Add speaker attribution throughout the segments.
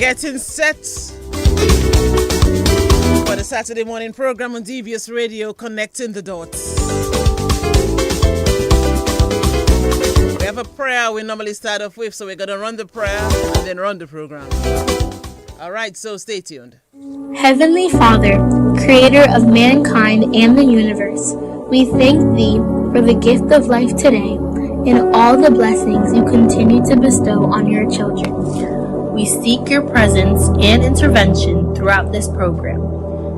Speaker 1: Getting set for the Saturday morning program on DBS Radio, Connecting the Dots. We have a prayer we normally start off with, so we're going to run the prayer and then run the program. All right, so stay tuned.
Speaker 2: Heavenly Father, creator of mankind and the universe, we thank Thee for the gift of life today and all the blessings You continue to bestow on Your children. We seek Your presence and intervention throughout this program,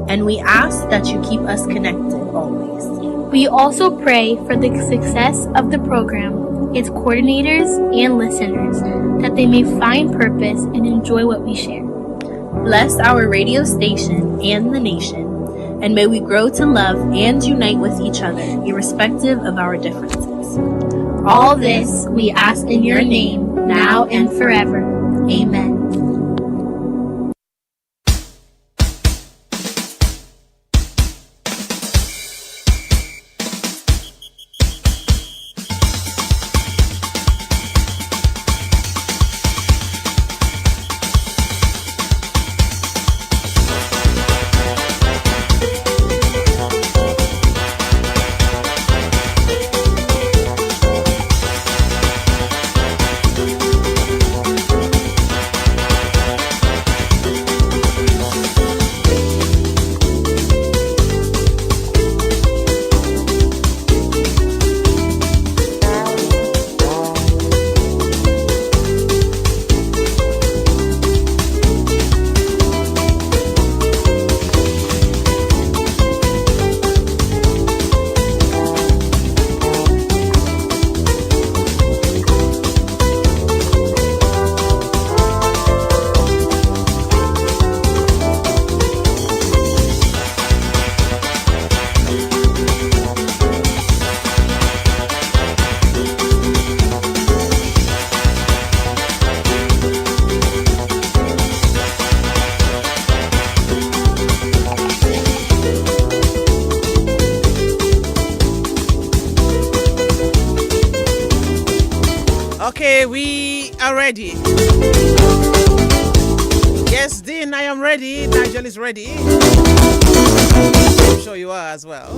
Speaker 2: and we ask that You keep us connected always. We also pray for the success of the program, its coordinators and listeners, that they may find purpose and enjoy what we share. Bless our radio station and the nation, and may we grow to love and unite with each other, irrespective of our differences. All this we ask in Your name, now and forever. Amen.
Speaker 1: Okay, we are ready. Yes, Dean, I am ready. Nigel is ready. I'm sure you are as well.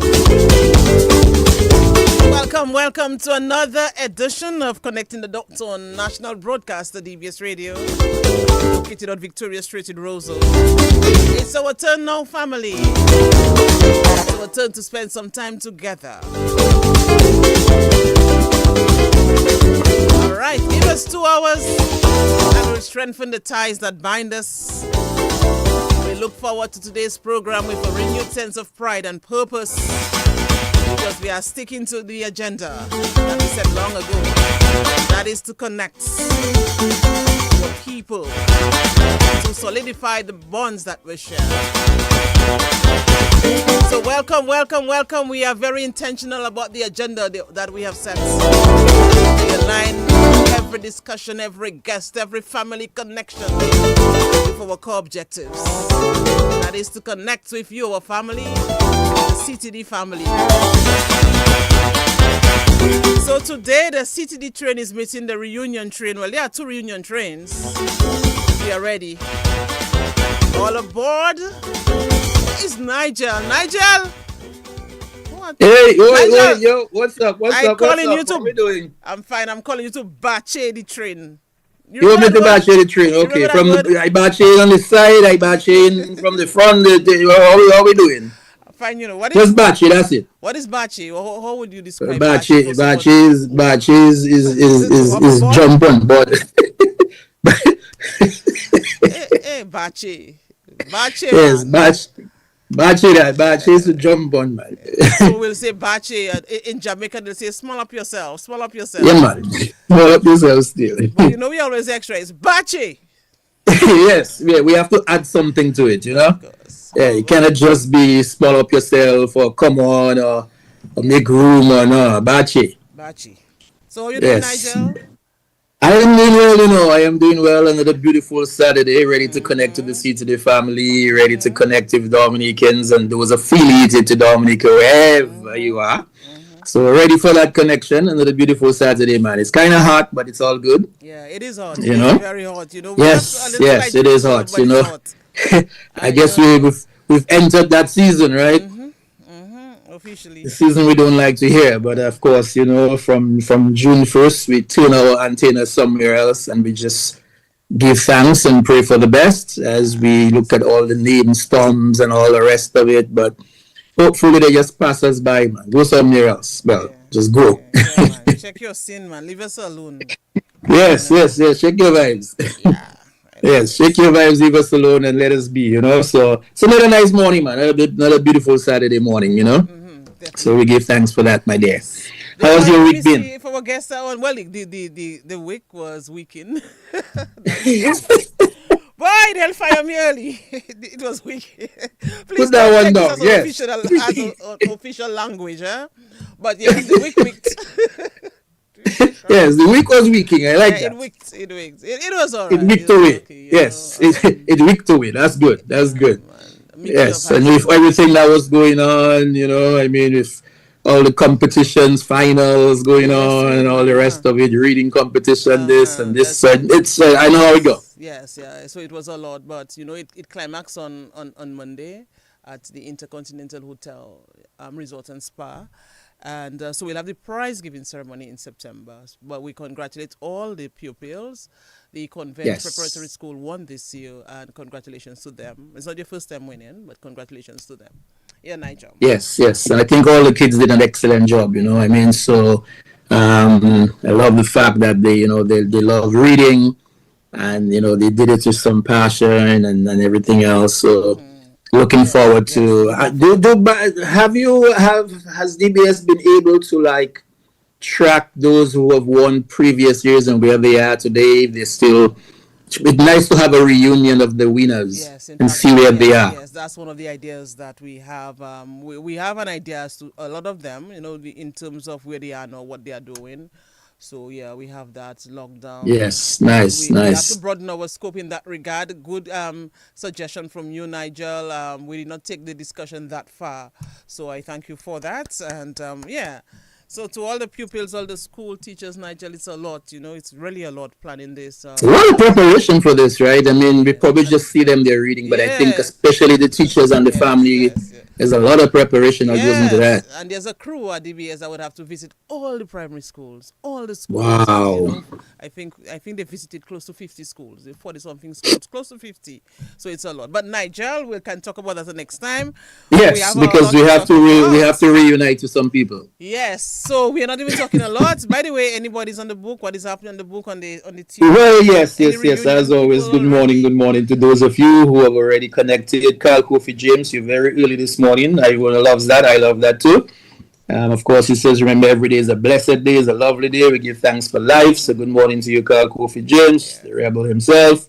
Speaker 1: Welcome to another edition of Connecting the Dots on National Broadcaster DBS Radio, located on Victoria Street in Rosal. It's our turn now, family. It's our turn to spend some time together. All right, give us 2 hours and we'll strengthen the ties that bind us. We look forward to today's program with a renewed sense of pride and purpose, because we are sticking to the agenda that we said long ago. That is to connect with people, to solidify the bonds that we share. So welcome. We are very intentional about the agenda that we have set. We align every discussion, every guest, every family connection with our core objectives. That is to connect with you, our family, the CTD family. So today the CTD train is meeting the reunion train. Well, there are 2 reunion trains. We are ready. All aboard is Nigel. Nigel!
Speaker 3: Hey,
Speaker 1: Nigel,
Speaker 3: yo, what's up? What are we doing?
Speaker 1: I'm fine. I'm calling you to Bache the train.
Speaker 3: You want me to Bache the train? Okay, I Bache on the side, I Bache in from the front. How we doing?
Speaker 1: Fine, you know what is
Speaker 3: just Bache? That's it.
Speaker 1: What is Bache? How would you describe
Speaker 3: Bache? Bache is jump on board.
Speaker 1: Hey, Bache.
Speaker 3: Yes, Bache is to jump on, man.
Speaker 1: So we'll say Bache. In Jamaica, they'll say small up yourself.
Speaker 3: Yeah, man. Small up yourself still.
Speaker 1: But you know, we always extra. It's Bache.
Speaker 3: Yes, yeah, we have to add something to it, you know? Yeah, you cannot just be small up yourself or come on or make room or no. Bache.
Speaker 1: So how you doing, Nigel?
Speaker 3: I am doing well, you know. I am doing well. Another beautiful Saturday, ready to connect to the CTD family, ready to connect with Dominicans and those affiliated to Dominica, wherever you are. So ready for that connection. Another beautiful Saturday, man. It's kind of hot, but it's all good.
Speaker 1: Yeah, it is hot.
Speaker 3: You
Speaker 1: It is
Speaker 3: know?
Speaker 1: very hot. You know, we have a
Speaker 3: Yes,
Speaker 1: little
Speaker 3: yes,
Speaker 1: slight
Speaker 3: it is
Speaker 1: drizzle,
Speaker 3: hot.
Speaker 1: but
Speaker 3: You
Speaker 1: it's
Speaker 3: know,
Speaker 1: hot.
Speaker 3: I
Speaker 1: You
Speaker 3: guess
Speaker 1: know,
Speaker 3: we've entered that season, right?
Speaker 1: officially.
Speaker 3: The season we don't like to hear, but of course, you know, from June 1st, we turn our antennas somewhere else, and we just give thanks and pray for the best as we look at all the name storms and all the rest of it. But hopefully, they just pass us by, man. Go somewhere else. Well,
Speaker 1: Yeah,
Speaker 3: just go.
Speaker 1: yeah, man. Check your sin, man. Leave us alone. You
Speaker 3: Yes,
Speaker 1: know.
Speaker 3: yes, yes. Shake your vibes.
Speaker 1: Yeah, I love
Speaker 3: Yes, shake
Speaker 1: it.
Speaker 3: your vibes, leave us alone, and let us be. You know. So it's another nice morning, man. Another beautiful Saturday morning. You know. So we
Speaker 1: Definitely.
Speaker 3: give thanks for that, my dear.
Speaker 1: Yes.
Speaker 3: How's your
Speaker 1: Let me
Speaker 3: week been?
Speaker 1: see if our guests are on. Well, the week was weekend. Non-stop. Boy, they'll fire me early. It was weekend. Please
Speaker 3: Put that
Speaker 1: don't
Speaker 3: one
Speaker 1: take this
Speaker 3: down.
Speaker 1: as
Speaker 3: Yes.
Speaker 1: official language, huh? But yes, the week wicked.
Speaker 3: Yes, the week was weaking. I like
Speaker 1: Yeah, it
Speaker 3: that.
Speaker 1: wicked. It wicked. It was
Speaker 3: It
Speaker 1: alright.
Speaker 3: weak
Speaker 1: It
Speaker 3: to
Speaker 1: was
Speaker 3: it.
Speaker 1: okay.
Speaker 3: Yes, it weak to it. That's good. That's
Speaker 1: Yeah,
Speaker 3: good.
Speaker 1: man. A mixture of
Speaker 3: Yes, and with
Speaker 1: happiness.
Speaker 3: everything that was going on, you know, I mean, with all the competitions, finals going
Speaker 1: Yes,
Speaker 3: on, and all the rest of it, reading competition, this and this.
Speaker 1: That's
Speaker 3: So it's I know how we go.
Speaker 1: yes, yeah. So it was a lot, but you know, it climaxed on Monday at the Intercontinental Hotel Resort and Spa. And so we'll have the prize giving ceremony in September. But we congratulate all the pupils. The Convent Preparatory
Speaker 3: Yes.
Speaker 1: School won this year, and congratulations to them. It's not your first time winning, but congratulations to them. Yeah, Nigel.
Speaker 3: Yes, yes. And I think all the kids did an excellent job, you know. I mean, so I love the fact that they love reading, and they did it with some passion and everything else. So looking
Speaker 1: Yes,
Speaker 3: forward
Speaker 1: yes,
Speaker 3: to has DBS been able to like track those who have won previous years and where they are today? If they're still, it's nice to have a reunion of the winners
Speaker 1: yes. In
Speaker 3: and
Speaker 1: fact,
Speaker 3: see where they
Speaker 1: yes,
Speaker 3: are.
Speaker 1: yes. That's one of the ideas that we have. We have an idea as to a lot of them, in terms of where they are now, what they are doing. So yeah, we have that locked down.
Speaker 3: Yes, nice,
Speaker 1: We have to
Speaker 3: nice.
Speaker 1: broaden our scope in that regard. Good suggestion from you, Nigel. We did not take the discussion that far, so I thank you for that. And yeah, so to all the pupils, all the school teachers, Nigel, it's a lot. It's really a lot planning this.
Speaker 3: A lot of preparation for this, right? I mean, we
Speaker 1: Yes,
Speaker 3: probably
Speaker 1: and
Speaker 3: just see them there reading, but I think
Speaker 1: yes,
Speaker 3: especially the teachers and the
Speaker 1: yes,
Speaker 3: family,
Speaker 1: yes, yes.
Speaker 3: there's a lot of preparation that goes into
Speaker 1: Yes,
Speaker 3: that.
Speaker 1: and there's a crew at DBS that would have to visit all the primary schools, all the schools.
Speaker 3: Wow.
Speaker 1: I think they visited close to 50 schools, 40 something schools, close to 50. So it's a lot. But Nigel, we can talk about that the next time. We
Speaker 3: Yes,
Speaker 1: have a
Speaker 3: because
Speaker 1: lot
Speaker 3: we
Speaker 1: to
Speaker 3: have
Speaker 1: talk
Speaker 3: we have
Speaker 1: about.
Speaker 3: to reunite with some people.
Speaker 1: Yes, so we are not even talking a lot. By the way, anybody's on the book? What is happening on the book on the team?
Speaker 3: Well, yes,
Speaker 1: Any
Speaker 3: yes, yes. As
Speaker 1: reunion
Speaker 3: always,
Speaker 1: people
Speaker 3: good morning,
Speaker 1: already?
Speaker 3: good morning to those of you who have already connected. Carl Kofi James, you're very early this morning. Everyone loves that. I love that too. Of course, he says, remember, every day is a blessed day, is a lovely day. We give thanks for life. So, good morning to you, Carl Kofi James,
Speaker 1: Yeah.
Speaker 3: the rebel himself.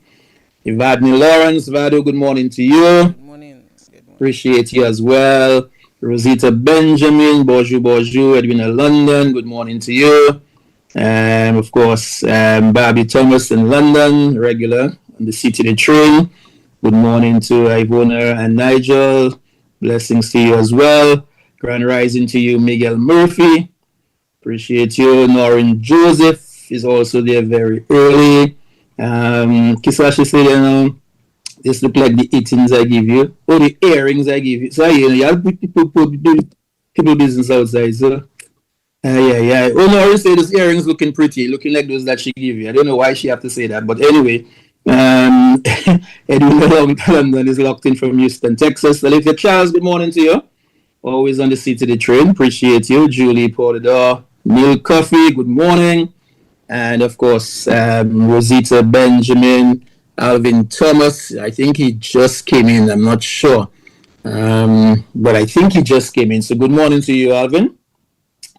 Speaker 3: Evadne Lawrence, Vado, good morning to you.
Speaker 1: Good morning. Good morning.
Speaker 3: Appreciate you as well. Rosita Benjamin, bonjour, bonjour. Edwina London, good morning to you. Of course, Barbie Thomas in London, regular on the CTD train. Good morning to Ivona and Nigel. Blessings to you as well. Grand rising to you, Miguel Murphy. Appreciate you. Norrin Joseph is also there very early. Kisashi said, this look like the eatings I give you. Or the earrings I give you. So, you have people business outside. So, yeah. Oh, Norrin said those earrings looking pretty, looking like those that she gave you. I don't know why she have to say that. But anyway, Edwin London is locked in from Houston, Texas. Olivia Charles, good morning to you. Always on the seat of the train. Appreciate you. Julie Portador, Neil Coffey, good morning. And of course, Rosita Benjamin, Alvin Thomas. I think he just came in. I'm not sure. But I think he just came in. So good morning to you, Alvin.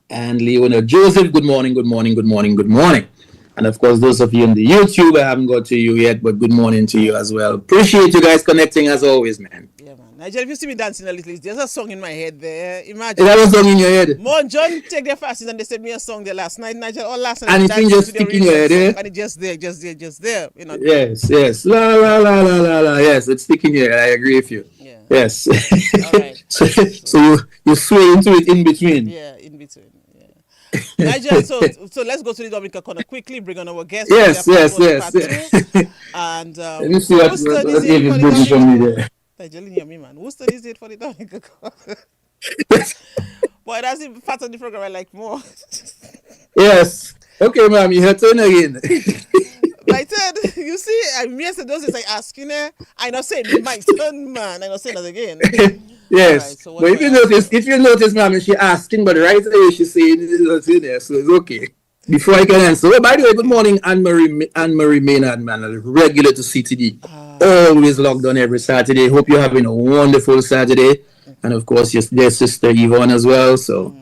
Speaker 3: And Leonard Joseph, good morning, good morning, good morning, good morning. And of course, those of you on the YouTube, I haven't got to you yet, but good morning to you as well. Appreciate you guys connecting as always, man.
Speaker 1: Yeah, man. Nigel, if you see me dancing a little, there's a song in my head there.
Speaker 3: Is
Speaker 1: Imagine.
Speaker 3: that a song in your head?
Speaker 1: Mo and John take their fasting and they sent me a song there last night, Nigel. All last night,
Speaker 3: And
Speaker 1: I'm
Speaker 3: it's been
Speaker 1: dancing
Speaker 3: just
Speaker 1: to the
Speaker 3: sticking in your
Speaker 1: original
Speaker 3: head,
Speaker 1: song,
Speaker 3: eh?
Speaker 1: and it's just there.
Speaker 3: Yes, yes. La la la la la la. Yes, it's sticking here. I agree with you.
Speaker 1: Yeah.
Speaker 3: Yes.
Speaker 1: All right.
Speaker 3: so you sway into it in between.
Speaker 1: Yeah, in between. Nigel, so let's go to the Dominica corner quickly. Bring on our guest.
Speaker 3: Yes,
Speaker 1: We have
Speaker 3: yes,
Speaker 1: part one,
Speaker 3: yes.
Speaker 1: part two. And
Speaker 3: Let me see what
Speaker 1: Houston is in
Speaker 3: David
Speaker 1: for the
Speaker 3: bringing from me
Speaker 1: Dominica.
Speaker 3: there.
Speaker 1: Nigel, you hear me, man. Houston is it for the Dominica corner. Boy, that's the part of the program I like more.
Speaker 3: Yes. Okay, ma'am, your turn again.
Speaker 1: My turn. You see, I'm yesterday those I ask, you know. I not saying my turn, man. I not saying that again.
Speaker 3: Yes.
Speaker 1: Alright, so what
Speaker 3: But
Speaker 1: do I ask
Speaker 3: if you notice, ma'am, she asking, but right away she's saying it's not in there, so it's okay. Before I can answer. Oh, by the way, good morning, Anne-Marie Maynard, man, regular to CTD. Always logged on every Saturday. Hope you're having a wonderful Saturday. And of course, your sister Yvonne as well. So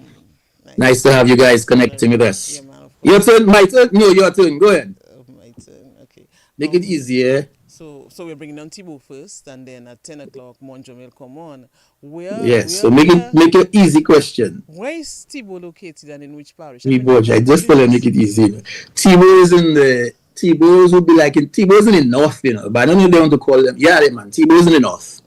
Speaker 3: nice to have you guys connecting with us.
Speaker 1: Yeah, man, of course.
Speaker 3: Your turn, my turn? No, your turn. Go ahead.
Speaker 1: My turn. Okay.
Speaker 3: Make it easier.
Speaker 1: So we're bringing on Thibaut first, and then at 10 o'clock, Monjom will come on.
Speaker 3: Yes, so make it easy question.
Speaker 1: Where is Thibaut located and in which parish?
Speaker 3: I just tell him make it easy. Thibaut would be like Thibaut's in the north, you know, but I don't know if they want to call them. Yeah, man, Thibaut's in the north.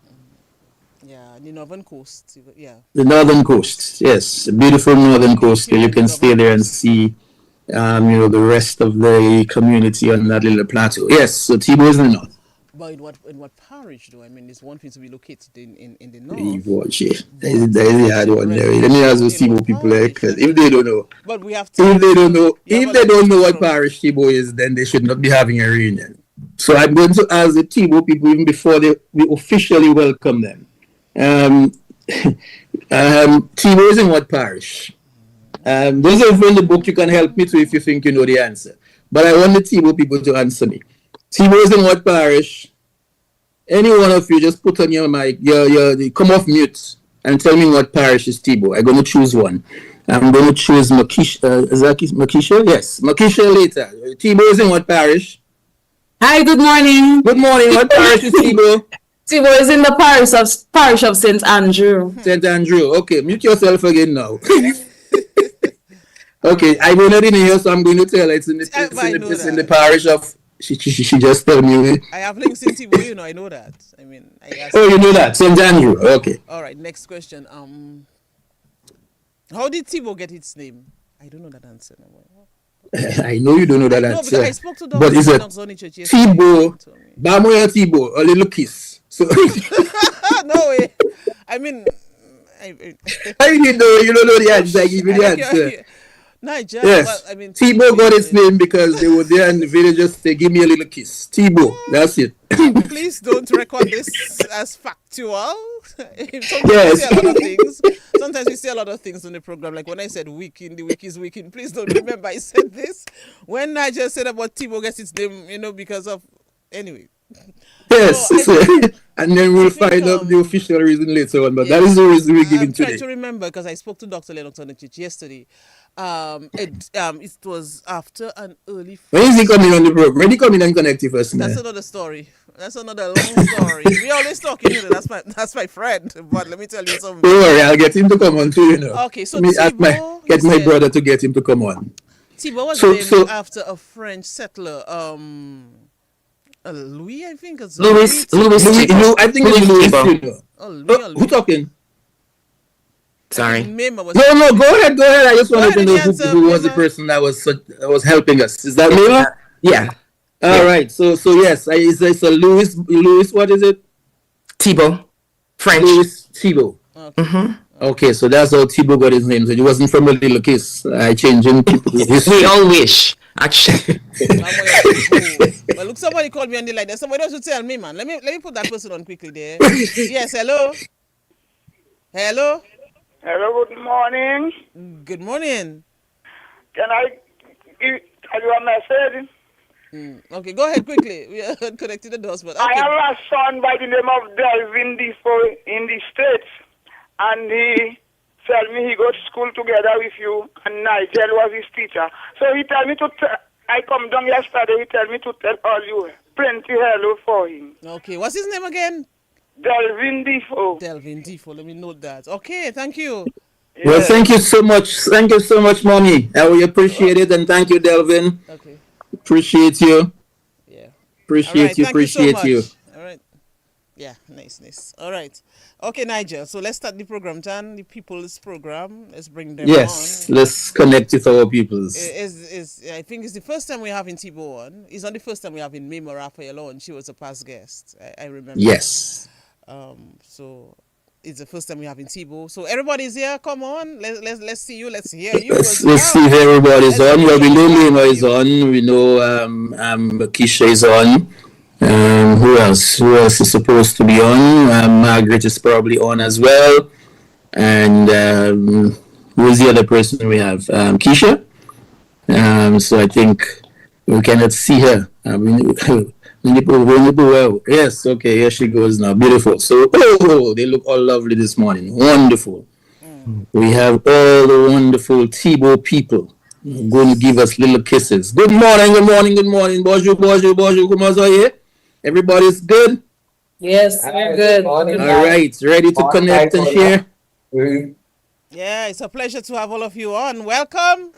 Speaker 1: Yeah, the northern coast. Yeah.
Speaker 3: The northern coast, yes, a beautiful northern coast. You can stay there and see, the rest of the community on that little plateau. Yes, so Thibaut's in the north.
Speaker 1: But in what parish though? I mean, it's one thing to be located in the north.
Speaker 3: That is the hard one there. Let me ask those Thibaut people there, because if they don't know,
Speaker 1: but we have
Speaker 3: if they don't know what parish Thibaut is, then they should not be having a reunion. So I'm going to ask the Thibaut people even before we officially welcome them. Thibaut is in what parish? Those are in the book. You can help me too if you think you know the answer. But I want the Thibaut people to answer me. Thibaut is in what parish? Any one of you just put on your mic, come off mute and tell me what parish is Thibaut. I'm going to choose one. I'm going to choose Makisha. Is that Makisha? Yes, Makisha later. Thibaut is in what parish?
Speaker 4: Hi, good morning.
Speaker 3: Good morning. What parish is Thibaut?
Speaker 4: Thibaut is in the parish of St. Andrew.
Speaker 3: St. Andrew. Okay, mute yourself again now. Okay, I will not in here, so I'm going to tell her it's in the parish of. She just told me.
Speaker 1: I have links in Thibaut, you know, I know that. I mean,
Speaker 3: you know that, St. Andrew. Okay.
Speaker 1: All right, next question. How did Thibaut get its name? I don't know that answer.
Speaker 3: I know you don't know that answer.
Speaker 1: No, because I spoke to Dr.
Speaker 3: Thibaut, Bamoya Thibaut, a little kiss. So
Speaker 1: no way. I mean,
Speaker 3: I didn't know. You don't know the answer. I give you the answer.
Speaker 1: Nigel,
Speaker 3: yes.
Speaker 1: Well, I mean,
Speaker 3: Thibaut got its name because they were there and the villagers say, "Give me a little kiss." Thibaut, that's it.
Speaker 1: Please don't record this as factual. Sometimes we say a lot of things on the program. Like when I said weekend, the week is weekend. Please don't remember I said this. When Nigel said about Thibaut gets its name, because of anyway.
Speaker 3: Yes, and then we'll find out the official reason later on. But that is the reason we're giving today.
Speaker 1: I'm trying to remember because I spoke to Dr. Lennox on the church yesterday. It was after an early.
Speaker 3: When is he coming on the program? When he coming and connect with us, man?
Speaker 1: That's another story. That's another long story. We always talking. That's my friend. But let me tell you something.
Speaker 3: Don't worry, I'll get him to come on too.
Speaker 1: Okay, so
Speaker 3: get my brother to get him to come on.
Speaker 1: Thibaut was named after a French settler. Louis, I think it's
Speaker 4: Louis.
Speaker 3: I think it's Louis. Who talking?
Speaker 4: Sorry.
Speaker 3: No, go ahead. I just wanted to know who was the person that was helping us. Is that Mima?
Speaker 4: Yeah.
Speaker 3: All right. So yes, it's a Louis. What is it?
Speaker 4: Thibaut. French.
Speaker 3: Louis Thibaut.
Speaker 1: Okay.
Speaker 4: Mm-hmm.
Speaker 3: Okay, so that's how Thibaut got his name. So it wasn't from a little kiss. I changed him.
Speaker 4: We all wish, actually.
Speaker 1: Well, look, somebody called me on the line. There's somebody else to tell me, man. Let me put that person on quickly there. Yes, hello. Hello,
Speaker 5: good morning.
Speaker 1: Good morning.
Speaker 5: Can I tell you a message?
Speaker 1: Okay, go ahead quickly. We are connected the doors, but okay.
Speaker 5: I have a son by the name of Delvin Defoe in the States, and he told me he go to school together with you, and Nigel was his teacher. So he told me I come down yesterday, he told me to tell all you plenty hello for him.
Speaker 1: Okay, what's his name again?
Speaker 5: Delvin Defoe.
Speaker 1: Delvin Defoe, let me note that. Okay, thank you.
Speaker 3: Yeah. Well, thank you so much. Thank you so much, Mommy. We appreciate it, and thank you, Delvin.
Speaker 1: Okay.
Speaker 3: Appreciate you.
Speaker 1: Yeah.
Speaker 3: Appreciate you.
Speaker 1: All right.
Speaker 3: All right.
Speaker 1: Yeah, nice. All right. Okay, Nigel. So let's start the program, Jan. The people's program. Let's bring them
Speaker 3: Yes,
Speaker 1: on.
Speaker 3: let's connect with our peoples.
Speaker 1: Is I think it's the first time we're having Tibo on. It's not the first time we're having Mima Raphael on. She was a past guest. I remember.
Speaker 3: Yes.
Speaker 1: So it's the first time we're having Tibo. So everybody's here. Come on. Let's see you. Let's hear you as
Speaker 3: Let's see if
Speaker 1: well.
Speaker 3: everybody's
Speaker 1: Let's
Speaker 3: on.
Speaker 1: see
Speaker 3: Well, we
Speaker 1: you.
Speaker 3: know Mima is on. We know Keisha is on. Who else? Who else is supposed to be on? Margaret is probably on as well. And who's the other person we have? Keisha. So I think we cannot see her. Well, yes, okay, here she goes now. Beautiful. So, oh, they look all lovely this morning. Wonderful. We have all the wonderful Tibo people going to give us little kisses. Good morning, good morning, good morning. Bonjour, bonjour, bonjour. Comment ça y est? Everybody's good?
Speaker 4: Yes, we're good.
Speaker 3: All right, ready to connect and share?
Speaker 1: Yeah, it's a pleasure to have all of you on. Welcome.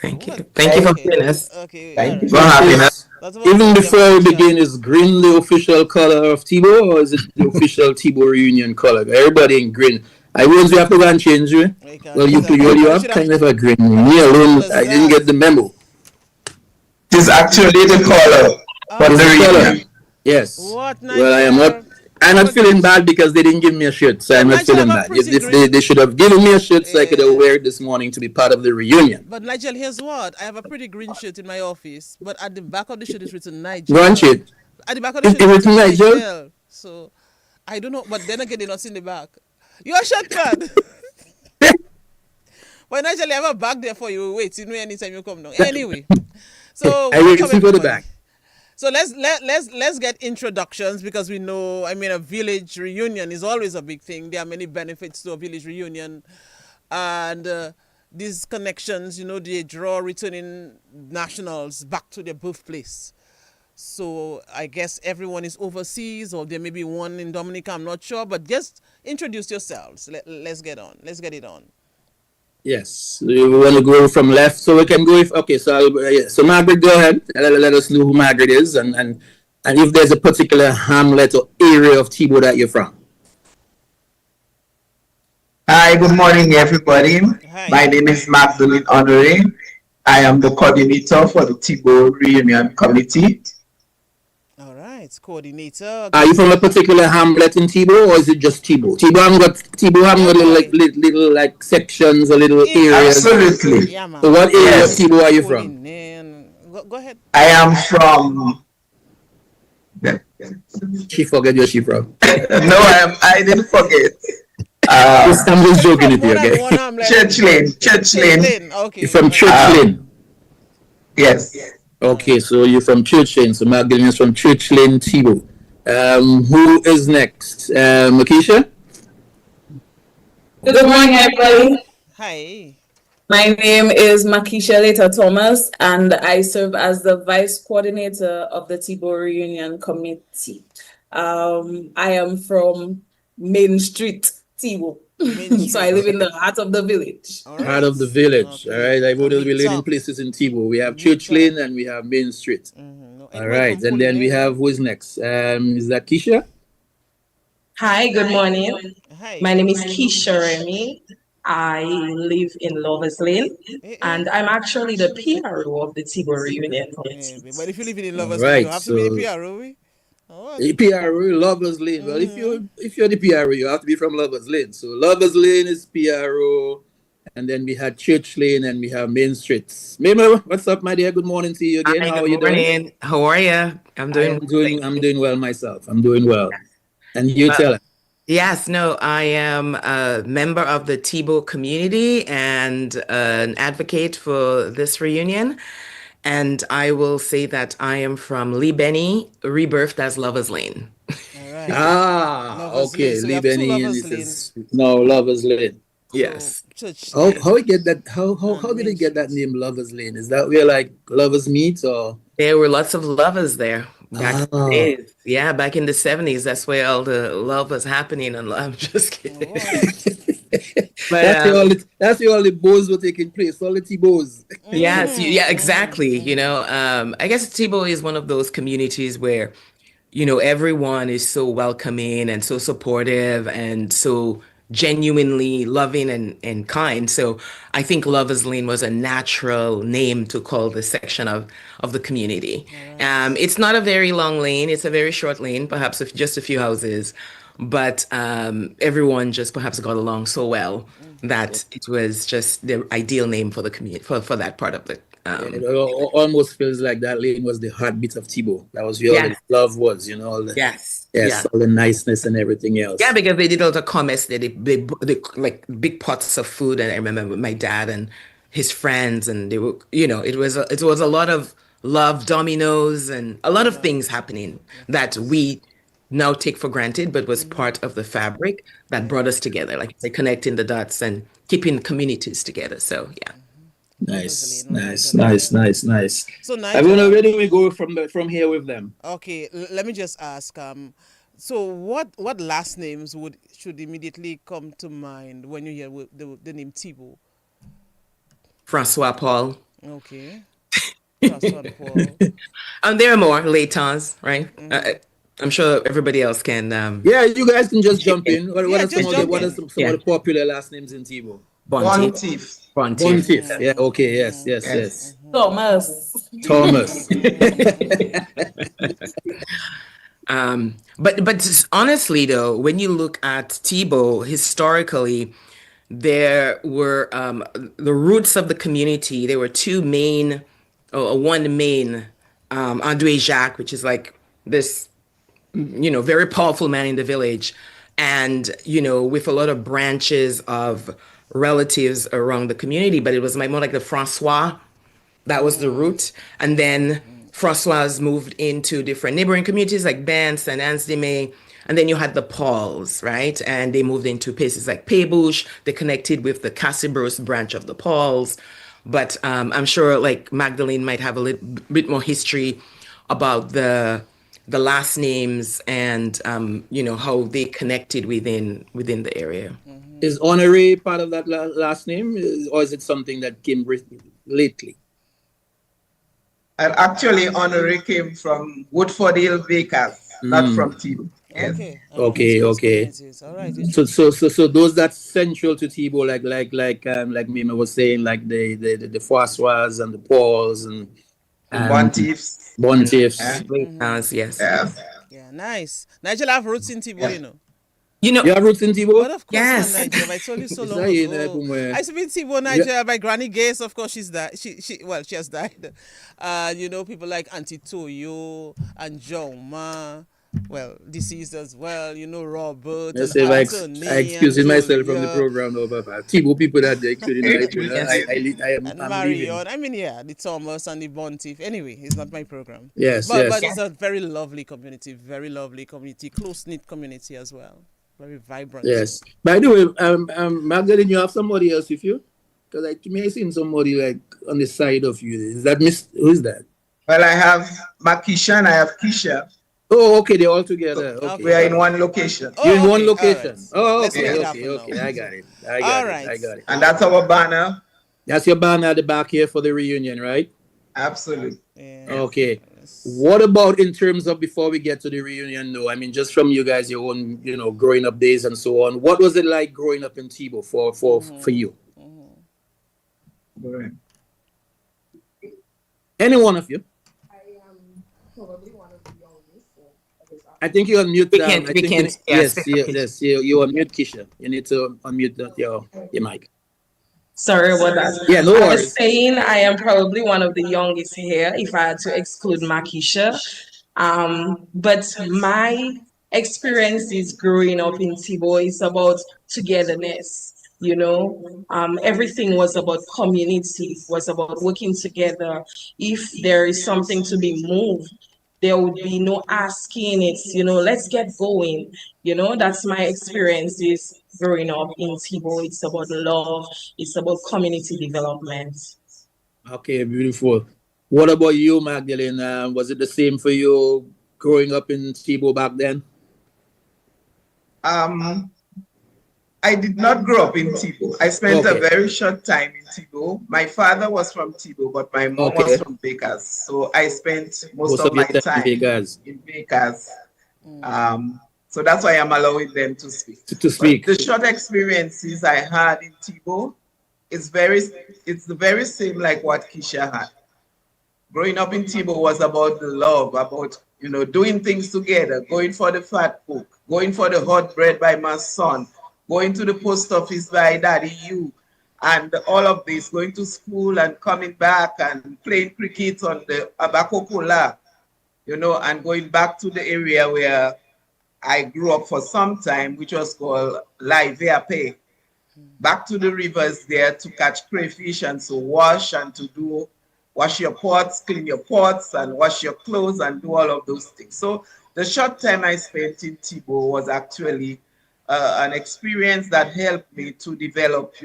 Speaker 6: Thank you. Thank you for joining us.
Speaker 1: Okay.
Speaker 6: Thank you
Speaker 1: all
Speaker 6: for
Speaker 1: right.
Speaker 6: having us.
Speaker 1: That's what
Speaker 3: Even
Speaker 1: we
Speaker 3: before we
Speaker 1: appreciate.
Speaker 3: begin, is green the official color of Tibo, or is it the official Tibo reunion color? Everybody in green. I want you have to go and change it.
Speaker 1: We can-
Speaker 3: Well, you
Speaker 1: Everybody
Speaker 3: have
Speaker 1: should
Speaker 3: kind
Speaker 1: have-
Speaker 3: of a green. Me alone, I didn't get the memo.
Speaker 6: It is actually the color
Speaker 3: But it's
Speaker 6: the
Speaker 3: the color.
Speaker 6: reunion.
Speaker 3: Yes.
Speaker 1: What,
Speaker 3: Well, I am
Speaker 1: Nigel?
Speaker 3: not. I'm not feeling bad because they didn't give me a shirt, so I'm not
Speaker 1: Nigel
Speaker 3: feeling
Speaker 1: have a
Speaker 3: bad.
Speaker 1: pretty
Speaker 3: If
Speaker 1: green-
Speaker 3: they should have given me a shirt, so I could have wear it this morning to be part of the reunion.
Speaker 1: But Nigel, here's what. I have a pretty green shirt in my office, but at the back of the shirt is written Nigel.
Speaker 3: Go on, shirt.
Speaker 1: At the back of the
Speaker 3: Is
Speaker 1: shirt
Speaker 3: it
Speaker 1: is
Speaker 3: written
Speaker 1: written
Speaker 3: Nigel?
Speaker 1: Nigel. So I don't know, but then again, they're not in the back. You're a shirt man. But Nigel, I have a bag there for you. Wait, you know anytime you come down. Anyway, so
Speaker 3: I will
Speaker 1: welcome
Speaker 3: see for the
Speaker 1: everybody.
Speaker 3: back.
Speaker 1: So let's get introductions, because we know, I mean, a village reunion is always a big thing. There are many benefits to a village reunion, and these connections, you know, they draw returning nationals back to their birthplace. So I guess everyone is overseas, or there may be one in Dominica. I'm not sure, but just introduce yourselves. Let's get on. Let's get it on.
Speaker 3: Yes, we want to go from left, so we can go. So Margaret, go ahead. Let us know who Margaret is, and if there's a particular hamlet or area of Tibo that you're from.
Speaker 6: Hi, good morning, everybody.
Speaker 1: Hi.
Speaker 6: My name is Magdalene Honore. I am the coordinator for the Tibo Reunion Committee.
Speaker 1: All right, coordinator.
Speaker 3: Are you from a particular hamlet in Tibo, or is it just Tibo? Tibo haven't got little like sections or little areas.
Speaker 6: Absolutely.
Speaker 1: Yeah, man.
Speaker 3: So what area of
Speaker 6: Yes.
Speaker 3: Tibo are you from?
Speaker 1: Go ahead.
Speaker 6: I am from.
Speaker 3: She forget where she from.
Speaker 6: No, I didn't forget.
Speaker 3: I'm just joking with you,
Speaker 1: More than
Speaker 3: okay?
Speaker 1: one hamlet.
Speaker 6: Church Lane.
Speaker 1: Okay.
Speaker 3: You're from Church Lane.
Speaker 6: Yes.
Speaker 3: Okay, so you're from Church Lane. So Magdalene is from Church Lane, Tibo. Who is next? Makisha?
Speaker 4: Good morning, everybody.
Speaker 1: Hi.
Speaker 4: My name is Makisha Leta Thomas, and I serve as the vice coordinator of the Tibo Reunion Committee. I am from Main Street, Tibo. So I live in the heart of the village.
Speaker 1: All right.
Speaker 3: Part of the village.
Speaker 1: Okay.
Speaker 3: All right, I would be living in
Speaker 1: Top.
Speaker 3: places in Tibo. We have Church Lane and we have Main Street.
Speaker 1: No,
Speaker 3: All right, and then we have who is next? Is that Keisha?
Speaker 7: Hi, good morning.
Speaker 1: Hi.
Speaker 7: My name is Keisha Remy. I live in Lovers Lane, and I'm actually the PRO of the Tibo Reunion Committee.
Speaker 1: But if you live in Lovers,
Speaker 3: Right,
Speaker 1: you have to be
Speaker 3: so-
Speaker 1: the PRO. Oh,
Speaker 3: The PRO, Lovers Lane. Well, if you're the PRO, you have to be from Lovers Lane. So Lovers Lane is PRO, and then we had Church Lane and we have Main Street. Memo, what's up, my dear? Good morning to you again.
Speaker 6: Hi,
Speaker 3: How are
Speaker 6: good
Speaker 3: you doing?
Speaker 6: morning. How are you? I'm doing.
Speaker 3: I'm doing well myself. I'm doing well. And you tell us.
Speaker 6: Yes, no, I am a member of the Tibo community and an advocate for this reunion. And I will say that I am from Lee Benny, rebirthed as Lovers Lane.
Speaker 1: all right. Lovers
Speaker 3: Okay.
Speaker 1: Lane. So we have two
Speaker 3: Libeni
Speaker 1: Lovers
Speaker 3: and this is no Lovers Lane.
Speaker 6: Yes.
Speaker 1: Church.
Speaker 3: How we get that? How did they get that name, Lovers Lane? Is that where like lovers meet or?
Speaker 6: There were lots of lovers there back in the
Speaker 3: Ah.
Speaker 6: days. Yeah, back in the 70s. That's where all the love was happening. And I'm just kidding. But,
Speaker 3: That's where all the bows were taking place. All the T-bows.
Speaker 6: Yes, yeah, exactly. You know, I guess Tibo is one of those communities where everyone is so welcoming and so supportive and so genuinely loving and kind. So I think Lovers Lane was a natural name to call this section of the community. It's not a very long lane. It's a very short lane, perhaps of just a few houses, but everyone just perhaps got along so well that it was just the ideal name for the community, for that part of the
Speaker 3: It almost feels like that lane was the heartbeat of Thibault. That was where all the love was, all the all the niceness and everything else.
Speaker 6: Yeah, because they did all the commerce, they like big pots of food, and I remember my dad and his friends, and they were, it was a lot of love, dominoes, and a lot of things happening that we now take for granted, but was part of the fabric that brought us together, like connecting the dots and keeping communities together. So yeah.
Speaker 3: Nice. So
Speaker 1: Nigel,
Speaker 3: everyone, where do we go from here with them?
Speaker 1: Okay, let me just ask. So what last names should immediately come to mind when you hear the name Thibault?
Speaker 6: Francois Paul.
Speaker 1: Okay. Francois Paul.
Speaker 6: And there are more Laytons, right? I'm sure everybody else can.
Speaker 3: Yeah, you guys can just jump in. What are some of the popular last names in Thibault?
Speaker 6: Bonteef.
Speaker 3: Yeah. Okay. Yes.
Speaker 4: Thomas.
Speaker 6: But honestly, though, when you look at Thibault historically, there were the roots of the community. There were one main, André Jacques, which is like this, very powerful man in the village, and with a lot of branches of relatives around the community. But it was more like the Francois. That was the root, and then Francois moved into different neighboring communities like Bence and Anse-des-Mets. And then you had the Pauls, right? And they moved into places like Paybouche. They connected with the Cassibros branch of the Pauls. But I'm sure like Magdalene might have a little bit more history about the last names and how they connected within the area.
Speaker 3: Is Honoré part of that last name, or is it something that came lately?
Speaker 8: And actually, Honoré came from Woodford Hill Bakers, not from Thibault. Yes.
Speaker 3: Okay.
Speaker 1: All right.
Speaker 3: So those that's central to Thibault, like Mima was saying, like the Francois and the Pauls and
Speaker 8: Bonteefs.
Speaker 6: Yes.
Speaker 1: Yeah, nice. Nigel have roots in Thibault,
Speaker 3: You have roots in Thibault?
Speaker 1: But of course,
Speaker 6: Yes.
Speaker 1: Nigel. I told you so long ago. I used to be in Thibault, Nigel. My granny Gates, of course, she's died. She has died. People like Auntie Toyo and Joma. Well, deceased as well, Robert.
Speaker 3: I say, I excuse myself from the program, no, Papa. Thibault people that they including
Speaker 1: and Marion. The Thomas and the Bonteef. Anyway, it's not my program.
Speaker 3: Yes.
Speaker 1: But it's a very lovely community, close-knit community as well. Very vibrant.
Speaker 3: Yes. By the way, Magdalene, you have somebody else with you? Because I may have seen somebody like on the side of you. Is that who is that?
Speaker 8: Well, I have Makisha and I have Kisha.
Speaker 3: Oh, okay, they're all together. Okay.
Speaker 8: We are in one location.
Speaker 3: You're in one location.
Speaker 1: Right.
Speaker 3: Oh, okay. I got it. I got it.
Speaker 8: And that's our banner.
Speaker 3: That's your banner at the back here for the reunion, right?
Speaker 8: Absolutely.
Speaker 1: Yeah.
Speaker 3: Okay. What about in terms of before we get to the reunion, though? Just from you guys, your own, growing up days and so on. What was it like growing up in Thibault for you? Any one of you?
Speaker 7: I am probably one of the youngest.
Speaker 3: I think you're on mute.
Speaker 6: Yes,
Speaker 3: you're on mute, Kisha. You need to unmute your mic.
Speaker 7: Sorry about that.
Speaker 3: Yeah, no
Speaker 7: I
Speaker 3: worries.
Speaker 7: was saying I am probably one of the youngest here, if I had to exclude Makisha. But my experiences growing up in Thibault is about togetherness. Everything was about community, was about working together. If there is something to be moved, there would be no asking. It's, let's get going. That's my experiences growing up in Thibault. It's about love. It's about community development.
Speaker 3: Okay, beautiful. What about you, Magdalene? Was it the same for you growing up in Thibault back then?
Speaker 8: I did not grow up in Thibault. I spent a very short time in Thibault. My father was from Thibault, but my mom was from Bakers. So I spent most of my time in Bakers. So that's why I'm allowing them to speak.
Speaker 3: To speak.
Speaker 8: But the short experiences I had in Tebow it's the very same like what Keisha had. Growing up in Tebow was about the love, about doing things together, going for the fat book, going for the hot bread by my son, going to the post office by Daddy you, and all of this, going to school and coming back and playing cricket on the Abakokola, and going back to the area where I grew up for some time, which was called Laiveape. Back to the rivers there to catch crayfish and to wash and to wash your pots, clean your pots and wash your clothes and do all of those things. So the short time I spent in Tebow was actually an experience that helped me to develop,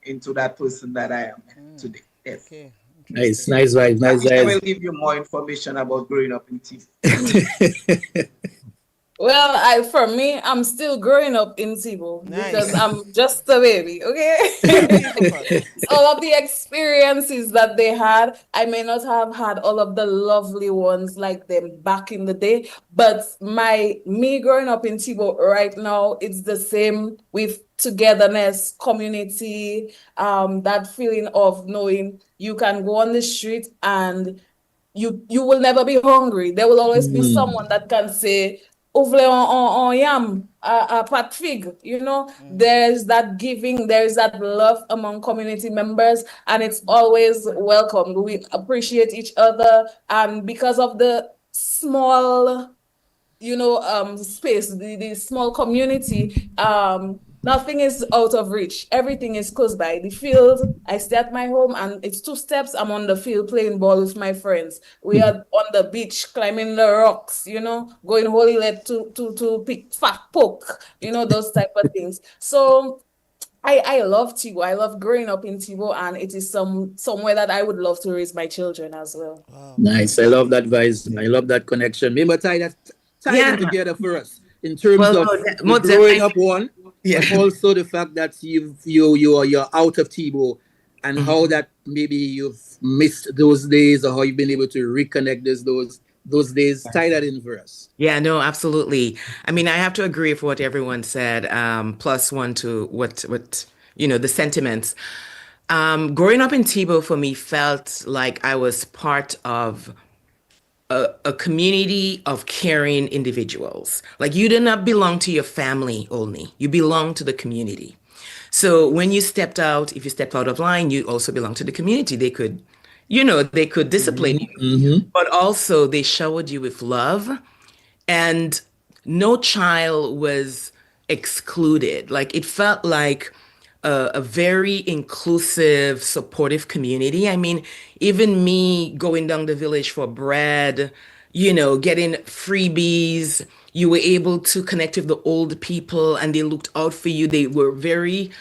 Speaker 8: into that person that I am today. Yes.
Speaker 1: Okay.
Speaker 3: Nice vibe, nice
Speaker 8: I will
Speaker 3: vibe.
Speaker 8: give you more information about growing up in Tebow.
Speaker 4: Well, for me, I'm still growing up in Tebow because I'm just a baby, okay? All of the experiences that they had, I may not have had all of the lovely ones like them back in the day, but me growing up in Tebow right now, it's the same with togetherness, community, that feeling of knowing you can go on the street and you will never be hungry. There will always be someone that can say, Ouvle on yam, a pat fig, there's that giving, there's that love among community members, and it's always welcome. We appreciate each other, and because of the small, space, the small community, nothing is out of reach. Everything is close by. The field, I stay at my home and it's 2 steps. I'm on the field playing ball with my friends. We are on the beach climbing the rocks, going holy let to pick fat poke, those type of things. So I love Tebow. I love growing up in Tebow, and it is somewhere that I would love to raise my children as well.
Speaker 1: Wow.
Speaker 3: Nice. I love that vibe. I love that connection. Maybe tie them together for us in terms of growing up one.
Speaker 6: Yeah.
Speaker 3: But also the fact that you're out of Tebow and how that maybe you've missed those days or how you've been able to reconnect those days. Tie that in for us.
Speaker 6: Yeah, no, absolutely. I mean, I have to agree with what everyone said, plus one to what the sentiments. Growing up in Tebow for me felt like I was part of a community of caring individuals. Like you did not belong to your family only, you belong to the community. So when you stepped out, if you stepped out of line, you also belong to the community. They could discipline you, but also they showered you with love, and no child was excluded. Like it felt like a very inclusive, supportive community. I mean, even me going down the village for bread, getting freebies, you were able to connect with the old people and they looked out for you. They were very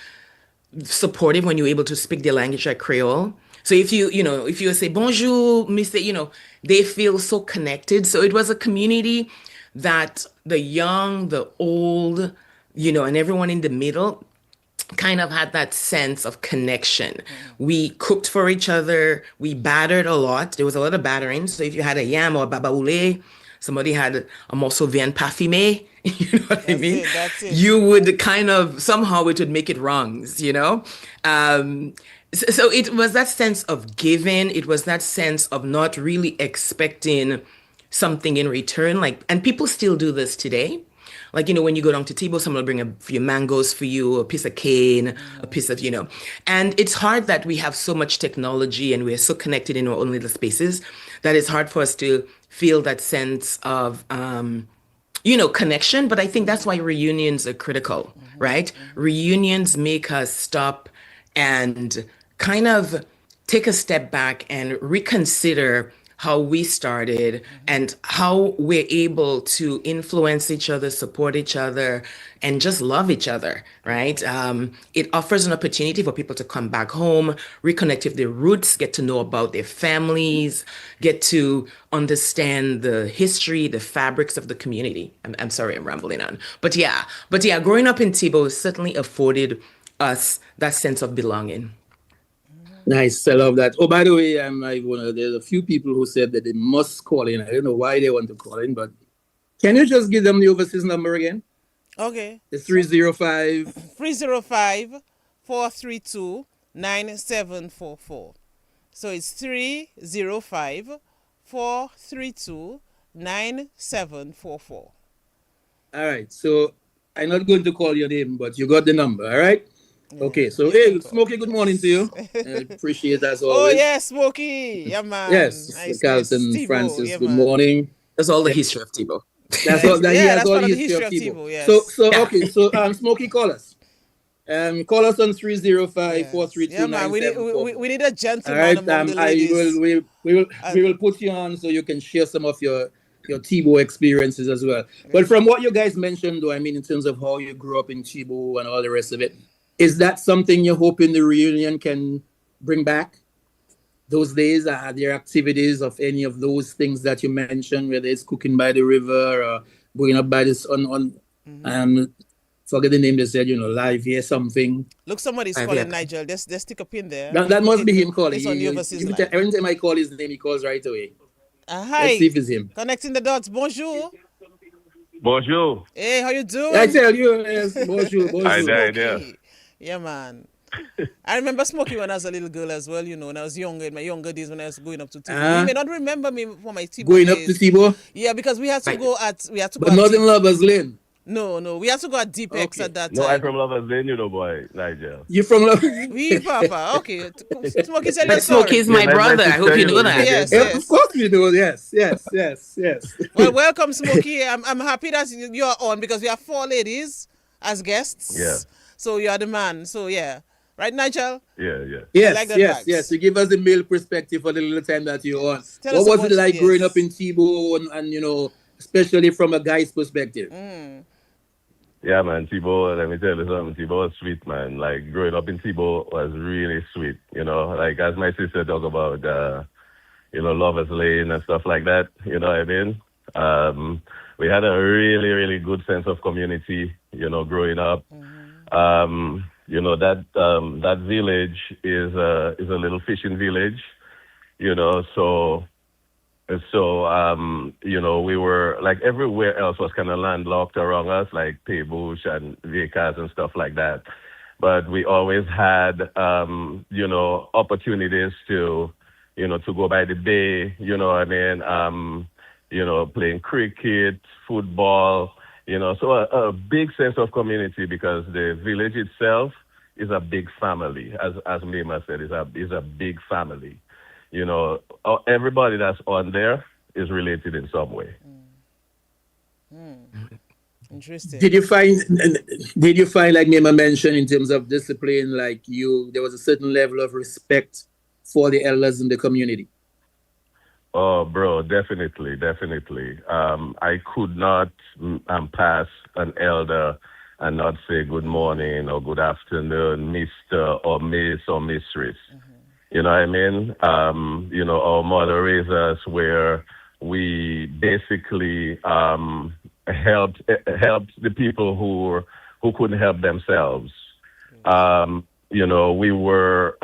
Speaker 6: supportive when you were able to speak their language like Creole. So if you say bonjour, Mr., they feel so connected. So it was a community that the young, the old, and everyone in the middle kind of had that sense of connection. We cooked for each other. We battered a lot. There was a lot of battering. So if you had a yam or a babaoulé, somebody had a morceau viande parfumé, you know what I mean?
Speaker 1: That's it.
Speaker 6: You would kind of, somehow it would make it wrongs, So it was that sense of giving. It was that sense of not really expecting something in return. And people still do this today. Like, when you go down to Tebow, someone will bring a few mangoes for you, a piece of cane, a piece of, And it's hard that we have so much technology and we're so connected in our own little spaces that it's hard for us to feel that sense of, connection. But I think that's why reunions are critical, right? Reunions make us stop and kind of take a step back and reconsider how we started and how we're able to influence each other, support each other, and just love each other, right? It offers an opportunity for people to come back home, reconnect with their roots, get to know about their families, get to understand the history, the fabrics of the community. I'm sorry, I'm rambling on. But yeah, growing up in Tebow certainly afforded us that sense of belonging.
Speaker 3: Nice, I love that. Oh, by the way, there's a few people who said that they must call in. I don't know why they want to call in, but Can you just give them the overseas number again?
Speaker 1: Okay.
Speaker 3: It's 305.
Speaker 1: 305-432-9744. So it's 305-432-9744.
Speaker 3: All right. So I'm not going to call your name, but you got the number. All right. Okay. So hey, Smokey, good morning to you. I appreciate it as
Speaker 1: Oh
Speaker 3: always.
Speaker 1: yeah, Smokey. Yeah, man.
Speaker 3: Yes,
Speaker 1: Nice,
Speaker 3: Carlton
Speaker 1: nice. Tebow,
Speaker 3: Francis.
Speaker 1: yeah,
Speaker 3: Good
Speaker 1: man.
Speaker 3: morning.
Speaker 6: That's all the history of Tebow.
Speaker 3: That's all. That he
Speaker 1: Yeah,
Speaker 3: has
Speaker 1: that's
Speaker 3: all
Speaker 1: part
Speaker 3: the
Speaker 1: of the
Speaker 3: history
Speaker 1: history
Speaker 3: of
Speaker 1: of
Speaker 3: Tebow.
Speaker 1: Tebow, yes.
Speaker 3: So
Speaker 6: Yeah.
Speaker 3: okay. So Smokey, call us. Call us on 305-432-9744.
Speaker 1: Yeah, man. We need a
Speaker 3: All
Speaker 1: gentleman
Speaker 3: right.
Speaker 1: among the
Speaker 3: I
Speaker 1: ladies.
Speaker 3: we will put you on so you can share some of your Tebow experiences as well. But from what you guys mentioned, though, I mean, in terms of how you grew up in Tebow and all the rest of it, is that something you're hoping the reunion can bring back? Those days, are there activities of any of those things that you mentioned, whether it's cooking by the river or going up by this forget the name they said, live here something.
Speaker 1: Look, somebody's
Speaker 6: I've
Speaker 1: calling
Speaker 6: yet-
Speaker 1: Nigel. Just stick a pin there.
Speaker 3: That must be him calling.
Speaker 1: It's on the overseas line.
Speaker 3: Every time I call his name, he calls right away.
Speaker 1: Hi.
Speaker 3: Let's see if it's him.
Speaker 1: Connecting the dots. Bonjour.
Speaker 9: Bonjour.
Speaker 1: Hey, how you doing?
Speaker 3: I tell you, yes, bonjour, bonjour.
Speaker 9: Hi there.
Speaker 1: Smokey. Yeah, man. I remember Smokey when I was a little girl as well, when I was younger, in my younger days when I was going up to Tebow. You may not remember me for my Tebow
Speaker 3: Going up
Speaker 1: days.
Speaker 3: to Tebow?
Speaker 1: Yeah, because we had to go at
Speaker 3: But not in Lovers Lane.
Speaker 1: No, we had to go at Deep X at that
Speaker 9: No,
Speaker 1: time.
Speaker 9: I'm from Lovers Lane, boy, Nigel.
Speaker 3: You from Lovers?
Speaker 1: We, Papa. Okay. Smokey said
Speaker 6: But Smokey is my brother. I hope you know that.
Speaker 1: Yes,
Speaker 3: Yeah,
Speaker 1: yes.
Speaker 3: of course we do. Yes.
Speaker 1: Well, welcome, Smokey. I'm happy that you're on because we have 4 ladies as guests.
Speaker 9: Yeah.
Speaker 1: So you are the man. So yeah. Right, Nigel?
Speaker 9: Yeah.
Speaker 3: Yes,
Speaker 1: like that
Speaker 3: yes,
Speaker 1: vibes.
Speaker 3: yes. You give us the male perspective for the little time that you're on.
Speaker 1: Tell
Speaker 3: What
Speaker 1: us
Speaker 3: was
Speaker 1: about
Speaker 3: it like
Speaker 1: it,
Speaker 3: growing
Speaker 1: yes.
Speaker 3: up in Tebow and especially from a guy's perspective?
Speaker 9: Yeah, man, Tebow, let me tell you something. Tebow was sweet, man. Like, growing up in Tebow was really sweet, Like, as my sister talk about, Lovers Lane and stuff like that, you know what I mean? We had a really, really good sense of community, growing up. That village is a little fishing village, so we were like everywhere else was kind of landlocked around us, like Pay Bush and Vacas and stuff like that. But we always had, opportunities to go by the bay, playing cricket, football, so a big sense of community because the village itself is a big family, as Mima said, is a big family. Everybody that's on there is related in some way.
Speaker 1: Interesting.
Speaker 3: Did you find, like Mima mentioned, in terms of discipline, like there was a certain level of respect for the elders in the community?
Speaker 9: Oh, bro, definitely. I could not pass an elder and not say good morning or good afternoon, Mr. or Miss or Mistress. You know what I mean? Our mother raised us where we basically helped the people who couldn't help themselves. We were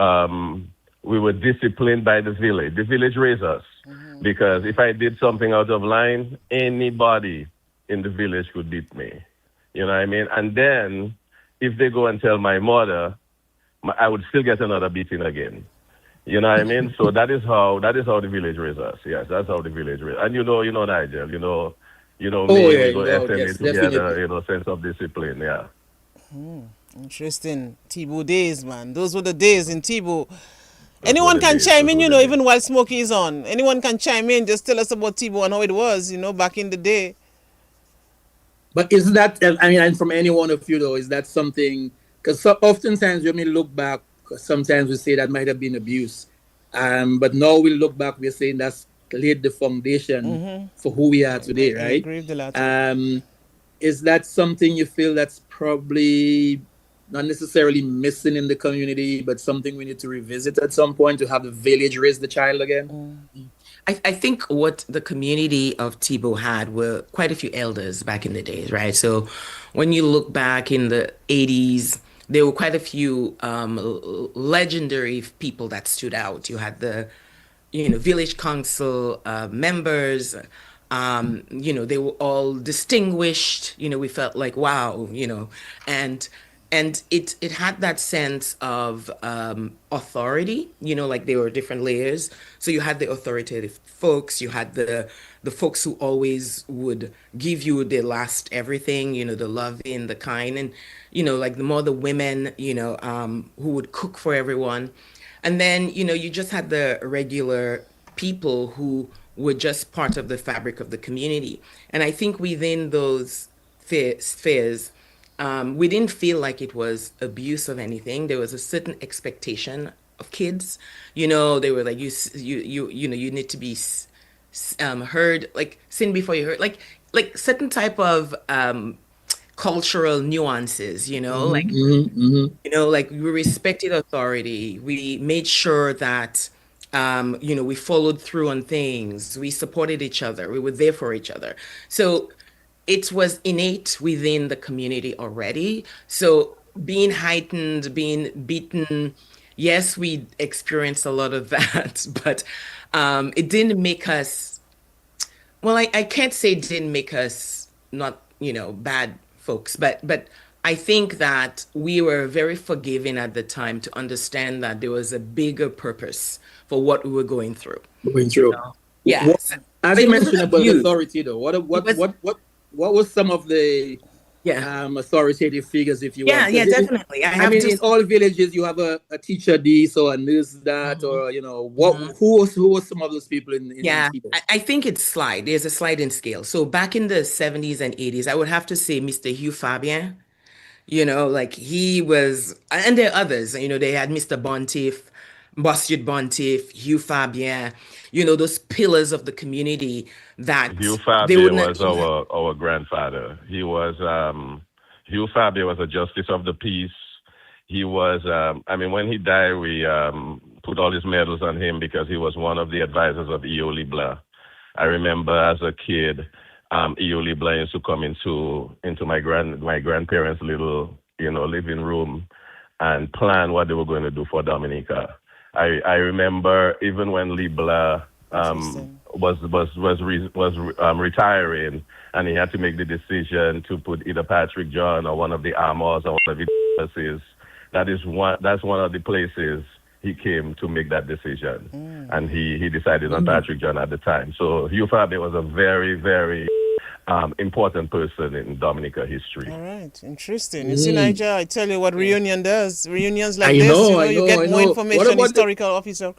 Speaker 9: disciplined by the village. The village raised us because if I did something out of line, anybody in the village could beat me. You know what I mean? And then if they go and tell my mother, I would still get another beating again. You know what I mean? So that is how the village raised us. Yes, that's how the village raised. And Nigel, we go
Speaker 3: yes,
Speaker 9: together,
Speaker 3: definitely.
Speaker 9: sense of discipline, yeah.
Speaker 1: Interesting. Tebow days, man. Those were the days in Tebow. Anyone can chime in, even while Smokey is on. Anyone can chime in, just tell us about Tebow and how it was, back in the day.
Speaker 3: But is that, and from any one of you though, is that something, because oftentimes when we look back, sometimes we say that might have been abuse. But now we look back, we're saying that's laid the foundation for who we are today, right?
Speaker 1: I agree with the latter.
Speaker 3: Is that something you feel that's probably not necessarily missing in the community, but something we need to revisit at some point to have the village raise the child again?
Speaker 6: I think what the community of Tebow had were quite a few elders back in the days, right? So when you look back in the 80s, there were quite a few legendary people that stood out. You had the, village council members, They were all distinguished. We felt like, wow, and it had that sense of authority, like there were different layers. So you had the authoritative folks, you had the folks who always would give you their last everything, the loving, the kind, and like the women, who would cook for everyone. And then, you just had the regular people who were just part of the fabric of the community. And I think within those spheres, we didn't feel like it was abuse of anything. There was a certain expectation of kids. They were like, you need to be heard, like sin before you heard, like certain type of cultural nuances, like like we respected authority. We made sure that we followed through on things. We supported each other. We were there for each other. So it was innate within the community already. So being heightened, being beaten, yes, we experienced a lot of that, but it didn't make us, well, I can't say it didn't make us not, bad folks, but I think that we were very forgiving at the time to understand that there was a bigger purpose for what we were going through. Yeah.
Speaker 3: As you mentioned about authority, though, what was some of the authoritative figures, if you want?
Speaker 6: Yeah, definitely.
Speaker 3: In all villages, you have a teacher this or a nurse that, or who was some of those people in Tebow?
Speaker 6: I think there's a sliding scale. So back in the 70s and 80s, I would have to say Mr. Hugh Fabian. Like he was, and there are others. They had Mr. Bontiff, Bossuet Bontiff, Hugh Fabian. Those pillars of the community that
Speaker 9: Hugh Fabian was our grandfather. He was Hugh Fabian was a justice of the peace. He was when he died, we put all his medals on him because he was one of the advisors of E.O. LeBlanc. I remember as a kid, E.O. LeBlanc used to come into my grandparents' little living room and plan what they were going to do for Dominica. I remember even when LeBlanc was retiring, and he had to make the decision to put either Patrick John or one of the Amos or one of the places. That's one of the places he came to make that decision, and he decided on Patrick John at the time. So Hugh Fabian was a very, very important person in Dominica history.
Speaker 1: All right, interesting. You see, Nigel, I tell you what reunion does. Reunions like you get more information,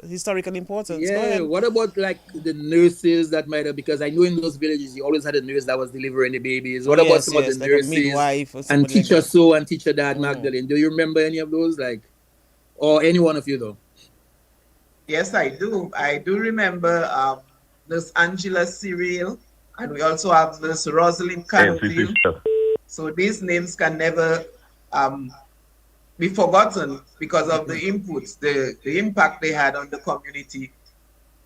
Speaker 1: historical importance.
Speaker 3: Yeah, what about like the nurses that might have, because I know in those villages you always had a nurse that was delivering the babies. What about some of the nurses,
Speaker 1: like a midwife or
Speaker 3: and teacher like so and teacher dad Magdalene? Do you remember any of those, or any one of you though?
Speaker 8: Yes, I do. I do remember Nurse Angela Cyril. And we also have this Rosalind Canfield. So these names can never be forgotten because of the inputs, the impact they had on the community.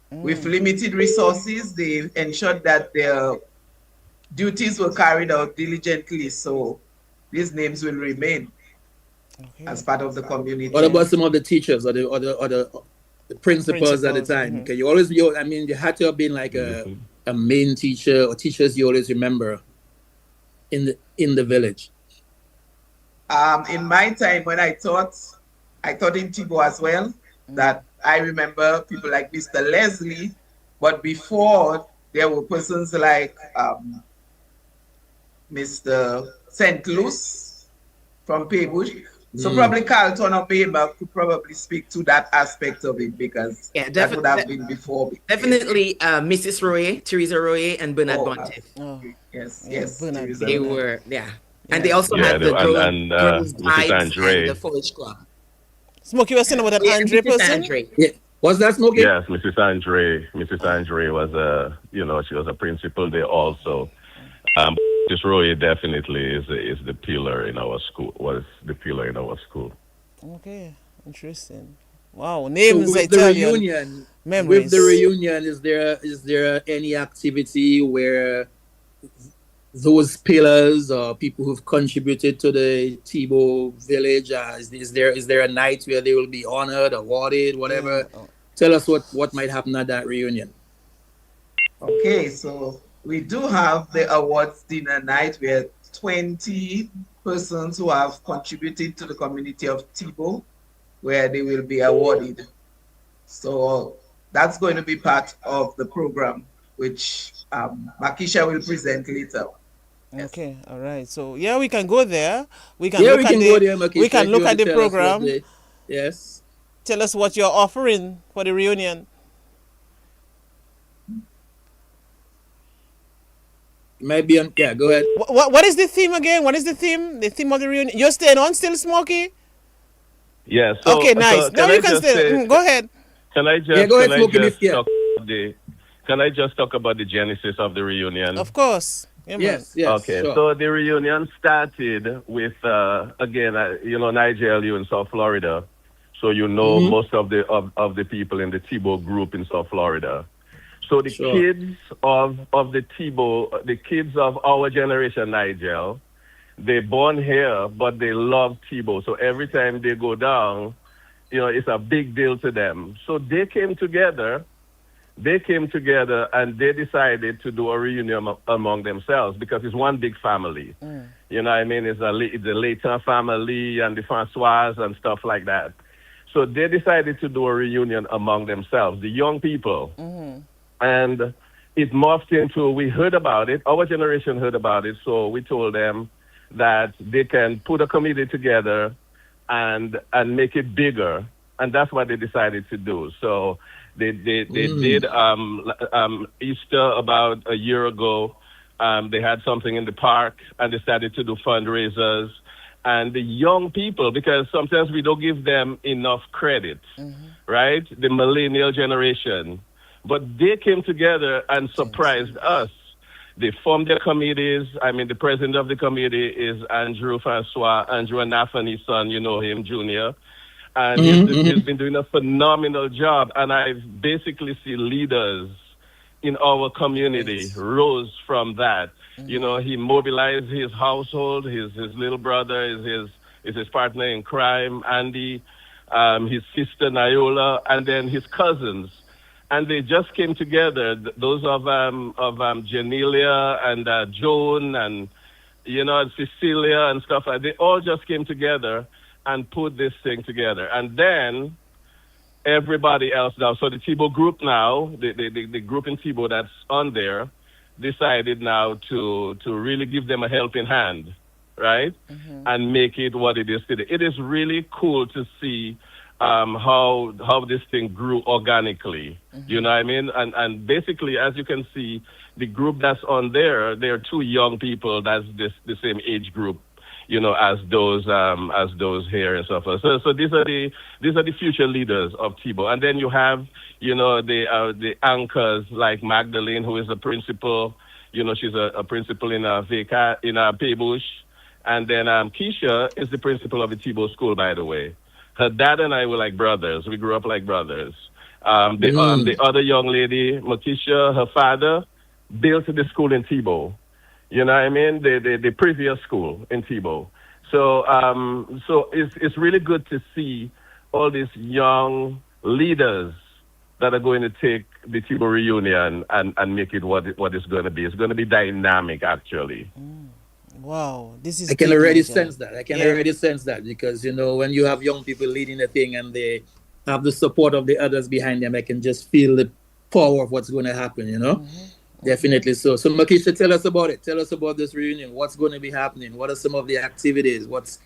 Speaker 8: With limited resources, they ensured that their duties were carried out diligently. So these names will remain as part of the community.
Speaker 3: What about some of the teachers or the principals at the time? Okay, you always, you had to have been like a main teacher or teachers you always remember in the village.
Speaker 8: In my time when I taught in Tebow as well, that I remember people like Mr. Leslie, but before there were persons like Mr. St. Luce from Paybush. So probably Carlton or Bayma could probably speak to that aspect of it, because that would have been before me.
Speaker 6: Definitely Mrs. Royer, Teresa Royer, and Bernard Bontiff.
Speaker 8: Yes.
Speaker 6: They were, and they also had the girls'
Speaker 9: Mrs. Andre.
Speaker 6: and the Foliage Club.
Speaker 1: Smokey was saying about that Andre person?
Speaker 3: Yeah. Was that Smokey?
Speaker 9: Yes, Mrs. Andre. Mrs. Andre was she was a principal there also. Mrs. Roy definitely is the pillar in our school. Was the pillar in our school.
Speaker 1: Okay, interesting. Wow, names.
Speaker 3: So with the reunion,
Speaker 1: memories.
Speaker 3: With the reunion, is there any activity where those pillars or people who've contributed to the Tebow village, is there a night where they will be honored, awarded, whatever? Tell us what might happen at that reunion.
Speaker 8: Okay, so we do have the awards dinner night where 20 persons who have contributed to the community of Tebow, where they will be awarded. So that's going to be part of the program, which Makisha will present later.
Speaker 1: Okay, all right. So yeah, we can go there. We can
Speaker 3: Yeah,
Speaker 1: look
Speaker 3: we
Speaker 1: at
Speaker 3: can
Speaker 1: the
Speaker 3: go there, Makisha.
Speaker 1: we can
Speaker 3: if
Speaker 1: look
Speaker 3: you
Speaker 1: at
Speaker 3: want to
Speaker 1: the
Speaker 3: tell us what
Speaker 1: program.
Speaker 3: they- Yes.
Speaker 1: Tell us what you're offering for the reunion.
Speaker 3: Maybe on. Yeah, go ahead.
Speaker 1: What is the theme again? What is the theme? The theme of the reunion. You're staying on still, Smokey?
Speaker 9: Yeah. So,
Speaker 1: Okay, nice. No,
Speaker 9: can
Speaker 1: you
Speaker 9: I
Speaker 1: can
Speaker 9: just
Speaker 1: stay.
Speaker 9: say,
Speaker 1: Go ahead.
Speaker 9: can I just,
Speaker 3: Yeah, go ahead,
Speaker 9: can I
Speaker 3: Smokey,
Speaker 9: just
Speaker 3: yeah.
Speaker 9: talk about the, can I just talk about the genesis of the reunion?
Speaker 1: Of course. Yeah, man.
Speaker 3: Yes.
Speaker 9: Okay,
Speaker 3: Sure.
Speaker 9: so the reunion started with again, Nigel, you in South Florida, so you know most of the people in the Tebow group in South Florida. So the
Speaker 3: Sure.
Speaker 9: kids of the Tebow, the kids of our generation, Nigel, they're born here, but they love Tebow. So every time they go down, it's a big deal to them. So they came together. And they decided to do a reunion among themselves because it's one big family. You know what I mean? It's the Leighton family and the Francois and stuff like that. So they decided to do a reunion among themselves, the young people. And it morphed into, we heard about it, our generation heard about it, so we told them that they can put a committee together and make it bigger. And that's what they decided to do. So they did Easter about a year ago. They had something in the park and decided to do fundraisers. And the young people, because sometimes we don't give them enough credit, right? The millennial generation. But they came together and surprised us. They formed their committees. I mean, the president of the committee is Andrew Francois, Andrew Anafani's son, you know him, Junior. And he's been doing a phenomenal job. And I've basically seen leaders in our community rose from that. He mobilized his household, his little brother is his partner in crime, Andy, his sister Nayola, and then his cousins. And they just came together, those of Janelia and Joan and, Cecilia and stuff. They all just came together and put this thing together. And then everybody else now, so the Tebow group now, the group in Tebow that's on there, decided now to really give them a helping hand, right? And make it what it is today. It is really cool to see how this thing grew organically. You know what I mean? And basically, as you can see, the group that's on there, they're two young people that's the same age group, as those here and so forth. So these are the future leaders of Tebow. And then you have, the anchors like Magdalene, who is a principal. She's a principal in Paybush. And then Keisha is the principal of the Tebow school, by the way. Her dad and I were like brothers. We grew up like brothers. The other young lady, Makisha, her father built the school in Tebow. You know what I mean? The previous school in Tebow. So it's really good to see all these young leaders that are going to take the Tebow reunion and make it what it's going to be. It's going to be dynamic, actually.
Speaker 1: Wow, this is.
Speaker 3: I can already sense that. Already sense that because when you have young people leading the thing and they have the support of the others behind them, I can just feel the power of what's going to happen. Definitely so. So Makisha, tell us about it. Tell us about this reunion. What's going to be happening? What are some of the activities? What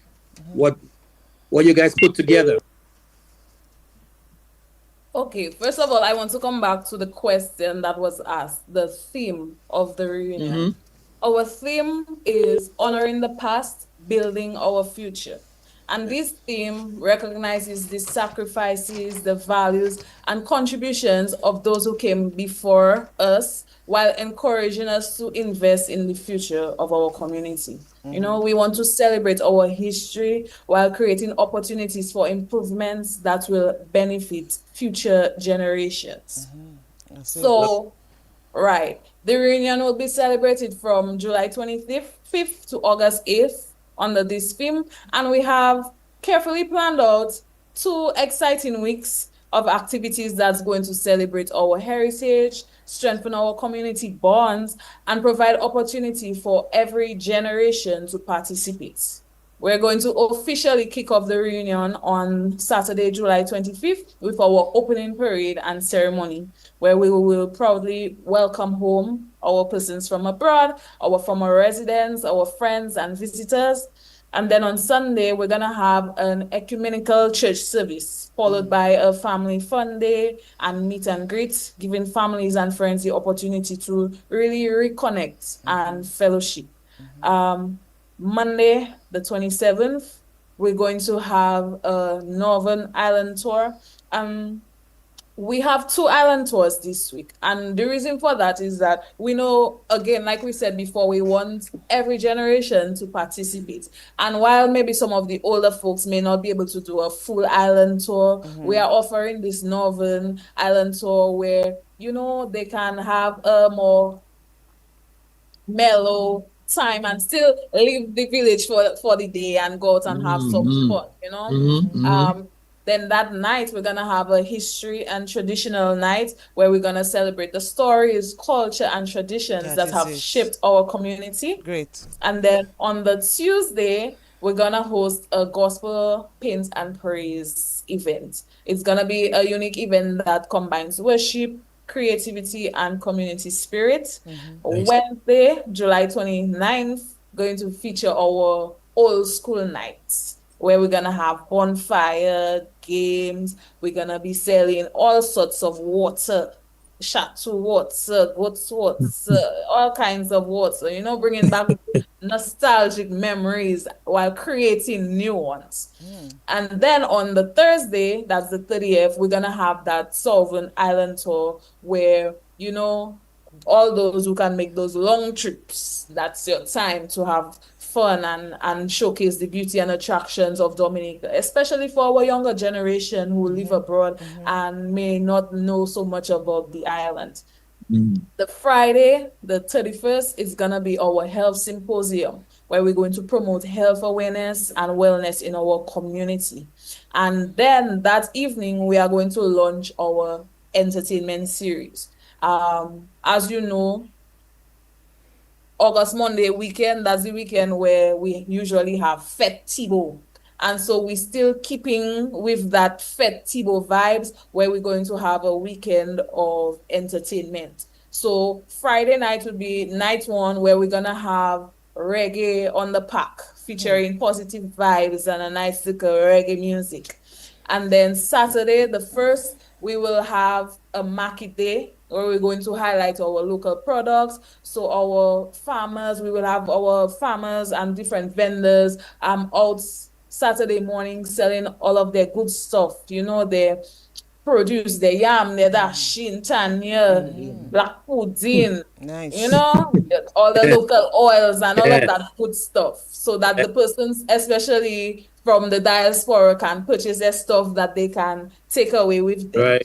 Speaker 3: you guys put together?
Speaker 4: Okay, first of all, I want to come back to the question that was asked, the theme of the reunion. Our theme is honoring the past, building our future. And this theme recognizes the sacrifices, the values, and contributions of those who came before us while encouraging us to invest in the future of our community. We want to celebrate our history while creating opportunities for improvements that will benefit future generations. Right. The reunion will be celebrated from July 25th to August 8th under this theme. And we have carefully planned out 2 exciting weeks of activities that's going to celebrate our heritage, strengthen our community bonds, and provide opportunity for every generation to participate. We're going to officially kick off the reunion on Saturday, July 25th, with our opening parade and ceremony, where we will proudly welcome home our persons from abroad, our former residents, our friends and visitors. And then on Sunday, we're going to have an ecumenical church service, followed by a family fun day and meet and greet, giving families and friends the opportunity to really reconnect and fellowship. Monday, the 27th, we're going to have a Northern Island tour. We have 2 island tours this week. And the reason for that is that we know, again, like we said before, we want every generation to participate. And while maybe some of the older folks may not be able to do a full island tour, we are offering this Northern Island tour where, you know, they can have a more mellow time and still leave the village for the day and go out and have some fun, you know. Then that night we're gonna have a history and traditional night where we're gonna celebrate the stories, culture, and traditions that have shaped our community.
Speaker 1: Great.
Speaker 4: And then on the Tuesday, we're gonna host a gospel paint and praise event. It's gonna be a unique event that combines worship, creativity, and community spirit. Wednesday, July 29th, going to feature our old school nights, where we're gonna have bonfire, games. We're gonna be selling all sorts of water, chateau water, goat's water, all kinds of water, you know, bringing back nostalgic memories while creating new ones. And then on the Thursday, that's the 30th, we're gonna have that Southern Island tour where, you know, all those who can make those long trips, that's your time to have fun and showcase the beauty and attractions of Dominica, especially for our younger generation who live abroad and may not know so much about the island. The Friday, the 31st, is gonna be our health symposium, where we're going to promote health awareness and wellness in our community. And then that evening, we are going to launch our entertainment series. As you know, August Monday weekend, that's the weekend where we usually have Fête Thibault. And so we're still keeping with that Fête Thibault vibes, where we're going to have a weekend of entertainment. So Friday night will be night 1, where we're gonna have reggae on the pack, featuring positive vibes and a nice little reggae music. And then Saturday, the 1st, we will have a market day, where we're going to highlight our local products. So our farmers, we will have our farmers and different vendors out Saturday morning selling all of their good stuff. You know, their produce, their yam, their dashin, tanya, black pudding, you know, all the local oils and all of that good stuff. So that the persons, especially from the diaspora, can purchase their stuff that they can take away with them.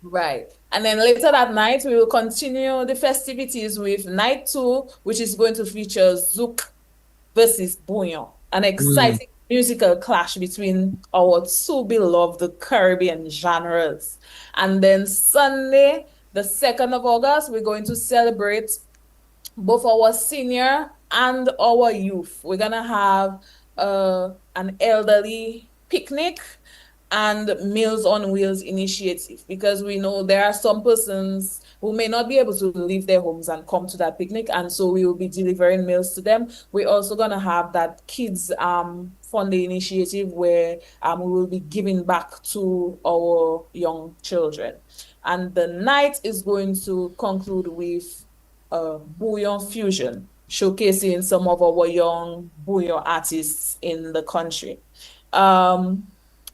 Speaker 4: Right. And then later that night, we will continue the festivities with night 2, which is going to feature Zouk versus Bouillon, an exciting musical clash between our 2 beloved Caribbean genres. And then Sunday, the 2nd of August, we're going to celebrate both our senior and our youth. We're going to have an elderly picnic and Meals on Wheels initiative, because we know there are some persons who may not be able to leave their homes and come to that picnic, and so we will be delivering meals to them. We're also going to have that kids fun day initiative where we will be giving back to our young children. And the night is going to conclude with Bouillon Fusion, showcasing some of our young bouillon artists in the country.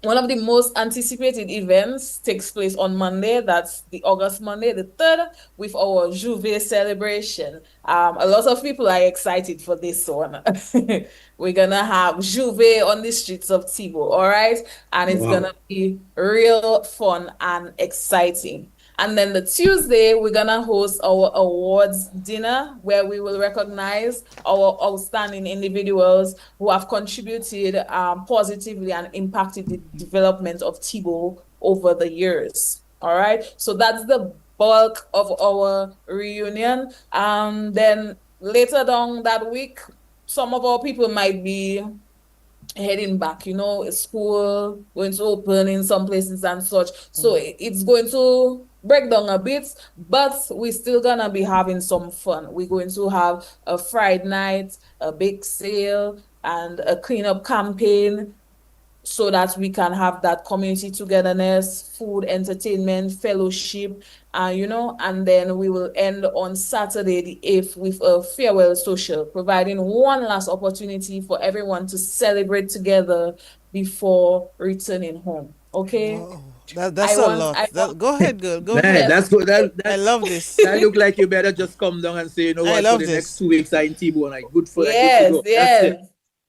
Speaker 4: One of the most anticipated events takes place on Monday. That's the August Monday, the 3rd, with our J'ouvert celebration. A lot of people are excited for this one. We're going to have J'ouvert on the streets of Thibault, all right? And it's going to be real fun and exciting. And then the Tuesday, we're going to host our awards dinner, where we will recognize our outstanding individuals who have contributed positively and impacted the development of Thibault over the years. All right. So that's the bulk of our reunion. Then later down that week, some of our people might be heading back, school going to open in some places and such. So it's going to break down a bit, but we're still gonna be having some fun. We're going to have a Friday night, a big sale, and a cleanup campaign, so that we can have that community togetherness, food, entertainment, fellowship, and then we will end on Saturday the 8th with a farewell social, providing one last opportunity for everyone to celebrate together before returning home. Okay?
Speaker 1: Wow. That's a lot. Go ahead, girl. Go
Speaker 3: Man,
Speaker 1: ahead.
Speaker 3: that's good.
Speaker 1: I love this.
Speaker 3: That look like you better just come down and say, you know
Speaker 1: I
Speaker 3: what,
Speaker 1: love
Speaker 3: for the
Speaker 1: this.
Speaker 3: next 2 weeks I'm in T-Bone. Like, good for
Speaker 4: Yes,
Speaker 3: that.
Speaker 4: yes.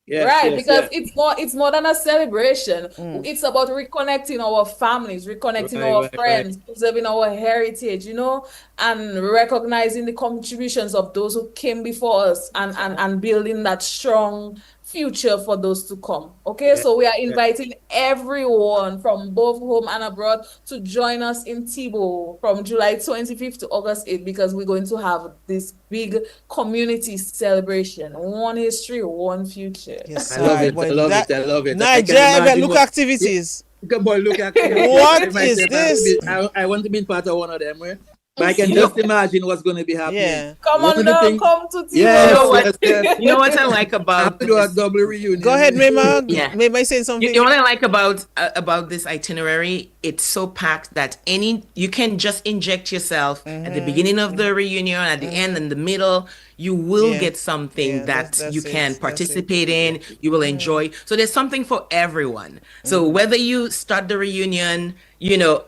Speaker 3: Yes,
Speaker 4: right,
Speaker 3: yes,
Speaker 4: because
Speaker 3: yes.
Speaker 4: it's more than a celebration. It's about reconnecting our families, reconnecting our friends, preserving our heritage, and recognizing the contributions of those who came before us, and building that strong future for those to come. Okay, so we are inviting everyone from both home and abroad to join us in T-Bone from July 25th to August 8th, because we're going to have this big community celebration. One history, one future.
Speaker 1: Yes,
Speaker 3: I love it. I love it.
Speaker 1: Nigeria, look activities.
Speaker 3: Boy, look activities.
Speaker 1: What is this?
Speaker 3: I want to be part of one of them. But I can just imagine what's going to be happening.
Speaker 1: Yeah.
Speaker 4: Come on down, come to T-Bone.
Speaker 3: Yes,
Speaker 6: You know what I like about
Speaker 3: After a double reunion.
Speaker 1: Go ahead, Mema.
Speaker 6: Yeah.
Speaker 1: Mema saying something.
Speaker 6: You know what I like about this itinerary? It's so packed that you can just inject yourself at the beginning of the reunion, at the end, in the middle. You will get something that you can participate in. You will enjoy. So there's something for everyone. So whether you start the reunion,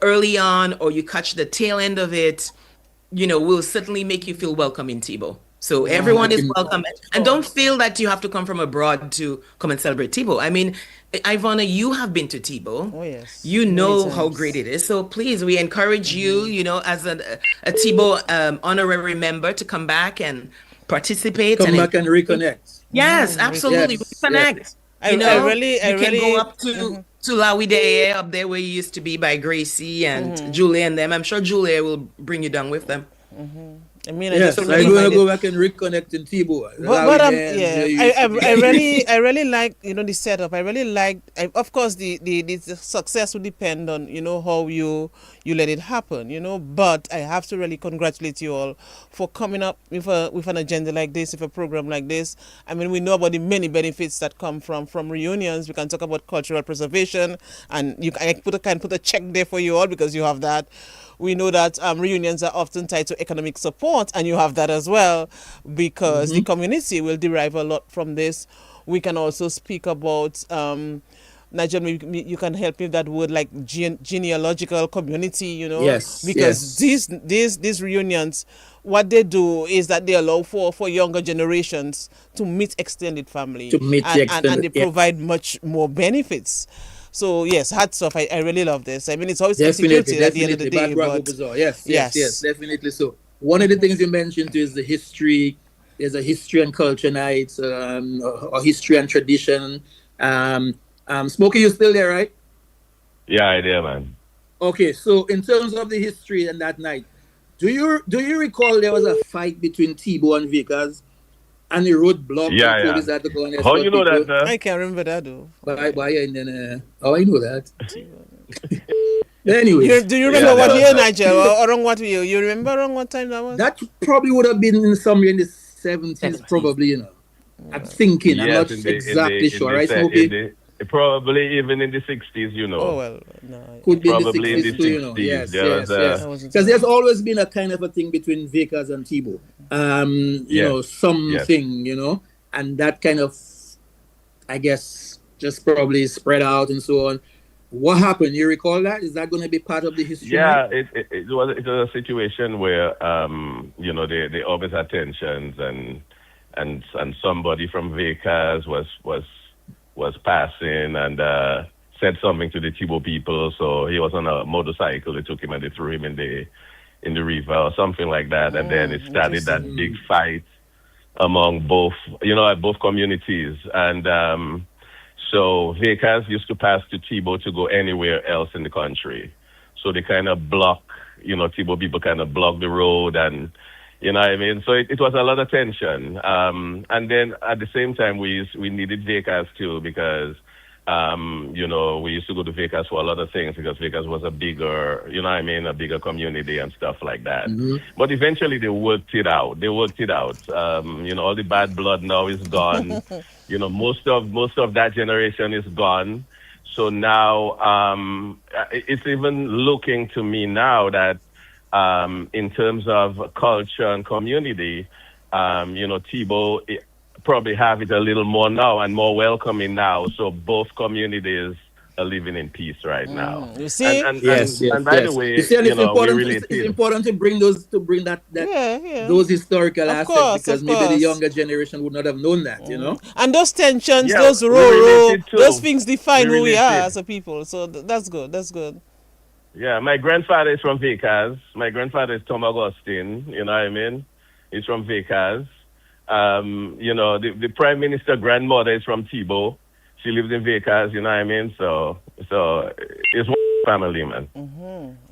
Speaker 6: early on, or you catch the tail end of it, we'll certainly make you feel welcome in T-Bone. So everyone is welcome. And don't feel that you have to come from abroad to come and celebrate T-Bone. I mean, Ivana, you have been to T-Bone.
Speaker 1: Oh, yes.
Speaker 6: You know how great it is. So please, we encourage you, as a T-Bone honorary member, to come back and participate.
Speaker 3: Come back and reconnect.
Speaker 6: Yes, absolutely.
Speaker 3: Yes,
Speaker 6: Reconnect.
Speaker 3: yes.
Speaker 1: I
Speaker 6: You
Speaker 1: really
Speaker 6: can go up to Lawide up there where you used to be by Gracie and Julia and them. I'm sure Julia will bring you down with them.
Speaker 1: I mean,
Speaker 3: Yes, I'm going to go back and reconnect in T-Bone.
Speaker 1: But I really like the setup. I really like. Of course, the success will depend on how you let it happen. But I have to really congratulate you all for coming up with an agenda like this, with a program like this. I mean, we know about the many benefits that come from reunions. We can talk about cultural preservation, and I can put a check there for you all, because you have that. We know that reunions are often tied to economic support, and you have that as well, because the community will derive a lot from this. We can also speak about, Nigel, you can help me with that word, like genealogical community,
Speaker 3: Yes,
Speaker 1: because these reunions, what they do is that they allow for younger generations to meet extended family, and they provide much more benefits. So yes, hats off. I really love this. I mean, it's always executed at the end of the day. But
Speaker 3: Yes, definitely. So one of the things you mentioned too is the history. There's a history and culture night, or history and tradition. Smokey, you still there, right?
Speaker 9: Yeah, I did, man.
Speaker 3: Okay, so in terms of the history and that night, do you recall there was a fight between T-Bone and Vickers? And the road blocked.
Speaker 9: Yeah. How you know that?
Speaker 1: I can't remember that though.
Speaker 3: How I know that? Anyway,
Speaker 1: do you remember what year, Nigel, or around what year? You remember around what time that was?
Speaker 3: That probably would have been somewhere in the 70s, probably. I'm thinking. I'm not exactly sure, right, Smokey?
Speaker 9: Probably even in the 60s,
Speaker 1: Oh well, no.
Speaker 3: Could be
Speaker 9: probably
Speaker 3: in the 60s, too, Yes. Because there's always been a kind of a thing between Vickers and T-Bone. Something, and that kind of, I guess, just probably spread out and so on. What happened? You recall that? Is that going to be part of the history?
Speaker 9: Yeah, it was a situation where, they always had tensions, and somebody from Vickers was passing and said something to the T-Bone people. So he was on a motorcycle. They took him and they threw him in the river or something like that. And then it started that big fight among both communities. And so Vickers used to pass to T-Bone to go anywhere else in the country. so they kind of block, Thibault people kind of block the road, and you know what I mean. So it was a lot of tension. And then at the same time, we needed Vegas too, because we used to go to Vegas for a lot of things, because Vegas was a bigger, a bigger community and stuff like that. But eventually they worked it out. All the bad blood now is gone. Most of that generation is gone. So now it's even looking to me now that in terms of culture and community, Thibault probably have it a little more now and more welcoming now. So both communities are living in peace right now.
Speaker 1: You see?
Speaker 9: And by the way,
Speaker 3: it's important,
Speaker 9: really
Speaker 3: it's important to bring that those historical aspects, because maybe the younger generation would not have known that,
Speaker 1: And those tensions,
Speaker 9: Yeah,
Speaker 1: those
Speaker 9: we
Speaker 1: row,
Speaker 9: related too.
Speaker 1: those things define
Speaker 9: We
Speaker 1: who we are
Speaker 9: related.
Speaker 1: as a people. So that's good. That's good.
Speaker 9: Yeah, my grandfather is from Vegas. My grandfather is Tom Augustine, you know what I mean? He's from Vegas. The Prime Minister grandmother is from Thibault. She lives in Vegas, you know what I mean? So it's one family, man.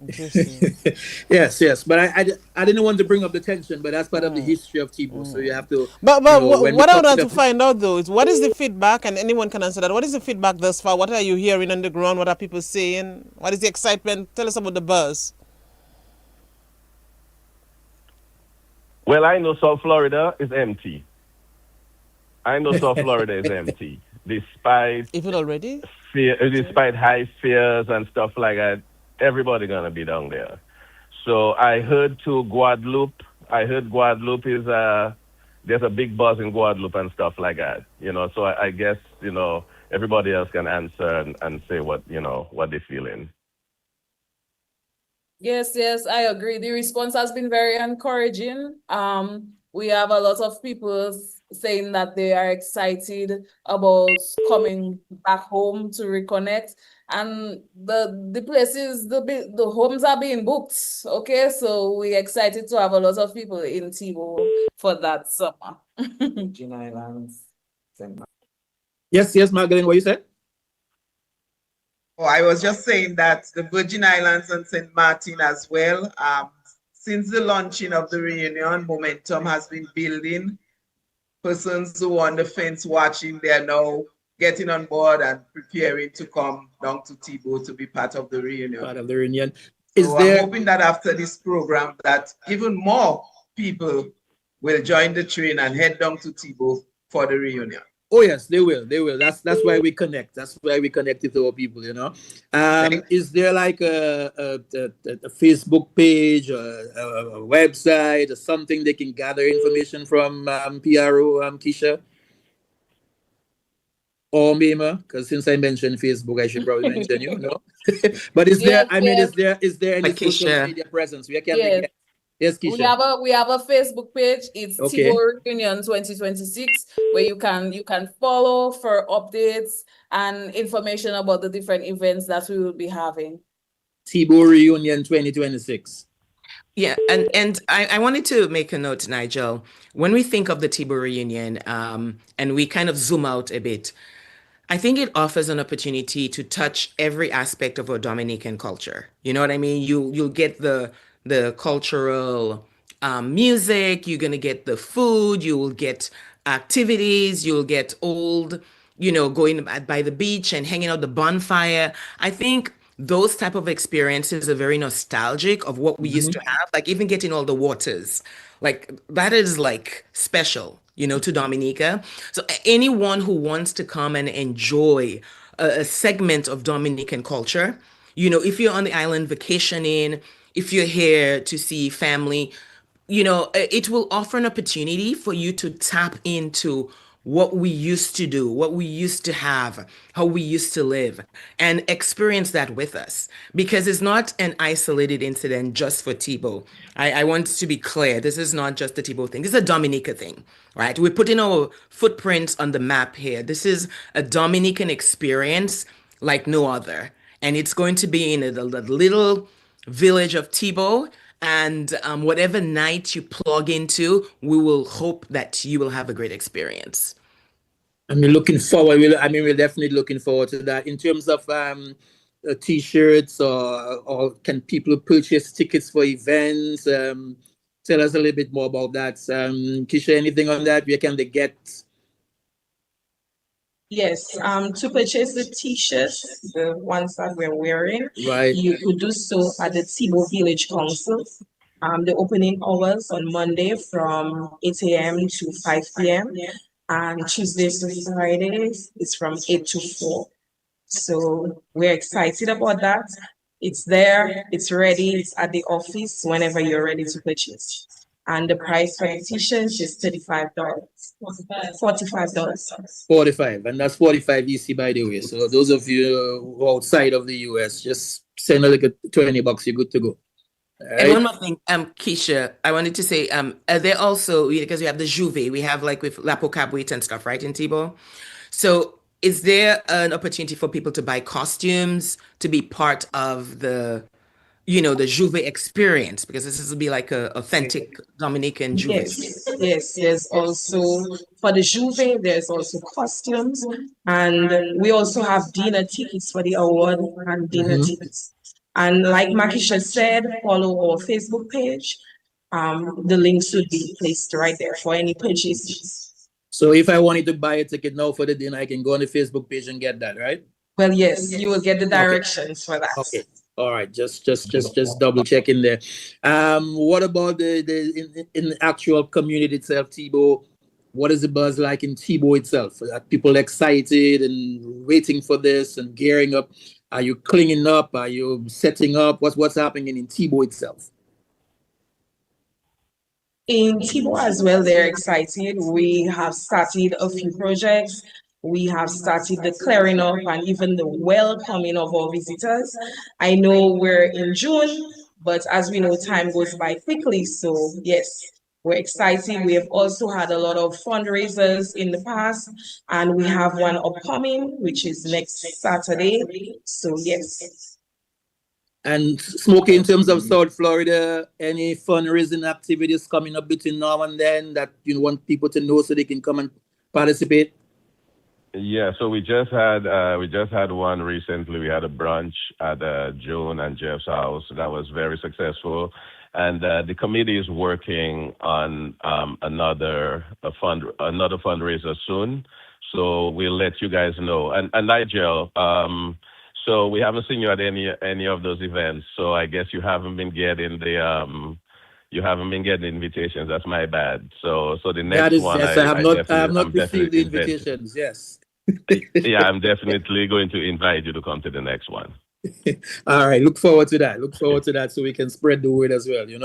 Speaker 1: Interesting.
Speaker 3: Yes. But I didn't want to bring up the tension, but that's part of the history of Thibault. So you have to.
Speaker 1: But
Speaker 3: when we
Speaker 1: what I
Speaker 3: talk
Speaker 1: want to
Speaker 3: about-
Speaker 1: find out though is, what is the feedback, and anyone can answer that. What is the feedback thus far? What are you hearing on the ground? What are people saying? What is the excitement? Tell us about the buzz.
Speaker 9: Well, I know South Florida is empty. Despite
Speaker 1: Even already?
Speaker 9: despite high fears and stuff like that, everybody gonna be down there. So I heard to Guadeloupe. Guadeloupe is there's a big buzz in Guadeloupe and stuff like that. So I guess everybody else can answer and say what they're feeling.
Speaker 4: Yes, I agree. The response has been very encouraging. We have a lot of people saying that they are excited about coming back home to reconnect, and the places, the homes are being booked. Okay, so we're excited to have a lot of people in Thibault for that summer.
Speaker 10: Virgin Islands,
Speaker 3: Yes, Magdalene, what you said?
Speaker 8: Oh, I was just saying that the Virgin Islands and St. Martin as well. Since the launching of the reunion, momentum has been building. Persons who are on the fence watching, they are now getting on board and preparing to come down to Thibault to be part of the reunion. I'm hoping that after this program, that even more people will join the train and head down to Thibault for the reunion.
Speaker 3: Oh yes, they will. That's why we connect. That's why we connect with our people. Is there like a Facebook page, or a website, or something they can gather information from? PRO, Keisha, or Mima? Because since I mentioned Facebook, I should probably mention you. No, but is there? Is there any social media presence? Yes, Keisha.
Speaker 4: We have a Facebook page. It's
Speaker 3: Okay.
Speaker 4: Thibault Reunion 2026, where you can follow for updates and information about the different events that we will be having.
Speaker 3: Thibault Reunion 2026.
Speaker 6: Yeah, and I wanted to make a note, Nigel. When we think of the Thibault reunion, and we kind of zoom out a bit, I think it offers an opportunity to touch every aspect of our Dominican culture. You know what I mean? You'll get the cultural music, you're gonna get the food, you will get activities, you'll get going by the beach and hanging out the bonfire. I think those type of experiences are very nostalgic of what we used to have, like even getting all the waters. Like that is like special, to Dominica. So anyone who wants to come and enjoy a segment of Dominican culture, if you're on the island vacationing, if you're here to see family, it will offer an opportunity for you to tap into what we used to do, what we used to have, how we used to live, and experience that with us. Because it's not an isolated incident just for Thibault. I want to be clear, this is not just a Thibault thing. This is a Dominica thing, right? We're putting our footprints on the map here. This is a Dominican experience like no other. And it's going to be in a little village of Thibault, and whatever night you plug into, we will hope that you will have a great experience.
Speaker 3: We're looking forward. We're definitely looking forward to that. In terms of T-shirts, or can people purchase tickets for events? Tell us a little bit more about that. Keisha, anything on that? Where can they get?
Speaker 7: Yes, to purchase the t-shirts, the ones that we're wearing,
Speaker 3: Right.
Speaker 7: you could do so at the Tebow Village Council. The opening hours on Monday from 8 a.m. to 5 p.m. and Tuesdays to Fridays is from 8 to 4. So we're excited about that. It's there, it's ready, it's at the office whenever you're ready to purchase. And the price for the t-shirts is $35. $45.
Speaker 3: 45, and that's 45 EC, by the way. So those of you who are outside of the US, just send a little $20, you're good to go. All
Speaker 6: And
Speaker 3: right?
Speaker 6: one more thing, Keisha, I wanted to say, they also, because we have the Juve, we have like with Lapo Cabuit and stuff, right, in Tebow. So is there an opportunity for people to buy costumes to be part of the, the Juve experience? Because this will be like a authentic Dominican Juve.
Speaker 7: Yes. There's also, for the Juve, there's also costumes. And we also have dinner tickets for the award and dinner tickets. And like Makisha said, follow our Facebook page. The links should be placed right there for any purchases.
Speaker 3: So if I wanted to buy a ticket now for the dinner, I can go on the Facebook page and get that, right?
Speaker 7: Well, yes, you will get the directions for that.
Speaker 3: Okay. All right. Just double checking there. What about in the actual community itself, Tebow? What is the buzz like in Tebow itself? Are people excited and waiting for this and gearing up? Are you cleaning up? Are you setting up? What's happening in Tebow itself?
Speaker 7: In Tebow as well, they're excited. We have started a few projects. We have started the clearing up and even the welcoming of our visitors. I know we're in June, but as we know, time goes by quickly. So yes, we're excited. We have also had a lot of fundraisers in the past, and we have one upcoming, which is next Saturday. So yes.
Speaker 3: And Smokey, in terms of South Florida, any fundraising activities coming up between now and then that you want people to know so they can come and participate?
Speaker 9: Yeah, so we just had one recently. We had a brunch at June and Jeff's house. That was very successful, and the committee is working on another fundraiser soon. So we'll let you guys know. And Nigel, so we haven't seen you at any of those events. So I guess you haven't been getting the invitations. That's my bad. So the next one,
Speaker 3: yes, I have not received the invitations. Yes.
Speaker 9: Yeah, I'm definitely going to invite you to come to the next one.
Speaker 3: All right, look forward to that. So we can spread the word as well.
Speaker 9: Yes.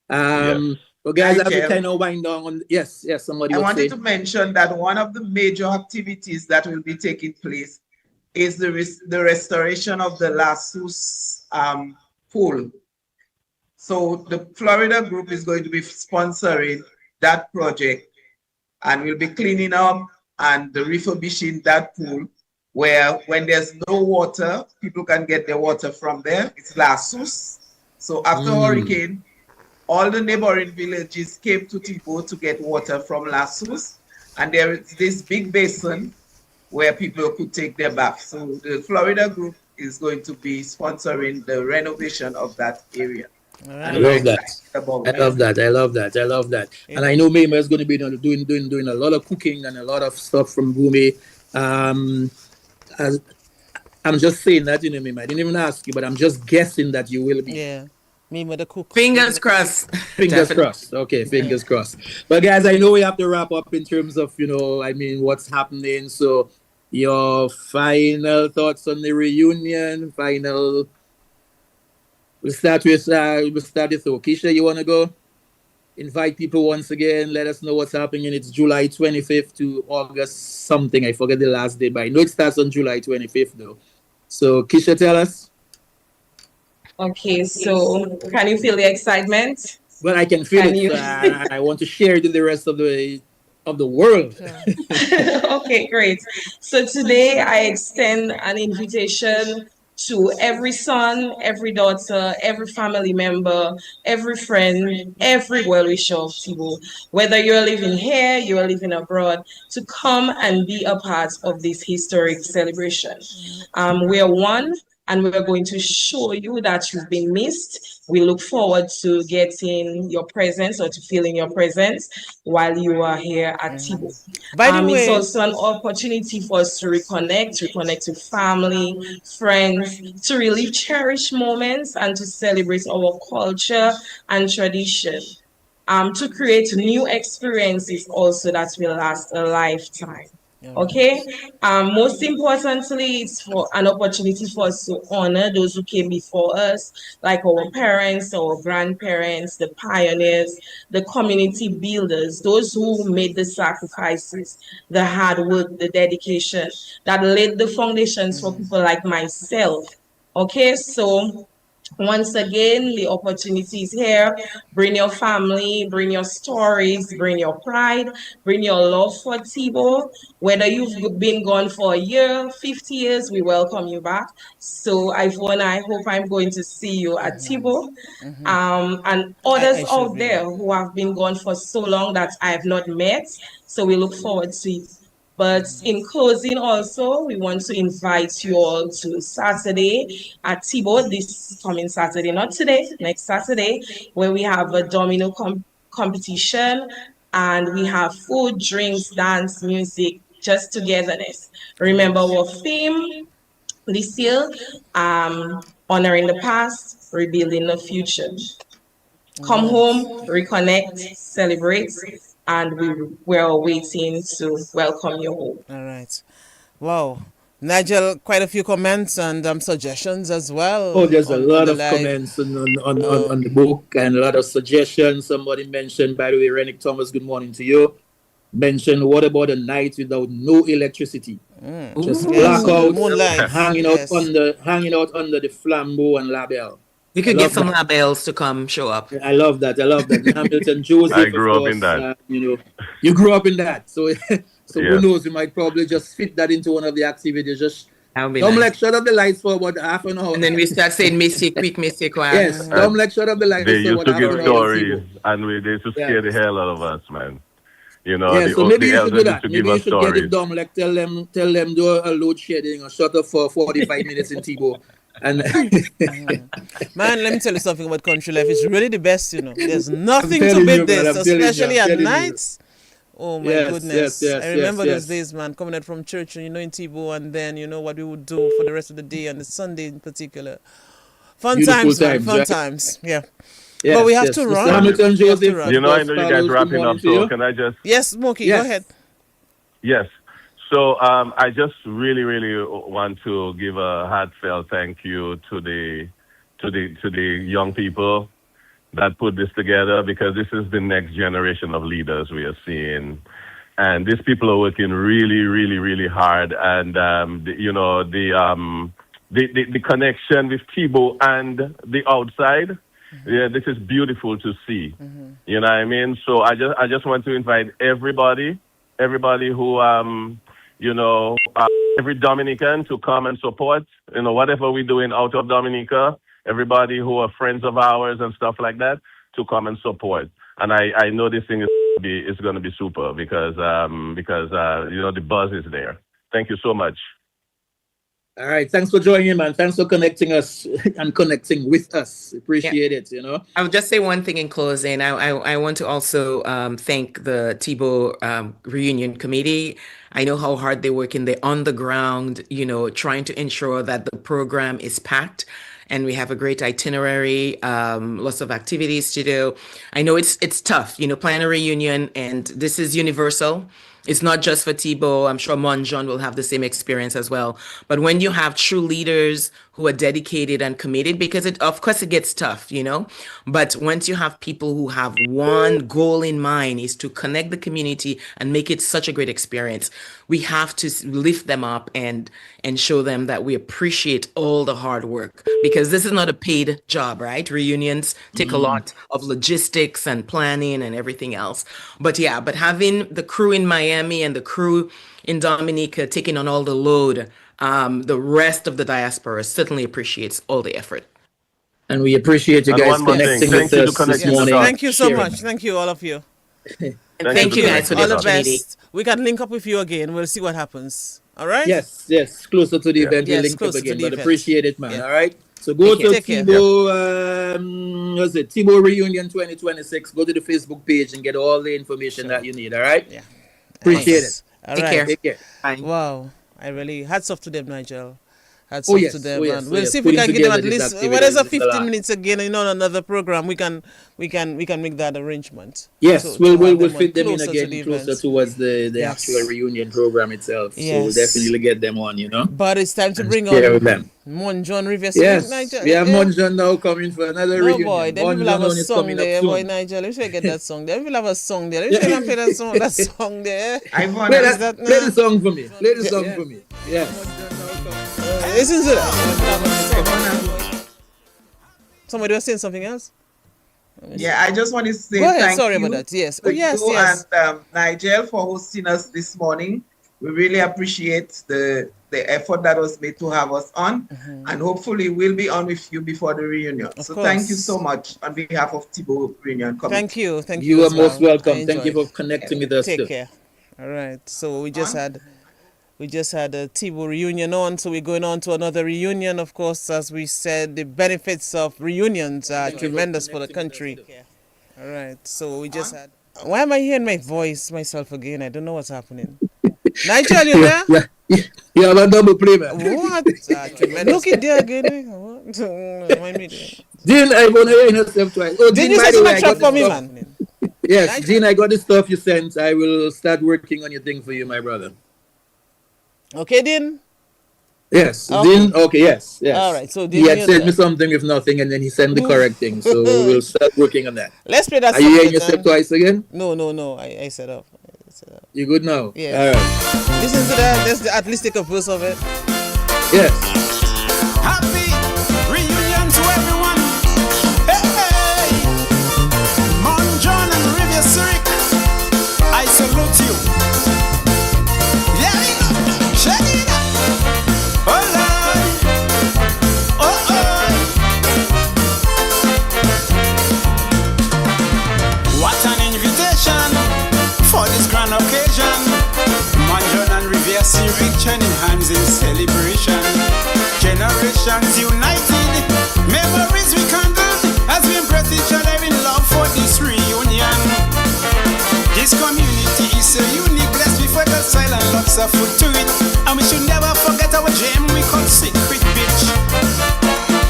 Speaker 3: Well, guys,
Speaker 8: Hi,
Speaker 3: as we
Speaker 8: Jeff.
Speaker 3: kind of wind down on. Yes, somebody.
Speaker 8: I wanted to mention that one of the major activities that will be taking place is the restoration of the La Sus pool. So the Florida group is going to be sponsoring that project, and we'll be cleaning up and refurbishing that pool, where when there's no water, people can get their water from there. It's La Sus. So after hurricane, all the neighboring villages came to Tebow to get water from La Sus, and there is this big basin where people could take their bath. So the Florida group is going to be sponsoring the renovation of that area.
Speaker 3: I love that. I love that. Yeah. And I know Mayma is going to be doing a lot of cooking and a lot of stuff from Gumi. I'm just saying that, Mayma. I didn't even ask you, but I'm just guessing that you will be.
Speaker 1: Yeah. Mayma the cook.
Speaker 6: Fingers crossed.
Speaker 3: Fingers crossed. Okay, fingers crossed. But guys, I know we have to wrap up in terms of, what's happening. So your final thoughts on the reunion, We'll start with Keisha, you want to go? Invite people once again. Let us know what's happening. It's July 25th to August something. I forget the last day, but I know it starts on July 25th though. So Keisha, tell us.
Speaker 7: Okay, so can you feel the excitement?
Speaker 3: Well, I can feel it. I want to share it to the rest of the world.
Speaker 7: Okay, great. So today I extend an invitation to every son, every daughter, every family member, every friend, every well-wisher of Tebow, whether you're living here, you're living abroad, to come and be a part of this historic celebration. We are one, and we're going to show you that you've been missed. We look forward to getting your presence or to feeling your presence while you are here at Tibo.
Speaker 1: By the
Speaker 7: It's
Speaker 1: way,
Speaker 7: also an opportunity for us to reconnect with family, friends, to relive cherished moments and to celebrate our culture and tradition. To create new experiences also that will last a lifetime. Okay. Most importantly, it's for an opportunity for us to honor those who came before us, like our parents, our grandparents, the pioneers, the community builders, those who made the sacrifices, the hard work, the dedication that laid the foundations for people like myself. Okay, so once again, the opportunity is here. Bring your family, bring your stories, bring your pride, bring your love for Tibo. Whether you've been gone for a year, 50 years, we welcome you back. So, Ivona, I hope I'm going to see you at Tibo. And others
Speaker 1: I should
Speaker 7: out
Speaker 1: be
Speaker 7: there who have been gone for so long that I have not met. So, we look forward to it. But in closing, also, we want to invite you all to Saturday at Tibo, this coming Saturday, not today, next Saturday, where we have a domino competition and we have food, drinks, dance, music, just togetherness. Remember our theme this year, honoring the past, rebuilding the future. Come home, reconnect, celebrate, and we're waiting to welcome you home.
Speaker 1: All right. Wow. Nigel, quite a few comments and suggestions as well.
Speaker 3: Oh, there's a lot
Speaker 1: the
Speaker 3: of
Speaker 1: live.
Speaker 3: comments on the book and a lot of suggestions. Somebody mentioned, by the way, Rennick Thomas, good morning to you. Mentioned, what about a night without no electricity? Just blackouts,
Speaker 1: moonlight.
Speaker 3: hanging out under the flambeau and label.
Speaker 6: We could get some labels to come show up.
Speaker 3: I love that. Hamilton Joseph.
Speaker 9: I grew up in that.
Speaker 3: You grew up in that. So who
Speaker 9: Yeah.
Speaker 3: knows? You might probably just fit that into one of the activities. Just
Speaker 6: That would be
Speaker 3: Tom
Speaker 6: nice.
Speaker 3: like shut up the lights for about half an hour.
Speaker 6: And then we start saying Missy quick, Missy quick.
Speaker 3: Yes, Tom like shut up the lights.
Speaker 9: They
Speaker 3: for
Speaker 9: used
Speaker 3: about
Speaker 9: to
Speaker 3: half
Speaker 9: give
Speaker 3: an hour.
Speaker 9: stories, and they used to scare the hell out of us, man. You know,
Speaker 3: Yeah, so maybe
Speaker 9: the
Speaker 3: you should do
Speaker 9: elders
Speaker 3: that.
Speaker 9: used to
Speaker 3: Maybe
Speaker 9: give
Speaker 3: you
Speaker 9: us
Speaker 3: should get
Speaker 9: stories.
Speaker 3: it done. Like tell them do a load shedding or shut up for 45 minutes in Tibo. And
Speaker 1: Man, let me tell you something about country life. It's really the best, There's nothing to
Speaker 3: telling
Speaker 1: beat
Speaker 3: you, man,
Speaker 1: this,
Speaker 3: I'm telling you,
Speaker 1: especially
Speaker 3: I'm
Speaker 1: at
Speaker 3: telling you.
Speaker 1: night. Oh my
Speaker 3: Yes,
Speaker 1: goodness.
Speaker 3: yes,
Speaker 1: I remember
Speaker 3: yes,
Speaker 1: those days, man, coming out from church, in Tibo, and then, what we would do for the rest of the day and the Sunday in particular. Fun
Speaker 3: Beautiful
Speaker 1: times, man.
Speaker 3: times,
Speaker 1: Fun
Speaker 3: right?
Speaker 1: times. Yeah.
Speaker 3: Yes,
Speaker 1: but we have
Speaker 3: yes.
Speaker 1: to
Speaker 3: Mr.
Speaker 1: run.
Speaker 3: Hamilton
Speaker 1: We have to
Speaker 3: Joseph,
Speaker 1: run.
Speaker 9: You know, I
Speaker 3: of
Speaker 9: know
Speaker 3: course,
Speaker 9: you guys
Speaker 3: Carlos, good
Speaker 9: wrapping up,
Speaker 3: morning to
Speaker 9: so
Speaker 3: you.
Speaker 9: can I just...
Speaker 1: Yes, Smokey,
Speaker 3: Yes.
Speaker 1: go ahead.
Speaker 9: Yes. So I just really, really want to give a heartfelt thank you to the young people that put this together, because this is the next generation of leaders we are seeing. And these people are working really, really, really hard. And, the connection with Tibo and the outside, yeah, this is beautiful to see. You know what I mean? So I just want to invite everybody who, every Dominican to come and support, whatever we're doing out of Dominica, everybody who are friends of ours and stuff like that, to come and support. And I know this thing is going to be super because the buzz is there. Thank you so much.
Speaker 3: All right. Thanks for joining, man. Thanks for connecting us and connecting with us. Appreciate it,
Speaker 6: I would just say one thing in closing. I want to also thank the Tibo reunion committee. I know how hard they work on the ground, trying to ensure that the program is packed and we have a great itinerary, lots of activities to do. I know it's tough, plan a reunion, and this is universal. It's not just for Tibo. I'm sure Monjon will have the same experience as well. But when you have true leaders who are dedicated and committed, because of course it gets tough, but once you have people who have one goal in mind, is to connect the community and make it such a great experience, we have to lift them up and show them that we appreciate all the hard work, because this is not a paid job, right? Reunions take a lot of logistics and planning and everything else. But having the crew in Miami and the crew in Dominica taking on all the load, the rest of the diaspora certainly appreciates all the effort.
Speaker 3: And we appreciate you
Speaker 9: And
Speaker 3: guys
Speaker 9: one more thing.
Speaker 3: connecting
Speaker 9: Thank
Speaker 3: with
Speaker 9: you to
Speaker 3: us
Speaker 9: connect
Speaker 3: this
Speaker 9: the
Speaker 3: morning.
Speaker 9: dots.
Speaker 1: Thank you so
Speaker 3: Sharing.
Speaker 1: much. Thank you, all of you.
Speaker 6: Thank you guys for the
Speaker 1: All the
Speaker 6: opportunity.
Speaker 1: best. We can link up with you again. We'll see what happens. All right?
Speaker 3: Yes, yes, closer to the event, we'll
Speaker 1: Yes,
Speaker 3: link up
Speaker 1: closer to
Speaker 3: again.
Speaker 1: the
Speaker 3: But
Speaker 1: event.
Speaker 3: appreciate it, man.
Speaker 1: Yeah.
Speaker 3: All right. So go to
Speaker 1: Take care.
Speaker 3: Tibo, what's it? Tibo Reunion 2026. Go to the Facebook page and get all the information that you need. All right.
Speaker 1: Yeah.
Speaker 3: Appreciate
Speaker 1: Nice.
Speaker 3: it.
Speaker 1: All
Speaker 6: Take
Speaker 1: right.
Speaker 6: care.
Speaker 3: Take care.
Speaker 6: Bye.
Speaker 1: Wow. I really hats off to them, Nigel. Hats
Speaker 3: Oh,
Speaker 1: off
Speaker 3: yes.
Speaker 1: to them.
Speaker 3: Oh, yes.
Speaker 1: And
Speaker 3: Oh,
Speaker 1: we'll
Speaker 3: yes.
Speaker 1: see if we
Speaker 3: Putting
Speaker 1: can get them at
Speaker 3: together these
Speaker 1: least
Speaker 3: activities
Speaker 1: what is a
Speaker 3: is a
Speaker 1: 15
Speaker 3: lot.
Speaker 1: minutes again in another program. We can make that arrangement.
Speaker 3: Yes,
Speaker 1: to
Speaker 3: we'll
Speaker 1: have them
Speaker 3: fit them in
Speaker 1: closer to
Speaker 3: again
Speaker 1: the
Speaker 3: closer
Speaker 1: events.
Speaker 3: towards the
Speaker 1: Yes.
Speaker 3: actual reunion program itself. So we'll
Speaker 1: Yes.
Speaker 3: definitely get them on, you know.
Speaker 1: But it's time to
Speaker 3: And
Speaker 1: bring
Speaker 3: share
Speaker 1: on
Speaker 3: with them.
Speaker 1: Monjon Rivers.
Speaker 3: Yes,
Speaker 1: Nigel.
Speaker 3: we have
Speaker 1: Yeah.
Speaker 3: Monjon now coming for another
Speaker 1: No
Speaker 3: reunion.
Speaker 1: boy, them people have
Speaker 3: Monjon
Speaker 1: a
Speaker 3: is
Speaker 1: song
Speaker 3: coming up
Speaker 1: there,
Speaker 3: soon.
Speaker 1: boy Nigel. Let me show you get that song there. People have a song there. Let me show you can play that song there.
Speaker 8: Ivan,
Speaker 3: Play,
Speaker 1: Is
Speaker 3: that,
Speaker 1: that
Speaker 3: play
Speaker 1: now?
Speaker 3: the song for me. Play the song for me. Yes.
Speaker 1: Listen to that. Somebody was saying something else?
Speaker 8: yeah, I just want to say
Speaker 1: Go ahead.
Speaker 8: thank
Speaker 1: Sorry
Speaker 8: you
Speaker 1: about that. Yes.
Speaker 8: to
Speaker 1: Oh, yes,
Speaker 8: you
Speaker 1: yes.
Speaker 8: and Nigel for hosting us this morning. We really appreciate the effort that was made to have us on, and hopefully we'll be on with you before the reunion.
Speaker 1: Of
Speaker 8: So
Speaker 1: course.
Speaker 8: thank you so much on behalf of Tibo Reunion Committee.
Speaker 1: Thank you. Thank you.
Speaker 3: You are
Speaker 1: as well.
Speaker 3: most welcome.
Speaker 1: I
Speaker 3: Thank you for
Speaker 1: enjoyed.
Speaker 3: connecting with us
Speaker 1: Take
Speaker 3: too.
Speaker 1: care. All right. So we just
Speaker 8: On?
Speaker 1: had a Tibo reunion on. So we're going on to another reunion. Of course, as we said, the benefits of reunions are tremendous for the country. All right. So we just had. Why am I hearing my voice myself again? I don't know what's happening. Nigel, you there?
Speaker 3: You have a double play, man.
Speaker 1: What? Tremendous. Look at there again. What? Remind me there.
Speaker 3: Jean, I'm going to hear yourself twice. Oh,
Speaker 1: Did
Speaker 3: Jean,
Speaker 1: you
Speaker 3: by
Speaker 1: set
Speaker 3: the
Speaker 1: some
Speaker 3: way, I
Speaker 1: trap
Speaker 3: got
Speaker 1: for
Speaker 3: the
Speaker 1: me,
Speaker 3: stuff.
Speaker 1: man?
Speaker 3: Yes, Jean, I got the stuff you sent. I will start working on your thing for you, my brother.
Speaker 1: Okay, then.
Speaker 3: Yes,
Speaker 1: Okay.
Speaker 3: Dean. Okay, yes, yes.
Speaker 1: All right, so
Speaker 3: he
Speaker 1: Dean,
Speaker 3: had
Speaker 1: you're
Speaker 3: sent me
Speaker 1: there.
Speaker 3: something with nothing, and then he sent the correct thing. So we'll start working on that.
Speaker 1: Let's play that
Speaker 3: Are
Speaker 1: song.
Speaker 3: you hearing
Speaker 1: that
Speaker 3: yourself
Speaker 1: time.
Speaker 3: twice again?
Speaker 1: No. I set up.
Speaker 3: You good now?
Speaker 1: Yes.
Speaker 3: All right.
Speaker 1: Listen to that. Let's at least take a verse of it.
Speaker 3: Yes.
Speaker 11: Happy reunion to everyone. Hey, Monjon and Rivier Zurich, I salute you. Yeah, shake it up. Oh, Lord. Oh, oh. What an invitation for this grand occasion. Monjon and Rivier Zurich joining hands in celebration. Generations united, memories rekindled as we embrace each other in love for this reunion. This community is so unique, blessed with fertile soil and lots of food to it. And we should never forget our gem we call Secret Beach.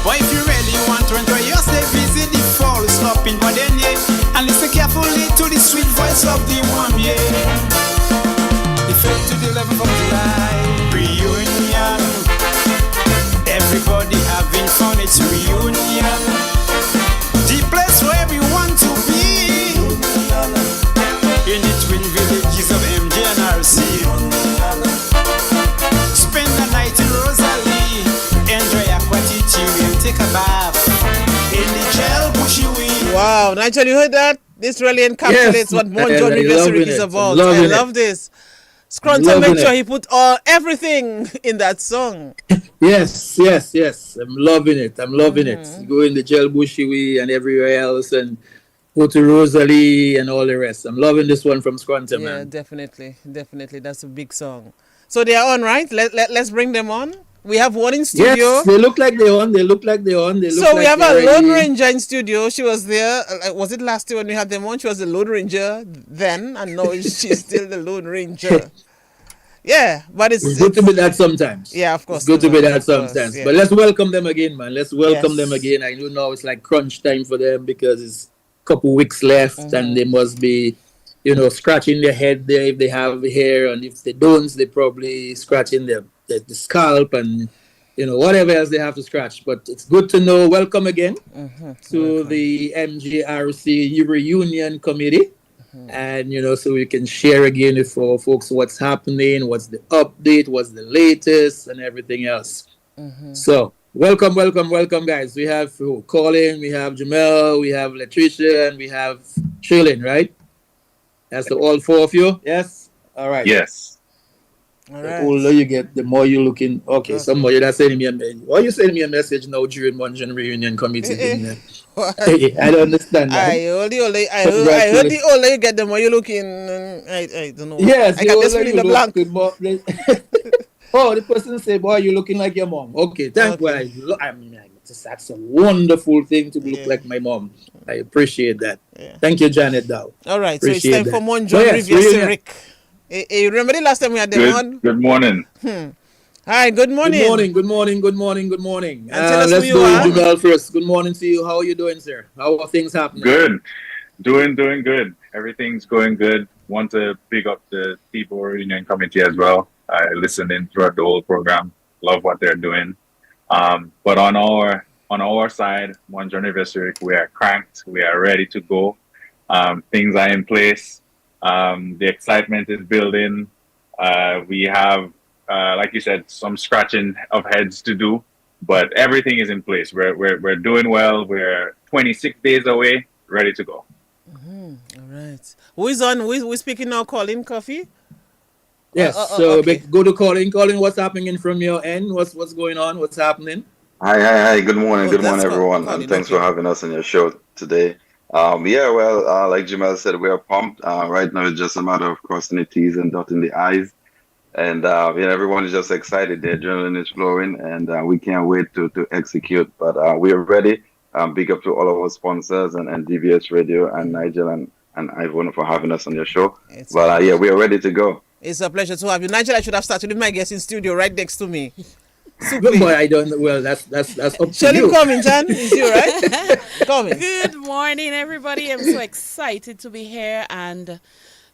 Speaker 11: But if you really want to enjoy your stay, visit the fall stop in Bodenye and listen carefully to the sweet voice of the one, yeah. The 5th to the 11th of July, reunion. Everybody having fun, it's reunion. The place where everyone to be. In the twin villages of MJ and RC. Spend the night in Rosalie. Enjoy aquatitude and take a bath. In the gel bushy weed.
Speaker 1: Wow, Nigel, you heard that? This really encapsulates
Speaker 3: Yes,
Speaker 1: what
Speaker 3: man,
Speaker 1: Monjon
Speaker 3: I'm
Speaker 1: Rivier
Speaker 3: loving
Speaker 1: Zurich is
Speaker 3: it. I'm
Speaker 1: about.
Speaker 3: loving
Speaker 1: I
Speaker 3: it.
Speaker 1: love this. Scrunton
Speaker 3: Loving
Speaker 1: made sure
Speaker 3: it.
Speaker 1: he put everything in that song.
Speaker 3: Yes. I'm loving it. Go in the Gel Bushiwi and everywhere else and go to Rosalie and all the rest. I'm loving this one from Scrunton,
Speaker 1: Yeah,
Speaker 3: man.
Speaker 1: definitely. That's a big song. So they are on, right? Let's bring them on. We have one in studio.
Speaker 3: Yes, they look like they're on. They look
Speaker 1: So
Speaker 3: like
Speaker 1: we have
Speaker 3: they're
Speaker 1: a Lone
Speaker 3: ready.
Speaker 1: Ranger in studio. She was there. Was it last year when we had them on? She was the Lone Ranger then, and now she's still the Lone Ranger. Yeah, but
Speaker 3: It's good to be that sometimes.
Speaker 1: Yeah, of course.
Speaker 3: It's good to be that
Speaker 1: of course,
Speaker 3: sometimes.
Speaker 1: yeah.
Speaker 3: But let's welcome them again, man. Let's welcome
Speaker 1: Yes.
Speaker 3: them again. I know now it's like crunch time for them because it's a couple weeks left and they must be, scratching their head there if they have hair, and if they don't, they probably scratching the scalp and whatever else they have to scratch. But it's good to know. Welcome again to the MJRC Reunion Committee. And so we can share again with our folks what's happening, what's the update, what's the latest, and everything else. So welcome, guys. We have Colin, we have Jamel, we have Latricia, and we have Shirley, right? That's all four of you. Yes. All right.
Speaker 9: Yes.
Speaker 1: All
Speaker 3: The
Speaker 1: right.
Speaker 3: older you get, the more you're looking. Okay, somebody that's sending me a message. Why are you sending me a message now during Monjon Reunion Committee thing there? I don't understand that.
Speaker 1: I heard the older you get, the more you looking. I don't know.
Speaker 3: Yes,
Speaker 1: I got this feeling the blank.
Speaker 3: Oh, the person say, "Boy, you're looking like your mom." Okay, thank you. That's a wonderful thing to look like my mom. I appreciate that.
Speaker 1: Yeah.
Speaker 3: Thank you, Janet Dow.
Speaker 1: All right,
Speaker 3: appreciate
Speaker 1: so it's time for Monjon Riviere Rick. You remember the last time we had them on?
Speaker 12: Good morning.
Speaker 1: Hi, good morning.
Speaker 3: Good morning.
Speaker 1: Tell us
Speaker 3: let's
Speaker 1: who you
Speaker 3: go
Speaker 1: are.
Speaker 3: with Jubal first. Good morning to you. How are you doing, sir? How are things happening?
Speaker 12: Good. Doing good. Everything's going good. Want to pick up the T-Ball Reunion Committee as well. I listened in throughout the whole program. Love what they're doing. But on our side, Monjon Riviere, we are cranked. We are ready to go. Things are in place. The excitement is building. We have, like you said, some scratching of heads to do, but everything is in place. We're doing well. We're 26 days away, ready to go.
Speaker 1: All right. Who is on? Who is speaking now? Colin Coffee?
Speaker 3: Yes.
Speaker 1: Okay.
Speaker 3: Go to Colin. Colin, what's happening from your end? What's going on? What's happening?
Speaker 13: Hi. Good morning. Good
Speaker 1: that's
Speaker 13: morning, everyone.
Speaker 1: Colin,
Speaker 13: And thanks for having us on your show today. Like Jamal said, we are pumped. Right now, it's just a matter of crossing the T's and dotting the I's. And everyone is just excited. The adrenaline is flowing, and we can't wait to execute. But we are ready. Big up to all of our sponsors and DBS Radio and Nigel and Ivan for having us on your show. We are ready to go.
Speaker 1: It's a pleasure to have you. Nigel, I should have started with my guest in studio right next to me.
Speaker 3: Boy, I don't. Well, that's up to
Speaker 1: Shall
Speaker 3: you.
Speaker 1: him coming, Jan? Is you right? Coming.
Speaker 14: Good morning, everybody. I'm so excited to be here and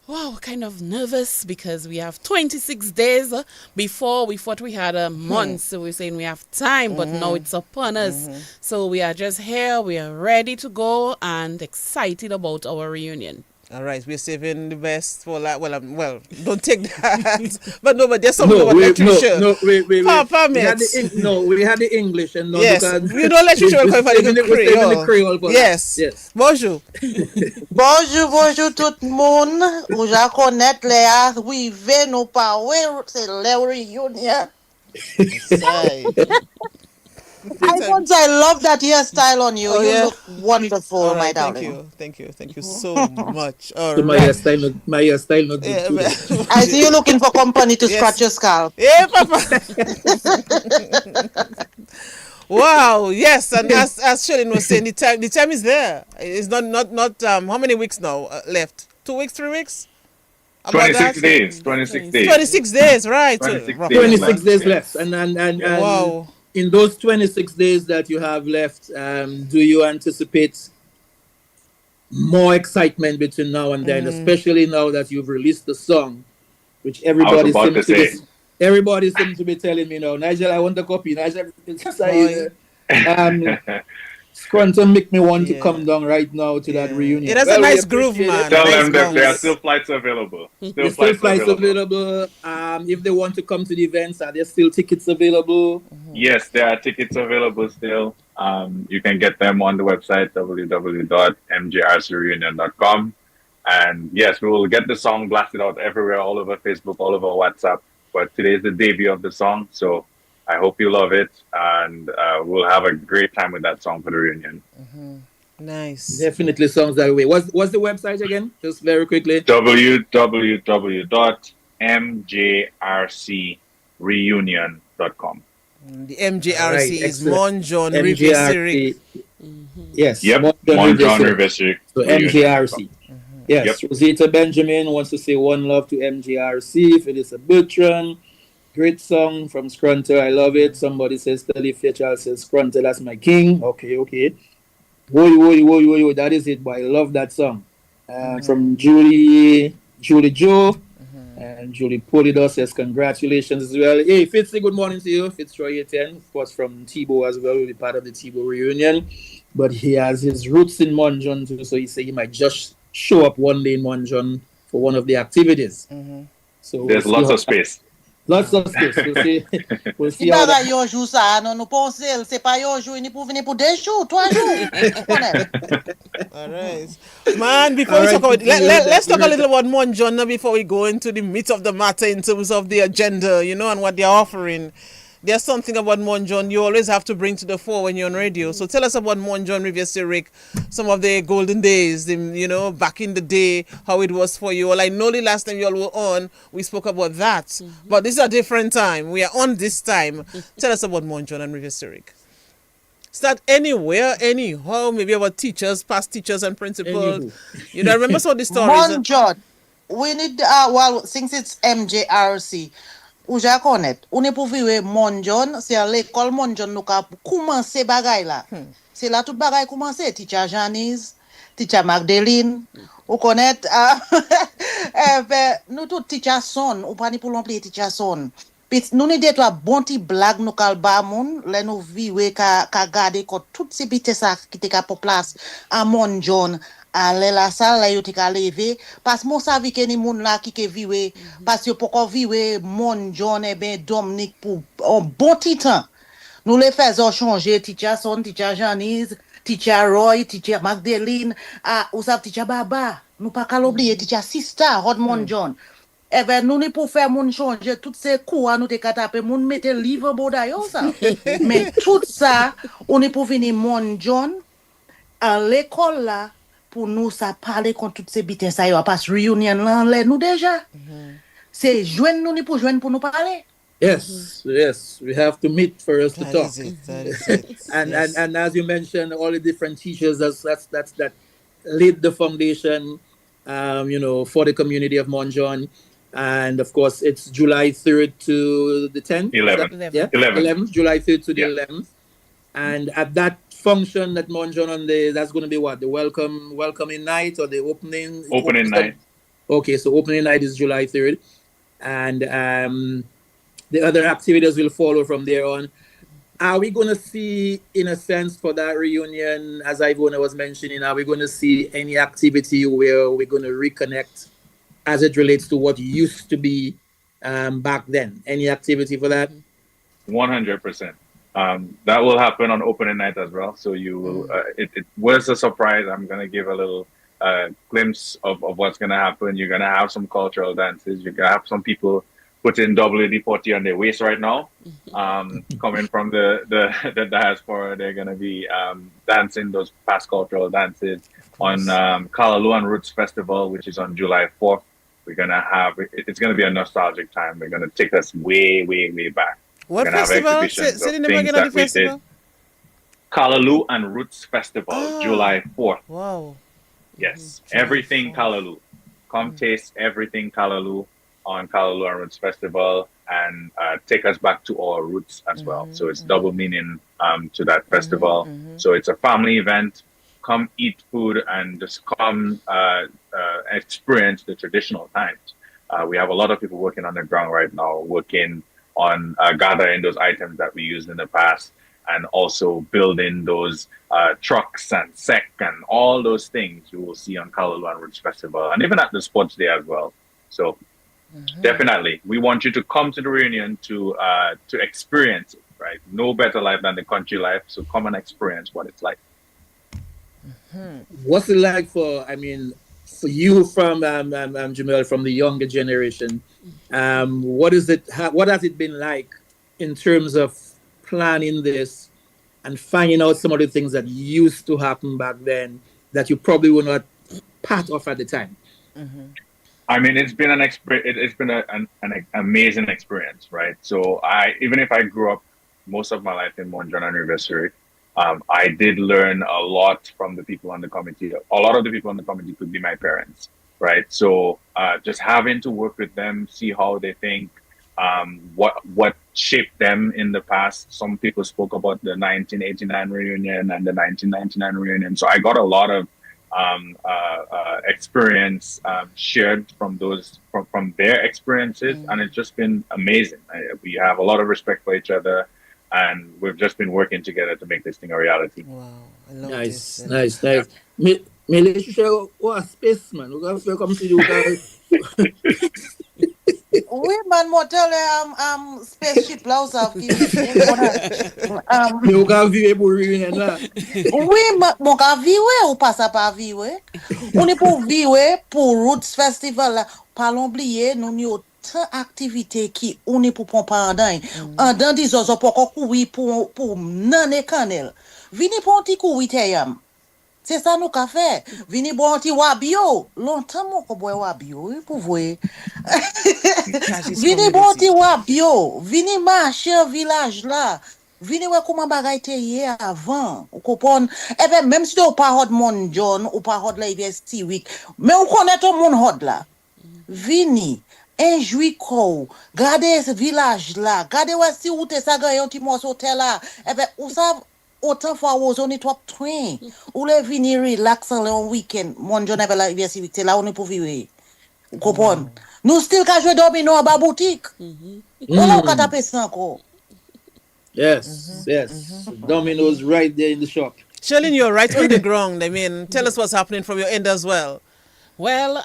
Speaker 14: wow, kind of nervous because we have 26 days before we thought we had a month. So we're saying we have time, but now it's upon us. So we are just here. We are ready to go and excited about our reunion.
Speaker 1: All right, we're saving the best for that. Well, don't take that. but there's something about literature.
Speaker 3: Wait.
Speaker 1: Papa,
Speaker 3: we had the English and not
Speaker 1: yes,
Speaker 3: because
Speaker 1: we don't literature for the Creole. Yes. Bonjour.
Speaker 15: Bonjour tout le monde. Ou ja connaître Léa. Oui, nous parler, c'est la réunion. I love that hairstyle on you. You look wonderful, my darling.
Speaker 1: Thank you so much. All
Speaker 3: so
Speaker 1: right.
Speaker 3: my hairstyle not good too.
Speaker 15: I see you looking for company to scratch your scalp.
Speaker 1: Yeah, Papa. Wow, yes, and as Shelin was saying, the time is there. It's not how many weeks now left? 2 weeks, 3 weeks?
Speaker 12: 26 days. 26 days.
Speaker 1: 26 days, right?
Speaker 3: 26 days left, and
Speaker 1: wow.
Speaker 3: In those 26 days that you have left, do you anticipate more excitement between now and then, especially now that you've released the song, which everybody seems to be telling me now. Nigel, I want a copy. Nigel, Scrunton make me want to come down right now to that reunion.
Speaker 1: It has a nice groove, man.
Speaker 12: Tell them that there are still flights available.
Speaker 3: There's still flights available. If they want to come to the events, are there still tickets available?
Speaker 12: Yes, there are tickets available still. You can get them on the website www.mjrcreunion.com. And yes, we will get the song blasted out everywhere, all over Facebook, all over WhatsApp. But today is the debut of the song, so I hope you love it, and we'll have a great time with that song for the reunion.
Speaker 1: Nice.
Speaker 3: Definitely sounds that way. What's the website again? Just very quickly.
Speaker 12: www.mjrcreunion.com.
Speaker 1: The MJRC is Monjon Riviere.
Speaker 3: Yes.
Speaker 12: Yep. Monjon Riviere.
Speaker 3: So MJRC. Yes. Yep. Rosita Benjamin wants to say one love to MJRC. Phyllis Bertrand. Great song from Scrunter. I love it. Somebody says, Stella Fletcher says, Scrunter, that's my king. Okay. Whoa. That is it, but I love that song. From Julie Joe. And Julie Polido says, congratulations as well. Hey, Fitzy, good morning to you. Fitzroy 10, of course, from T-Ball as well. Will be part of the T-Ball reunion. But he has his roots in Monjon too, so he said he might just show up one day in Monjon for one of the activities. So
Speaker 12: there's lots of space.
Speaker 3: Lots of space. We'll see
Speaker 15: how that... Yo joue ça, non, nous pensons, c'est pas yo joue, ni pour venir pour 2 jours, 3 jours.
Speaker 1: All right. Man, before we talk about let's talk a little about Monjon before we go into the meat of the matter in terms of the agenda, and what they're offering. there's something about Monjon you always have to bring to the fore when you're on radio. So tell us about Monjon Riviere Syriac, some of the golden days, back in the day, how it was for you. Well, I know the last time you all were on, we spoke about that. But this is a different time. We are on this time. Tell us about Monjon and Riviere Syriac. Start anywhere, anyhow, maybe about teachers, past teachers and principals. You know, remember some of the stories.
Speaker 15: Monjon, we need, since it's MJRC, Uja connaît, on est pour vivre Monjon, c'est à l'école Monjon nous a commencé bagay là. C'est là tout bagay commencé, teacher Janice, teacher Magdalene, ou connaît, nous tout teacher son, ou pas ni pour l'employer teacher son. Nous ne des toi bon ti blague nous kal ba moun, le nous vivre ka garder ko tout ces bite ça qui te ka pour place à Monjon. Ale la salle la yo te ka lever parce mon savi que ni moun là qui ke viwe parce que pour viwe Monjon Dominique pour un bon petit temps nous les faisons changer teacher son teacher Janice teacher Roy teacher Magdalene ou sa teacher Baba nous pas ka oublier teacher Sister Rod Monjon nous ne pour faire moun changer toutes ces cours nous te ka taper moun mette livre bodayo ça mais tout ça on est pour venir Monjon à l'école là pour nous ça parler contre toutes ces bitins ça yo passe réunion là nous déjà c'est joindre nous ni pour joindre pour nous parler.
Speaker 3: Yes, we have to meet for us to talk.
Speaker 1: That is it.
Speaker 3: And as you mentioned, all the different teachers that laid the foundation, for the community of Monjon, and of course it's July 3rd to the 10th.
Speaker 12: 11th.
Speaker 3: Yeah,
Speaker 12: 11th.
Speaker 3: July 3rd to the 11th, and at that function at Monjon on that's going to be what, the welcoming night or the opening
Speaker 12: night.
Speaker 3: Okay, so opening night is July 3rd, and the other activities will follow from there on. Are we going to see, in a sense, for that reunion, as Ivona was mentioning, are we going to see any activity where we're going to reconnect as it relates to what used to be back then? Any activity for that?
Speaker 12: 100%. That will happen on opening night as well. So you will. It was a surprise. I'm gonna give a little glimpse of what's gonna happen. You're gonna have some cultural dances. You're gonna have some people putting WD-40 on their waist right now. Coming from the diaspora, they're gonna be dancing those past cultural dances on Callaloo and Roots Festival, which is on July 4th. We're gonna have. It's gonna be a nostalgic time. We're gonna take us way, way, way back.
Speaker 1: What festival? Say the name again of the festival.
Speaker 12: Callaloo and Roots Festival, July 4th.
Speaker 1: Wow.
Speaker 12: Yes, everything Callaloo. Come taste everything Callaloo on Callaloo and Roots Festival and take us back to our roots as well. So it's double meaning to that festival. So it's a family event. Come eat food and just come experience the traditional times. We have a lot of people working on the ground right now, working on gathering those items that we used in the past and also building those trucks and sec and all those things you will see on Callaloo and Roots Festival and even at the sports day as well. So definitely, we want you to come to the reunion to experience it, right? No better life than the country life. So come and experience what it's like.
Speaker 3: What's it like for you from Jamel, from the younger generation? What has it been like in terms of planning this and finding out some of the things that used to happen back then that you probably were not part of at the time?
Speaker 12: I mean, it's been it's been an amazing experience, right? So even if I grew up most of my life in Monjon and Riviere Syriac, I did learn a lot from the people on the committee. A lot of the people on the committee could be my parents, right? So just having to work with them, see how they think, what shaped them in the past. Some people spoke about the 1989 reunion and the 1999 reunion. So I got a lot of experience shared from their experiences, and it's just been amazing. We have a lot of respect for each other, and we've just been working together to make this thing a reality.
Speaker 1: Wow, I love
Speaker 3: nice,
Speaker 1: this.
Speaker 3: Nice. Me let you share what spaceman. We gonna come to you guys.
Speaker 15: Oui, man, motel spaceship là ça qui
Speaker 3: Nous gars vivre pour reunion là.
Speaker 15: Oui, mon gars vivre ou pas ça pas vivre. On est pour vivre pour Roots Festival là. Pas l'oublier, nous tant activité qui on est pour prendre en dans des autres pour courir pour naner canel. Vini pour un petit courir tayam. C'est ça nous qu'a fait. Vini bon petit wabio. Longtemps mon ko boy wabio, pour voir. Vini bon petit wabio. Vini marcher village là. Vini ouais comment bagay te hier avant. Ou comprendre. Et ben même si tu pas hot mon John ou pas hot la university week, mais ou connaît tout mon hot là. Vini enjoy ko. Gardez ce village là. Gardez ouais si ou te ça gagne un petit morceau là. Et ben ou ça autant fois aux on est top train ou les venir relax en week-end mon journée avec la université c'est là on est pour vivre vous comprenez nous still ka jouer domino en bas boutique on ka taper ça encore
Speaker 3: yes dominoes right there in the shop.
Speaker 1: Sherlyn, you're right on the ground. I mean, tell us what's happening from your end as well.
Speaker 14: Well,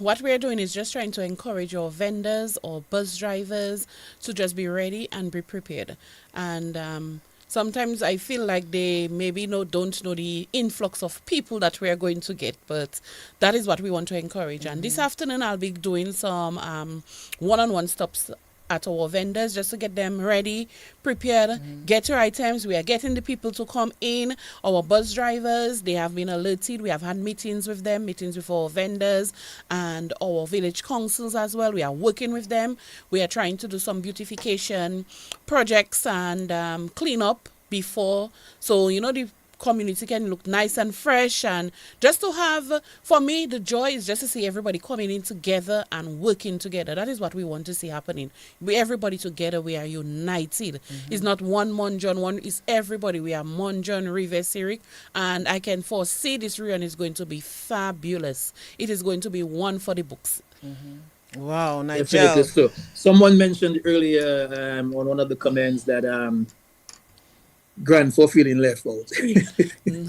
Speaker 14: what we're doing is just trying to encourage our vendors or bus drivers to just be ready and be prepared. And sometimes I feel like they maybe don't know the influx of people that we are going to get, but that is what we want to encourage. And this afternoon I'll be doing some one-on-one stops at our vendors just to get them ready, prepared, get your items. We are getting the people to come in. Our bus drivers, they have been alerted. We have had meetings with them, meetings with our vendors and our village councils as well. We are working with them. We are trying to do some beautification projects and clean up before. So, the community can look nice and fresh, and just to have, for me, the joy is just to see everybody coming in together and working together. That is what we want to see happening. Everybody together, we are united. It's not one Monjon, one is everybody. We are Monjon, River, Sirik, and I can foresee this reunion is going to be fabulous. It is going to be one for the books.
Speaker 1: Wow, Nigel.
Speaker 3: Definitely so. Someone mentioned earlier on one of the comments that Grand for feeling left out.
Speaker 14: They
Speaker 3: no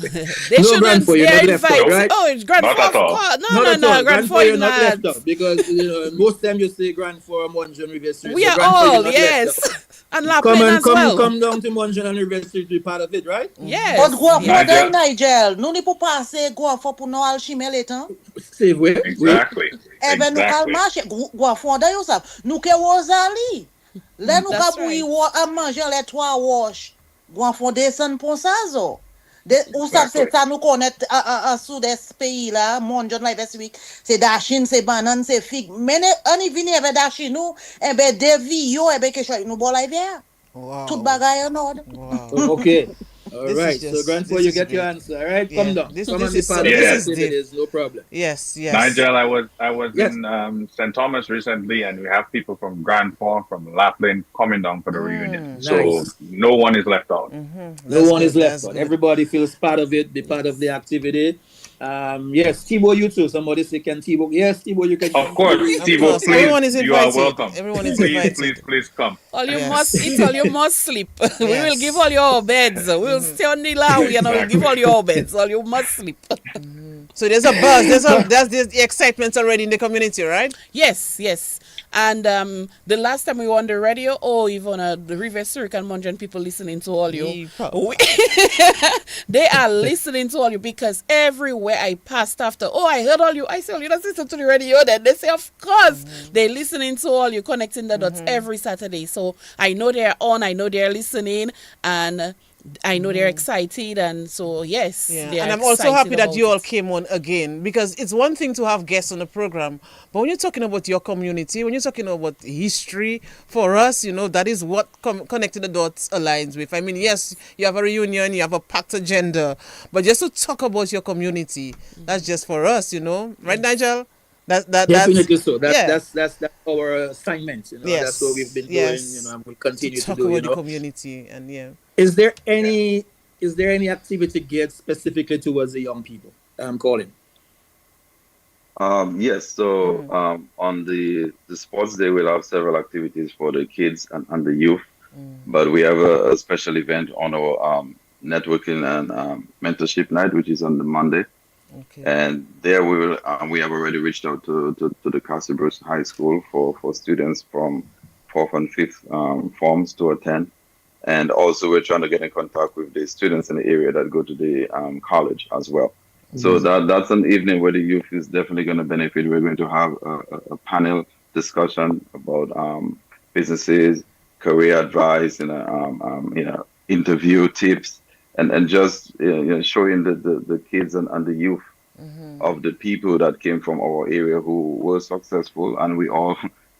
Speaker 14: shouldn't.
Speaker 3: Grand for, you're not left out, right?
Speaker 14: Oh, it's Grand
Speaker 9: Not
Speaker 14: for.
Speaker 9: at all.
Speaker 14: No, Grand for
Speaker 3: you're not
Speaker 14: not.
Speaker 3: left out because most time you say Grand for Monjon River Street.
Speaker 14: We
Speaker 3: so
Speaker 14: are
Speaker 3: Grand for, you're
Speaker 14: all,
Speaker 3: not
Speaker 14: yes.
Speaker 3: left out.
Speaker 14: And La Plaine as well.
Speaker 3: Come down to Monjon and River Street to be part of it, right?
Speaker 14: Yes.
Speaker 15: But go for
Speaker 9: Nigel.
Speaker 15: them Nigel nous ni pour passer go for pour nous alchimie les temps
Speaker 3: Save way.
Speaker 9: Exactly.
Speaker 15: eh ben nous cal marcher go for dans yo ça nous que Rosalie là nous ka
Speaker 14: That's
Speaker 15: pour à manger les trois wash go for descendre pour ça zo de ou ça c'est ça nous connaît à sud est pays là mon John live this week c'est dachine c'est banane c'est figue mais on y vient avec dachine nous eh ben devi yo eh ben que chose nous bon live
Speaker 1: Wow.
Speaker 15: tout bagaille en ordre
Speaker 3: Okay. All
Speaker 1: This
Speaker 3: right.
Speaker 1: is just-
Speaker 3: So Grand for
Speaker 1: this
Speaker 3: you
Speaker 1: is
Speaker 3: get your
Speaker 1: great.
Speaker 3: answer. All right.
Speaker 1: Yeah.
Speaker 3: Come down.
Speaker 1: This-
Speaker 3: Come
Speaker 1: this
Speaker 3: and be
Speaker 1: is
Speaker 3: part
Speaker 1: so-
Speaker 3: of
Speaker 1: this
Speaker 3: the
Speaker 1: is deep.
Speaker 3: activities. No problem.
Speaker 1: Yes, yes.
Speaker 12: Nigel, I was
Speaker 3: Yes.
Speaker 12: in St. Thomas recently, and we have people from Grand Fort, from Lapland coming down for the reunion. So
Speaker 3: Nice.
Speaker 12: no one is left out.
Speaker 3: No one is left
Speaker 1: that's
Speaker 3: out.
Speaker 1: good.
Speaker 3: Everybody feels part of it, be part of the activity. Yes, Tibo, you too. Somebody say, can Tibo? Yes, Tibo, you can.
Speaker 12: Of course,
Speaker 1: Of
Speaker 12: Tibo,
Speaker 1: course.
Speaker 12: please,
Speaker 1: Everyone is
Speaker 12: you are
Speaker 1: invited.
Speaker 12: welcome.
Speaker 1: Everyone is
Speaker 12: please,
Speaker 1: invited.
Speaker 12: please come.
Speaker 14: All you
Speaker 1: Yes.
Speaker 14: must eat, all you must sleep. We will
Speaker 1: Yes.
Speaker 14: give all your beds. We will stay on the lounge and we'll give all your beds. All you must sleep.
Speaker 1: So there's a buzz. There's the excitement already in the community, right?
Speaker 14: Yes, yes. And the last time we were on the radio, even the River Sirik and Monjon people listening to all you. They are listening to all you because everywhere I passed after, I heard all you. I say, you don't listen to the radio then. They say, of course. They're listening to all you, connecting the dots every Saturday. So I know they're on, I know they're listening, and I know they're excited. And so, yes.
Speaker 1: Yeah.
Speaker 14: they're
Speaker 1: And I'm also
Speaker 14: excited
Speaker 1: happy that
Speaker 14: about
Speaker 1: you all
Speaker 14: it.
Speaker 1: came on again, because it's one thing to have guests on the program, but when you're talking about your community, when you're talking about history, for us, that is what Connecting the Dots aligns with. I mean, yes, you have a reunion, you have a packed agenda, but just to talk about your community, that's just for us, right, Nigel?
Speaker 3: Definitely so.
Speaker 1: yeah.
Speaker 3: That's our assignment.
Speaker 1: Yes.
Speaker 3: That's what we've been
Speaker 1: Yes.
Speaker 3: doing. And we'll continue to
Speaker 1: talk
Speaker 3: do.
Speaker 1: about the community, and yeah.
Speaker 3: Is there any activity geared specifically towards the young people? Colin.
Speaker 13: Yes, so on the sports day, we'll have several activities for the kids and the youth, but we have a special event on our networking and mentorship night, which is on the Monday.
Speaker 1: Okay.
Speaker 13: And there we will we have already reached out to the Castle High School for students from 4th and 5th forms to attend. And also we're trying to get in contact with the students in the area that go to the college as well. So that's an evening where the youth is definitely going to benefit. We're going to have a panel discussion about businesses, career advice, interview tips, and just showing the kids and the youth of the people that came from our area who were successful, and we all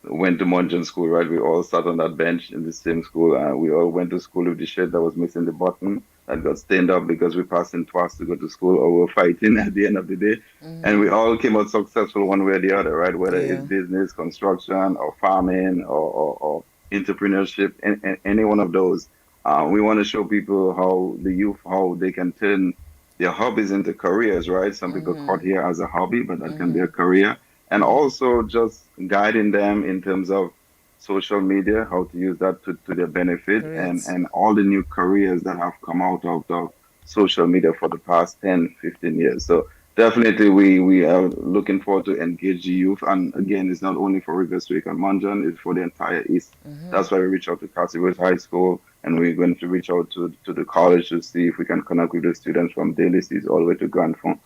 Speaker 13: went to Monjan school, right? We all sat on that bench in the same school, and we all went to school with the shirt that was missing the button that got stained up because we passed in twice to go to school, or we were fighting at the end of the day. And we all came out successful one way or the other, right? Whether it's business, construction, or farming, or entrepreneurship, and any one of those. We want to show people how the youth, how they can turn their hobbies into careers, right? Some people caught here as a hobby, but that can be a career. And also just guiding them in terms of social media, how to use that to their benefit, and all the new careers that have come out of the social media for the past 10, 15 years. So definitely we are looking forward to engage the youth. And again, it's not only for Rivers Creek and Monjan, it's for the entire East. That's why we reach out to Cassivers High School, and we're going to reach out to the college to see if we can connect with the students from Daly Seas all the way to Grand Fond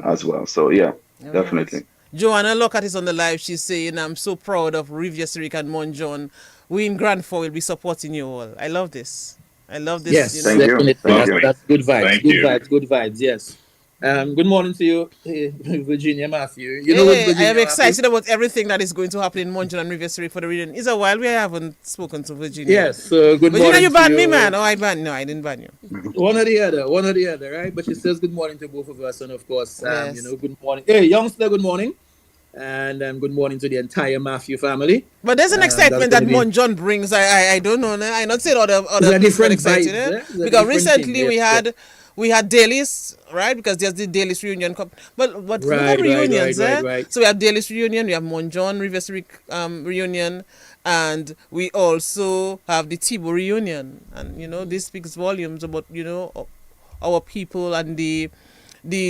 Speaker 13: as well. So yeah, definitely.
Speaker 1: Joanna Lockhart is on the live. She's saying, I'm so proud of Riviera Sirik and Monjon. We in Grand Fond will be supporting you all. I love this. I love this.
Speaker 3: Yes,
Speaker 13: Thank you.
Speaker 3: That's good vibes.
Speaker 12: Thank
Speaker 3: Good
Speaker 12: you.
Speaker 3: vibes. Good vibes. Yes. Good morning to you, Virginia Matthew. You know
Speaker 1: Yeah,
Speaker 3: what, Virginia
Speaker 1: I am excited
Speaker 3: Matthew?
Speaker 1: about everything that is going to happen in Monjon and Riviera Sirik for the reunion. It's a while we haven't spoken to Virginia.
Speaker 3: Yes. So good
Speaker 1: Virginia,
Speaker 3: morning.
Speaker 1: you
Speaker 3: to
Speaker 1: banned me,
Speaker 3: you.
Speaker 1: man. Oh, I banned. No, I didn't ban you.
Speaker 3: One or the other, right? But she says good morning to both of us, and of course,
Speaker 1: Yes.
Speaker 3: good morning. Hey, youngster, good morning. And good morning to the entire Matthew family.
Speaker 1: But there's an excitement
Speaker 3: that's
Speaker 1: that
Speaker 3: gonna be-
Speaker 1: Monjon brings. I don't know. I'm not saying other
Speaker 3: It's a
Speaker 1: people
Speaker 3: different
Speaker 1: are excited.
Speaker 3: vibe, yeah? It's a
Speaker 1: Because
Speaker 3: different
Speaker 1: recently
Speaker 3: thing,
Speaker 1: we
Speaker 3: yes,
Speaker 1: had we had Dailies, right? Because there's the Dailies reunion. But look at
Speaker 3: Right,
Speaker 1: reunions,
Speaker 3: right.
Speaker 1: So we have Dailies reunion, we have Monjon Riviera Sirik reunion, and we also have the Tibo reunion. And this speaks volumes about our people and the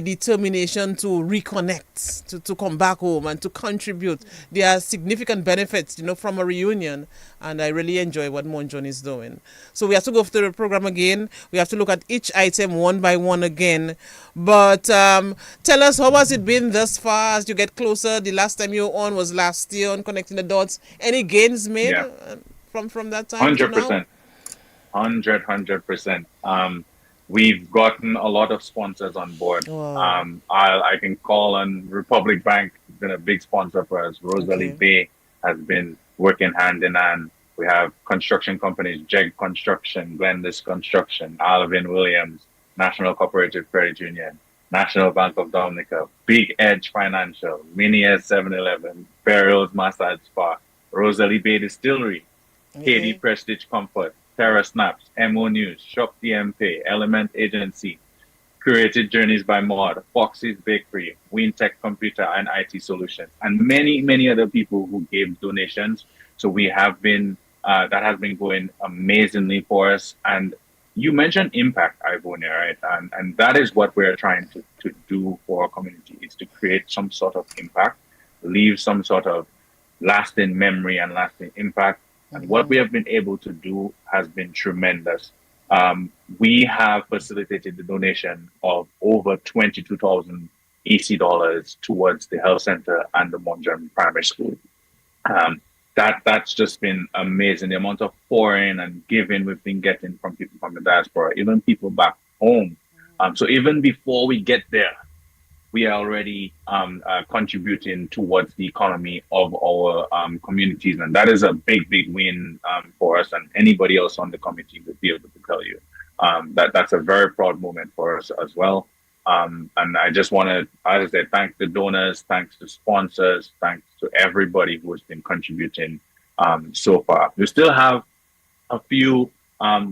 Speaker 1: determination to reconnect, to come back home and to contribute. There are significant benefits, from a reunion, and I really enjoy what Monjon is doing. So we have to go through the program again. We have to look at each item one by one again. But tell us, how has it been thus far as you get closer? The last time you were on was last year on Connecting the Dots. Any gains made from that time?
Speaker 12: 100%. 100%. We've gotten a lot of sponsors on board.
Speaker 1: Wow.
Speaker 12: I can call on Republic Bank, been a big sponsor for us. Rosalie Bay has been working hand in hand. We have construction companies, JEG Construction, Glendis Construction, Alvin Williams, National Cooperative Credit Union, National Bank of Dominica, Big Edge Financial, Miniers 7-Eleven, Burials Massage Spa, Rosalie Bay Distillery, KD Prestige Comfort, Terra Snaps, MO News, Shop DMP, Element Agency, Curated Journeys by Maud, Foxy's Bakery, WinTech Computer and IT Solutions, and many, many other people who gave donations. So we have been, that has been going amazingly for us. And you mentioned impact, Ivonia, right? And that is what we're trying to do for our community, is to create some sort of impact, leave some sort of lasting memory and lasting impact. And what we have been able to do has been tremendous. We have facilitated the donation of over 22,000 AC dollars towards the health center and the Monjan Primary School. That's just been amazing. The amount of pouring and giving we've been getting from people from the diaspora, even people back home. So even before we get there, we are already contributing towards the economy of our communities. And that is a big, big win for us, and anybody else on the committee would be able to tell you that's a very proud moment for us as well. And I just want to, as I said, thank the donors, thanks to sponsors, thanks to everybody who has been contributing so far. We still have a few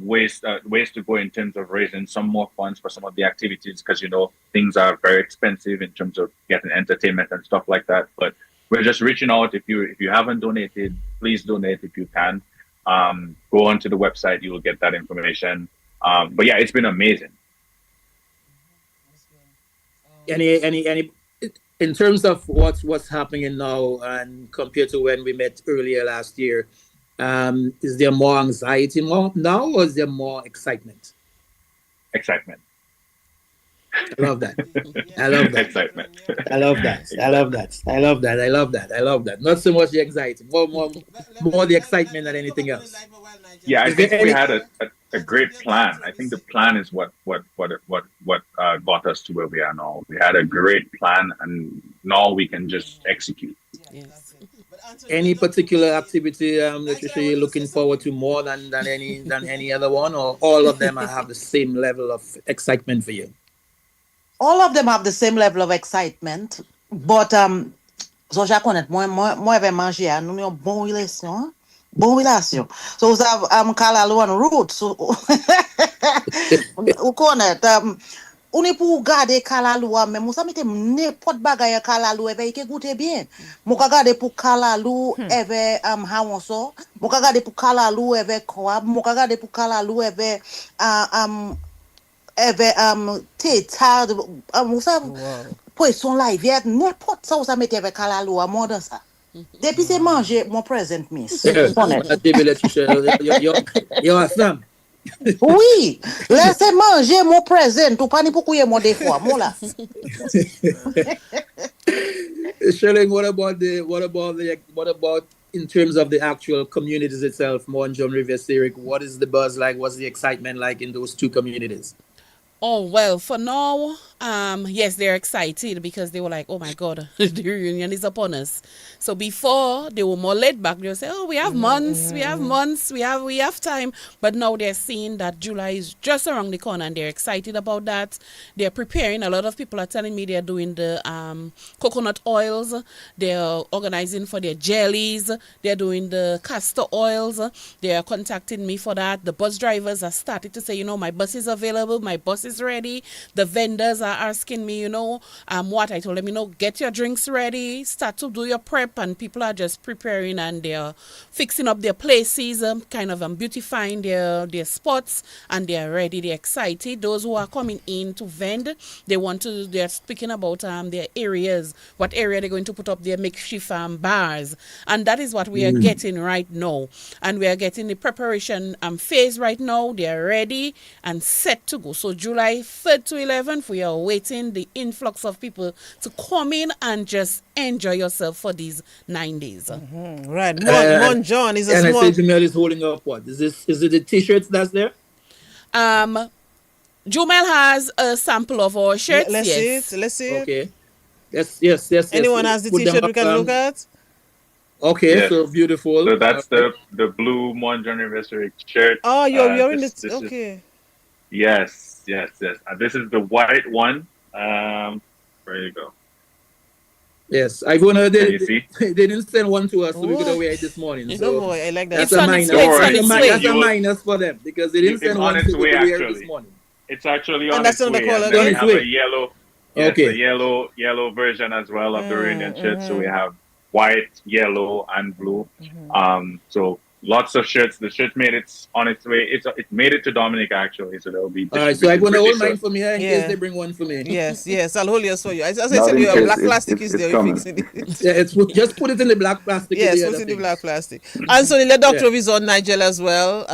Speaker 12: ways to go in terms of raising some more funds for some of the activities, because things are very expensive in terms of getting entertainment and stuff like that. But we're just reaching out. If you haven't donated, please donate if you can. Go onto the website, you will get that information. But yeah, it's been amazing.
Speaker 3: Any in terms of what's happening now and compared to when we met earlier last year, is there more anxiety now, or is there more excitement?
Speaker 12: Excitement.
Speaker 3: I love that. I love that.
Speaker 12: Excitement.
Speaker 3: I love that. I love that. I love that. I love that. I love that. Not so much the anxiety, more the excitement than anything else.
Speaker 12: Yeah, I
Speaker 3: Is there
Speaker 12: think we
Speaker 3: any?
Speaker 12: had a great plan. I think the plan is what got us to where we are now. We had a great plan, and now we can just execute.
Speaker 14: Yes.
Speaker 3: Any particular activity, Latricia, you're looking forward to more than any other one, or all of them have the same level of excitement for you?
Speaker 15: All of them have the same level of excitement, but so já connaît moi vais manger à nous bon relation. Bon relation. So we have Kalalu and root. So ou connaît on est pour garder Kalalu mais moi ça mette n'importe bagaille Kalalu et que goûter bien. Moi ka garder pour Kalalu avec hawonso. Moi ka garder pour Kalalu avec quoi? Moi ka garder pour Kalalu avec teta vous savez poisson live n'importe ça ça mette avec Kalalu à moi dans ça. Depuis c'est manger mon present miss.
Speaker 3: You're awesome.
Speaker 15: Oui, laissez manger mon present ou pas ni pour couiller mon des fois mon là.
Speaker 3: Shirley, what about in terms of the actual communities itself, Mon John Riviere Syriac? What is the buzz like? What's the excitement like in those two communities?
Speaker 14: Oh, well, for now, yes, they're excited because they were like, oh my God, the reunion is upon us. So before, they were more laid back. They would say, oh, we have months, we have time. But now they're seeing that July is just around the corner and they're excited about that. They're preparing. A lot of people are telling me they're doing the coconut oils. They're organizing for their jellies. They're doing the castor oils. They're contacting me for that. The bus drivers are starting to say, my bus is available. My bus is ready. The vendors are asking me, what I told them, get your drinks ready, start to do your prep, and people are just preparing and they're fixing up their places, kind of beautifying their spots, and they're ready, they're excited. Those who are coming in to vend, they're speaking about their areas, what area they're going to put up their makeshift bars, and that is what we are getting right now. And we are getting the preparation phase right now. They're ready and set to go. So July 3rd to 11th, we are waiting the influx of people to come in and just enjoy yourself for these 9 days.
Speaker 1: Right. Mon John is a
Speaker 3: and
Speaker 1: small...
Speaker 3: I say Jamel is holding up what? Is it the t-shirts that's there?
Speaker 14: Jumel has a sample of our shirts.
Speaker 1: Let's see it.
Speaker 3: Okay. Yes.
Speaker 1: Anyone has the t-shirt we can look at?
Speaker 3: Okay,
Speaker 12: Yes.
Speaker 3: so beautiful.
Speaker 12: So that's the blue Mon John Riviere Syriac shirt.
Speaker 1: Oh, you're in
Speaker 12: this
Speaker 1: the... Okay.
Speaker 12: Yes. This is the white one. There you go.
Speaker 3: Yes, I wanna.
Speaker 12: Can you see?
Speaker 3: They didn't send one to us, so we could wear it this morning. So
Speaker 1: boy, I like that.
Speaker 3: That's a minus. That's a minus for them because they didn't send one to wear it this morning.
Speaker 12: It's actually
Speaker 1: And
Speaker 12: on
Speaker 1: that's
Speaker 12: its
Speaker 1: another
Speaker 12: way.
Speaker 1: color.
Speaker 12: And then we
Speaker 3: On its
Speaker 12: have
Speaker 3: way.
Speaker 12: a yellow.
Speaker 3: Okay.
Speaker 12: The yellow version as well of the reunion shirt. So we have white, yellow, and blue. So lots of shirts. The shirt made it on its way. It made it to Dominica actually. So there'll be.
Speaker 3: All right, so I'm gonna hold mine for me in case they bring one for me.
Speaker 1: Yes, I'll hold yours for you. As I
Speaker 13: Not
Speaker 1: said,
Speaker 13: in
Speaker 1: your
Speaker 13: case
Speaker 1: black
Speaker 13: it's-
Speaker 1: plastic
Speaker 13: it's
Speaker 1: is there.
Speaker 13: coming.
Speaker 1: You're fixing it.
Speaker 3: Yeah, just put it in the black plastic.
Speaker 1: Yes,
Speaker 3: the
Speaker 1: put
Speaker 3: other
Speaker 1: it in the
Speaker 3: thing.
Speaker 1: black plastic. And so the doctor is on Nigel as well.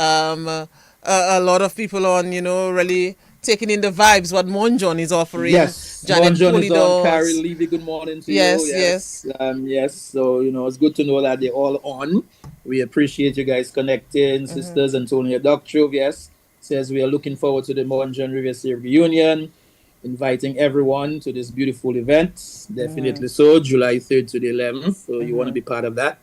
Speaker 1: A lot of people on, really taking in the vibes what Mon John is offering.
Speaker 3: Yes,
Speaker 1: Janet
Speaker 3: Mon John is on.
Speaker 1: Pulido.
Speaker 3: Carrie Levy, good morning to
Speaker 1: Yes,
Speaker 3: you.
Speaker 1: yes.
Speaker 3: Yes. So it's good to know that they're all on. We appreciate you guys connecting, sisters. Antonia Doctrove, yes, says we are looking forward to the Mon John Riviere Syriac reunion, inviting everyone to this beautiful event. Definitely so, July 3rd to the 11th. So you want to be part of that.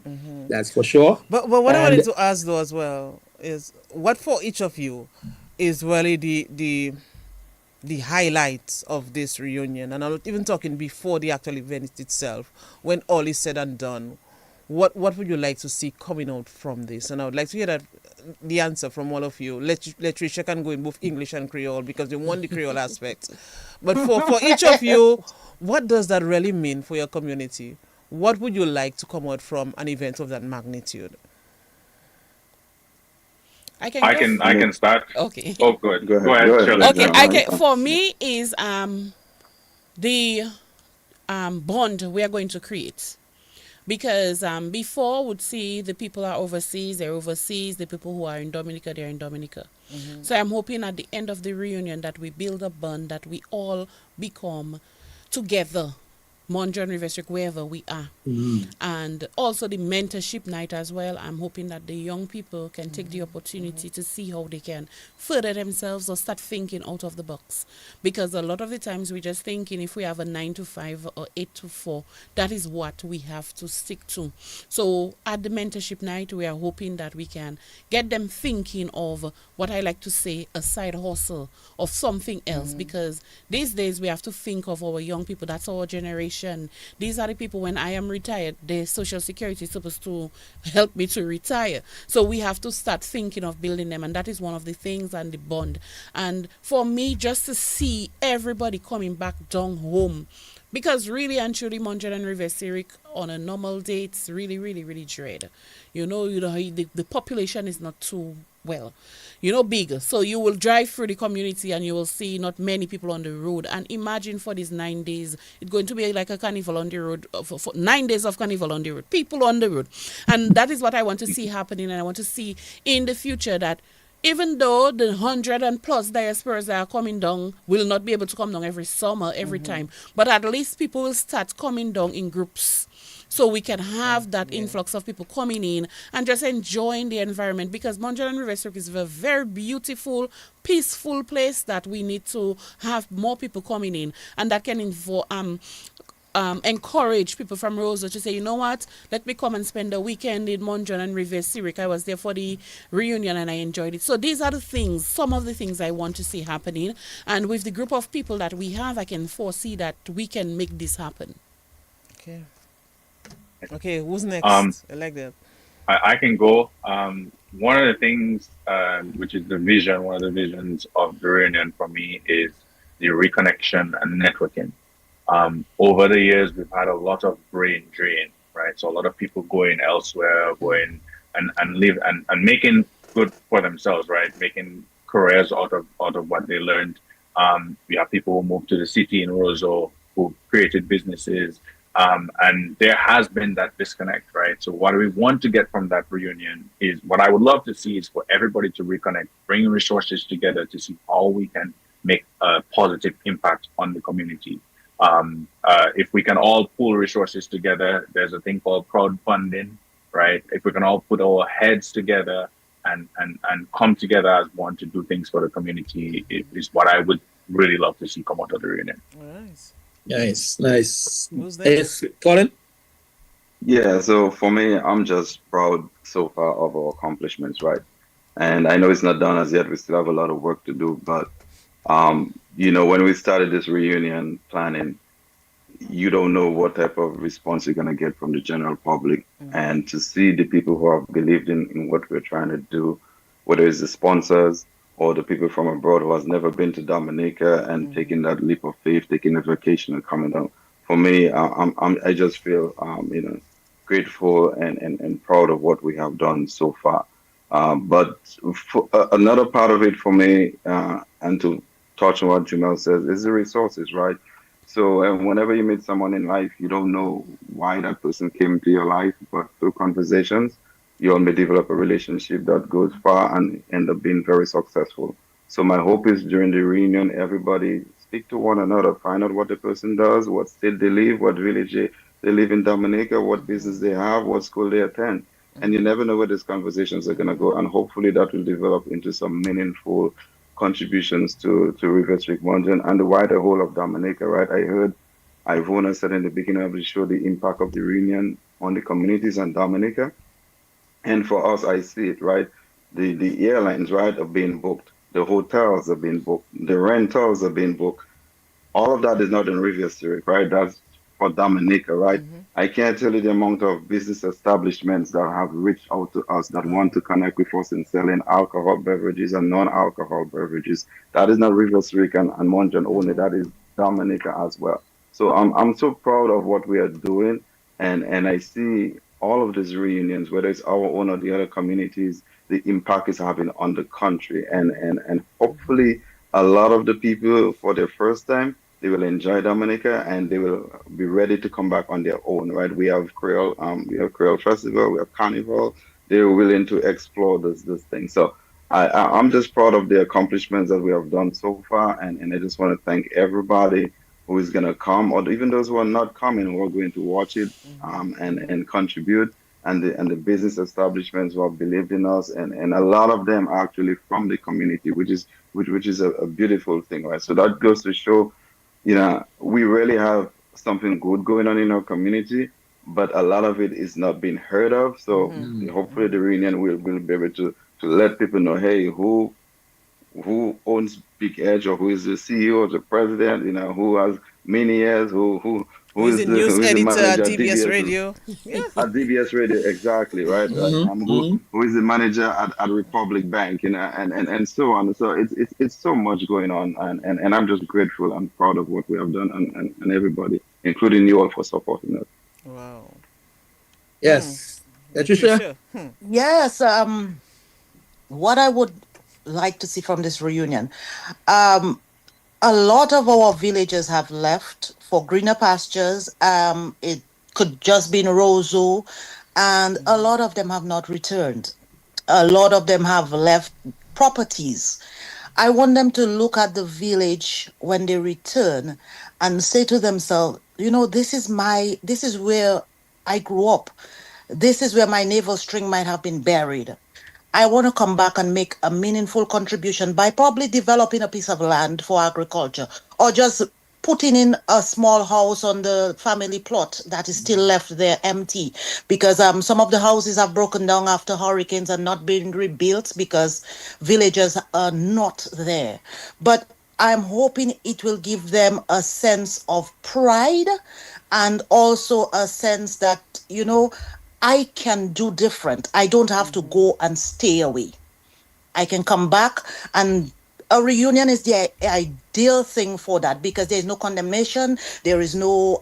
Speaker 3: That's for sure.
Speaker 1: But what I wanted to ask though as well is what for each of you is really the highlights of this reunion, and I'm not even talking before the actual event itself. When all is said and done, what would you like to see coming out from this? And I would like to hear the answer from all of you. Latricia can go in both English and Creole because they want the Creole aspect. But for each of you, what does that really mean for your community? What would you like to come out from an event of that magnitude?
Speaker 12: I can start.
Speaker 14: Okay.
Speaker 12: Oh, good.
Speaker 13: Go ahead.
Speaker 12: Go ahead, Shirley.
Speaker 14: Okay, for me is the bond we are going to create. Because before would see the people are overseas, they're overseas. The people who are in Dominica, they're in Dominica. So I'm hoping at the end of the reunion that we build a bond, that we all become together Mount John River District, wherever we are. And also the mentorship night as well. I'm hoping that the young people can take the opportunity to see how they can further themselves or start thinking out of the box. Because a lot of the times we're just thinking if we have a 9 to 5 or 8 to 4, that is what we have to stick to. So at the mentorship night, we are hoping that we can get them thinking of what I like to say, a side hustle of something else. Because these days we have to think of our young people. That's our generation. These are the people when I am retired, the Social Security is supposed to help me to retire. So we have to start thinking of building them. And that is one of the things, and the bond. And for me, just to see everybody coming back down home, because really and truly, Mount John and River Sirik on a normal day, it's really, really, really dread. The population is not too big. So you will drive through the community and you will see not many people on the road. And imagine for these 9 days, it's going to be like a carnival on the road, for 9 days of carnival on the road, people on the road. And that is what I want to see happening. And I want to see in the future that even though the 100 and plus diasporas that are coming down will not be able to come down every summer, every time, but at least people will start coming down in groups. So we can have that influx of people coming in and just enjoying the environment, because Mount John River District is a very beautiful, peaceful place that we need to have more people coming in, and that can encourage people from Roseau to say, you know what, let me come and spend the weekend in Mount John and River Sirik. I was there for the reunion and I enjoyed it. So these are the things, some of the things I want to see happening. And with the group of people that we have, I can foresee that we can make this happen.
Speaker 1: Okay, who's next? I like that.
Speaker 12: I can go. One of the things, which is one of the visions of the reunion for me, is the reconnection and networking. Over the years, we've had a lot of brain drain, right? So a lot of people going elsewhere, going and live and making good for themselves, right? Making careers out of what they learned. We have people who moved to the city in Roseau who created businesses. And there has been that disconnect, right? So what we want to get from that reunion is, what I would love to see is for everybody to reconnect, bring resources together to see how we can make a positive impact on the community. If we can all pool resources together, there's a thing called crowdfunding, right? If we can all put our heads together and come together as one to do things for the community, it is what I would really love to see come out of the reunion.
Speaker 3: Nice.
Speaker 1: Who's next?
Speaker 3: Colin?
Speaker 13: Yeah, so for me, I'm just proud so far of our accomplishments, right? And I know it's not done as yet. We still have a lot of work to do, but when we started this reunion planning, you don't know what type of response you're going to get from the general public. And to see the people who have believed in what we're trying to do, whether it's the sponsors or the people from abroad who has never been to Dominica and taking that leap of faith, taking a vacation and coming down. For me, I just feel grateful and proud of what we have done so far. But another part of it for me, and to touch on what Jamel says, is the resources, right? So whenever you meet someone in life, you don't know why that person came into your life, but through conversations, you all may develop a relationship that goes far and end up being very successful. So my hope is during the reunion, everybody speak to one another, find out what the person does, what state they live, what village they live in Dominica, what business they have, what school they attend. And you never know where these conversations are going to go. And hopefully that will develop into some meaningful contributions to River District Mount John and the wider whole of Dominica, right? I heard Ivona said in the beginning of the show the impact of the reunion on the communities in Dominica. And for us, I see it, right? The airlines, right, are being booked. The hotels are being booked. The rentals are being booked. All of that is not in River District, right? That's for Dominica, right? I can't tell you the amount of business establishments that have reached out to us that want to connect with us in selling alcohol beverages and non-alcohol beverages. That is not River District and Mount John only. That is Dominica as well. So I'm so proud of what we are doing, and I see all of these reunions, whether it's our own or the other communities, the impact it's having on the country. And hopefully a lot of the people for their first time, they will enjoy Dominica and they will be ready to come back on their own, right? We have Creole Festival, we have Carnival. They're willing to explore this thing. So I'm just proud of the accomplishments that we have done so far. And I just want to thank everybody who is going to come, or even those who are not coming, who are going to watch it and contribute, and the business establishments who have believed in us, and a lot of them are actually from the community, which is a beautiful thing, right? So that goes to show, we really have something good going on in our community, but a lot of it is not being heard of. So hopefully the reunion will be able to let people know, hey, who owns Big Edge, or who is the CEO or the president, who has many years, who
Speaker 1: is the news editor at DBS Radio.
Speaker 13: At DBS Radio, exactly, right? Who is the manager at Republic Bank, and so on. So it's so much going on, and I'm just grateful and proud of what we have done, and everybody, including you all, for supporting us.
Speaker 1: Wow.
Speaker 3: Yes. Patricia?
Speaker 15: Yes. What I would like to see from this reunion, a lot of our villagers have left for greener pastures. It could just be in Roseau, and a lot of them have not returned. A lot of them have left properties. I want them to look at the village when they return and say to themselves, this is where I grew up. This is where my navel string might have been buried. I want to come back and make a meaningful contribution by probably developing a piece of land for agriculture, or just putting in a small house on the family plot that is still left there empty, because some of the houses have broken down after hurricanes and not been rebuilt because villagers are not there. But I'm hoping it will give them a sense of pride, and also a sense that, I can do different. I don't have to go and stay away. I can come back, and a reunion is the ideal thing for that, because there's no condemnation, there is no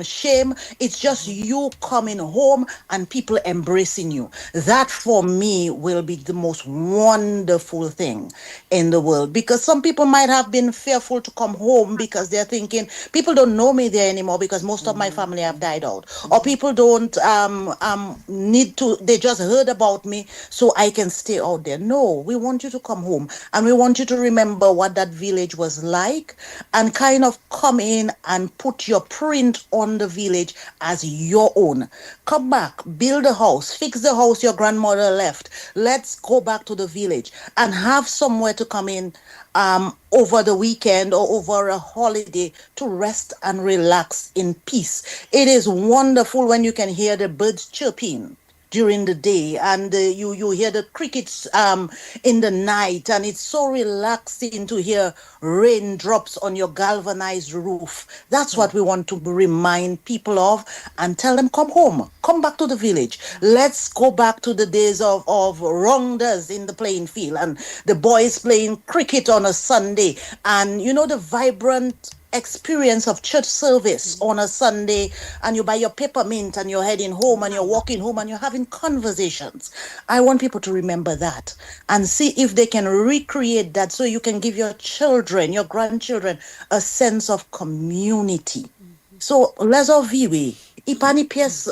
Speaker 15: shame. It's just you coming home and people embracing you. That for me will be the most wonderful thing in the world, because some people might have been fearful to come home because they're thinking, people don't know me there anymore because most of my family have died out, or people don't need to, they just heard about me so I can stay out there. No, we want you to come home, and we want you to remember what that village was like, and kind of come in and put your print on the village as your own. Come back, build a house, fix the house your grandmother left. Let's go back to the village and have somewhere to come in over the weekend or over a holiday to rest and relax in peace. It is wonderful when you can hear the birds chirping during the day, and you hear the crickets in the night, and it's so relaxing to hear raindrops on your galvanized roof. That's what we want to remind people of, and tell them, come home, come back to the village. Let's go back to the days of rounders in the playing field, and the boys playing cricket on a Sunday, and the vibrant experience of church service on a Sunday, and you buy your peppermint and you're heading home and you're walking home and you're having conversations. I want people to remember that and see if they can recreate that, so you can give your children, your grandchildren, a sense of community. So let's all view Ipani pièce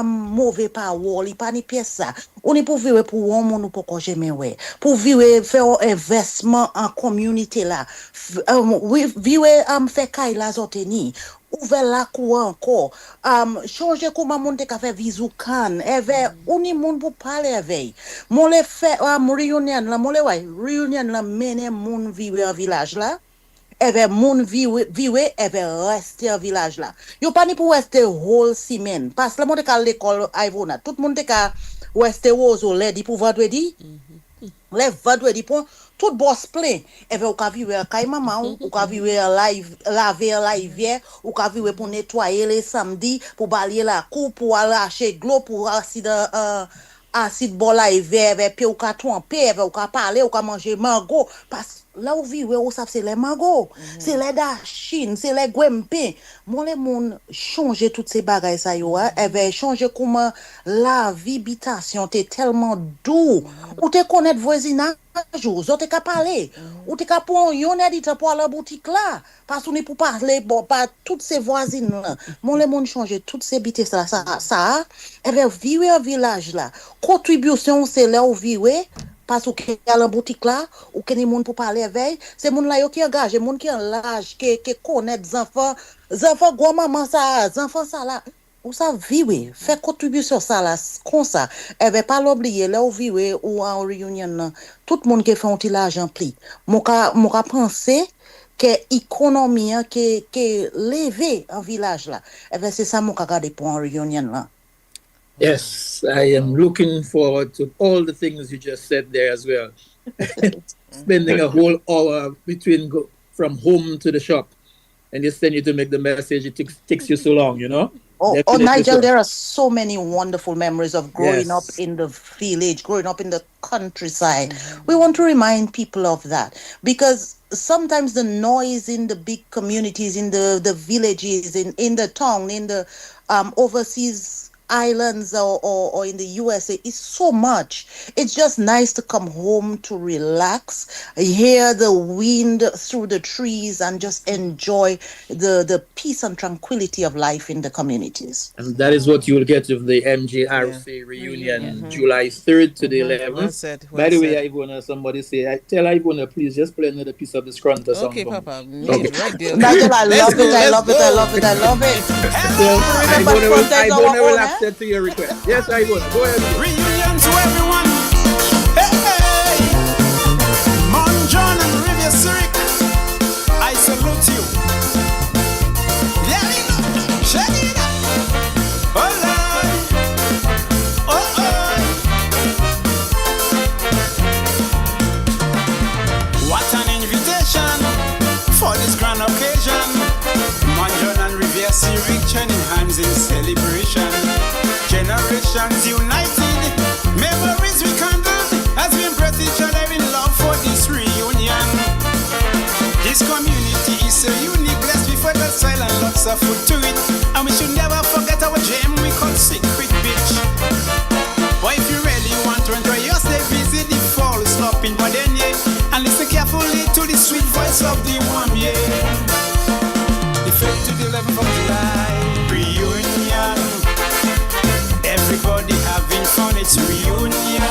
Speaker 15: mauvais pa wall, ipani pièce ça. On est pour vivre pour un monde pour que jamais ouais. Pour vivre faire investment en communauté là. Vivre faire kay la zoteni. Ouvert la cour encore. Changer comment monde te ka faire visukan. Eve uni monde pour parler avec. Mon le fait reunion la mon le ouais, reunion la mene moun vivre en village là. Eve moun viwe eve reste en village là. Yo pas ni pour rester whole semaine parce que le monde ka l'école Ivona, tout monde ka rester Roseau lundi pour vendredi. Le vendredi pour tout boss plein. Eve ou ka viwe kay maman ou ka viwe live laver live ou ka viwe pour nettoyer les samedi, pour balayer la cour, pour aller acheter glo, pour acide bol live puis ou ka tromper, ou ka parler, ou ka manger mango parce là où vivre où ça c'est les mango, c'est les dachines, c'est les gwempe. Mon les moun changer toutes ces bagages ça yo, va changer comment la vie habitation t'es tellement doux. Ou te connaître voisinage, ou te ka parler, ou te ka pour yon éditeur pour la boutique là, parce qu'on est pour parler bon pas toutes ces voisines là. Mon les moun changer toutes ces bites ça va vivre un village là. Contribution c'est là où vivre Parce que dans boutique là, ou que les moun pour parler veille, c'est moun là yo qui engage, moun qui en l'âge, qui connaît des enfants grand maman ça, des enfants ça là. Ou ça vivre, faire contribution ça là, comme ça. Et ben pas l'oublier là ou vivre ou en réunion là, tout le monde qui fait un petit l'argent pli. Mon ka penser que économie qui levé en village là. Et ben c'est ça mon ka garder pour en réunion là.
Speaker 3: Yes, I am looking forward to all the things you just said there as well. Spending a whole hour between from home to the shop, and just send you to make the message. It takes you so long, you know.
Speaker 15: Oh, Nigel, there are so many wonderful memories of growing up in the village, growing up in the countryside. Mm-hmm. We want to remind people of that because sometimes the noise in the big communities, in the villages, in the town, in the overseas islands or in the USA is so much. It's just nice to come home to relax, hear the wind through the trees and just enjoy the peace and tranquility of life in the communities.
Speaker 3: And that is what you will get with the MJRC reunion, July 3rd to the 11th. By the way, Ivona, somebody say, tell Ivona, please just play another piece of the Scrunter song.
Speaker 1: Okay, Papa.
Speaker 15: Right there. Nigel, I love it.
Speaker 3: Ivona will accept to your request. Yes, Ivona, go ahead.
Speaker 11: Reunion to everyone. Hey, hey. Mount John and Riviera Zurich, I salute you. Yeah, shake it up. Oh, Lord. Oh, oh. What an invitation for this grand occasion. Mount John and Riviera Zurich joining hands in celebration. Generations united, memories rekindled as we embrace each other in love for this reunion. This community is so unique, blessed with fertile soil and lots of food to it. And we should never forget our gem we call Secret Beach. But if you really want to enjoy your stay, visit the falls up in Bodenye and listen carefully to the sweet voice of the one, yeah. The 5th to the 11th of July, reunion. Everybody having fun, it's reunion.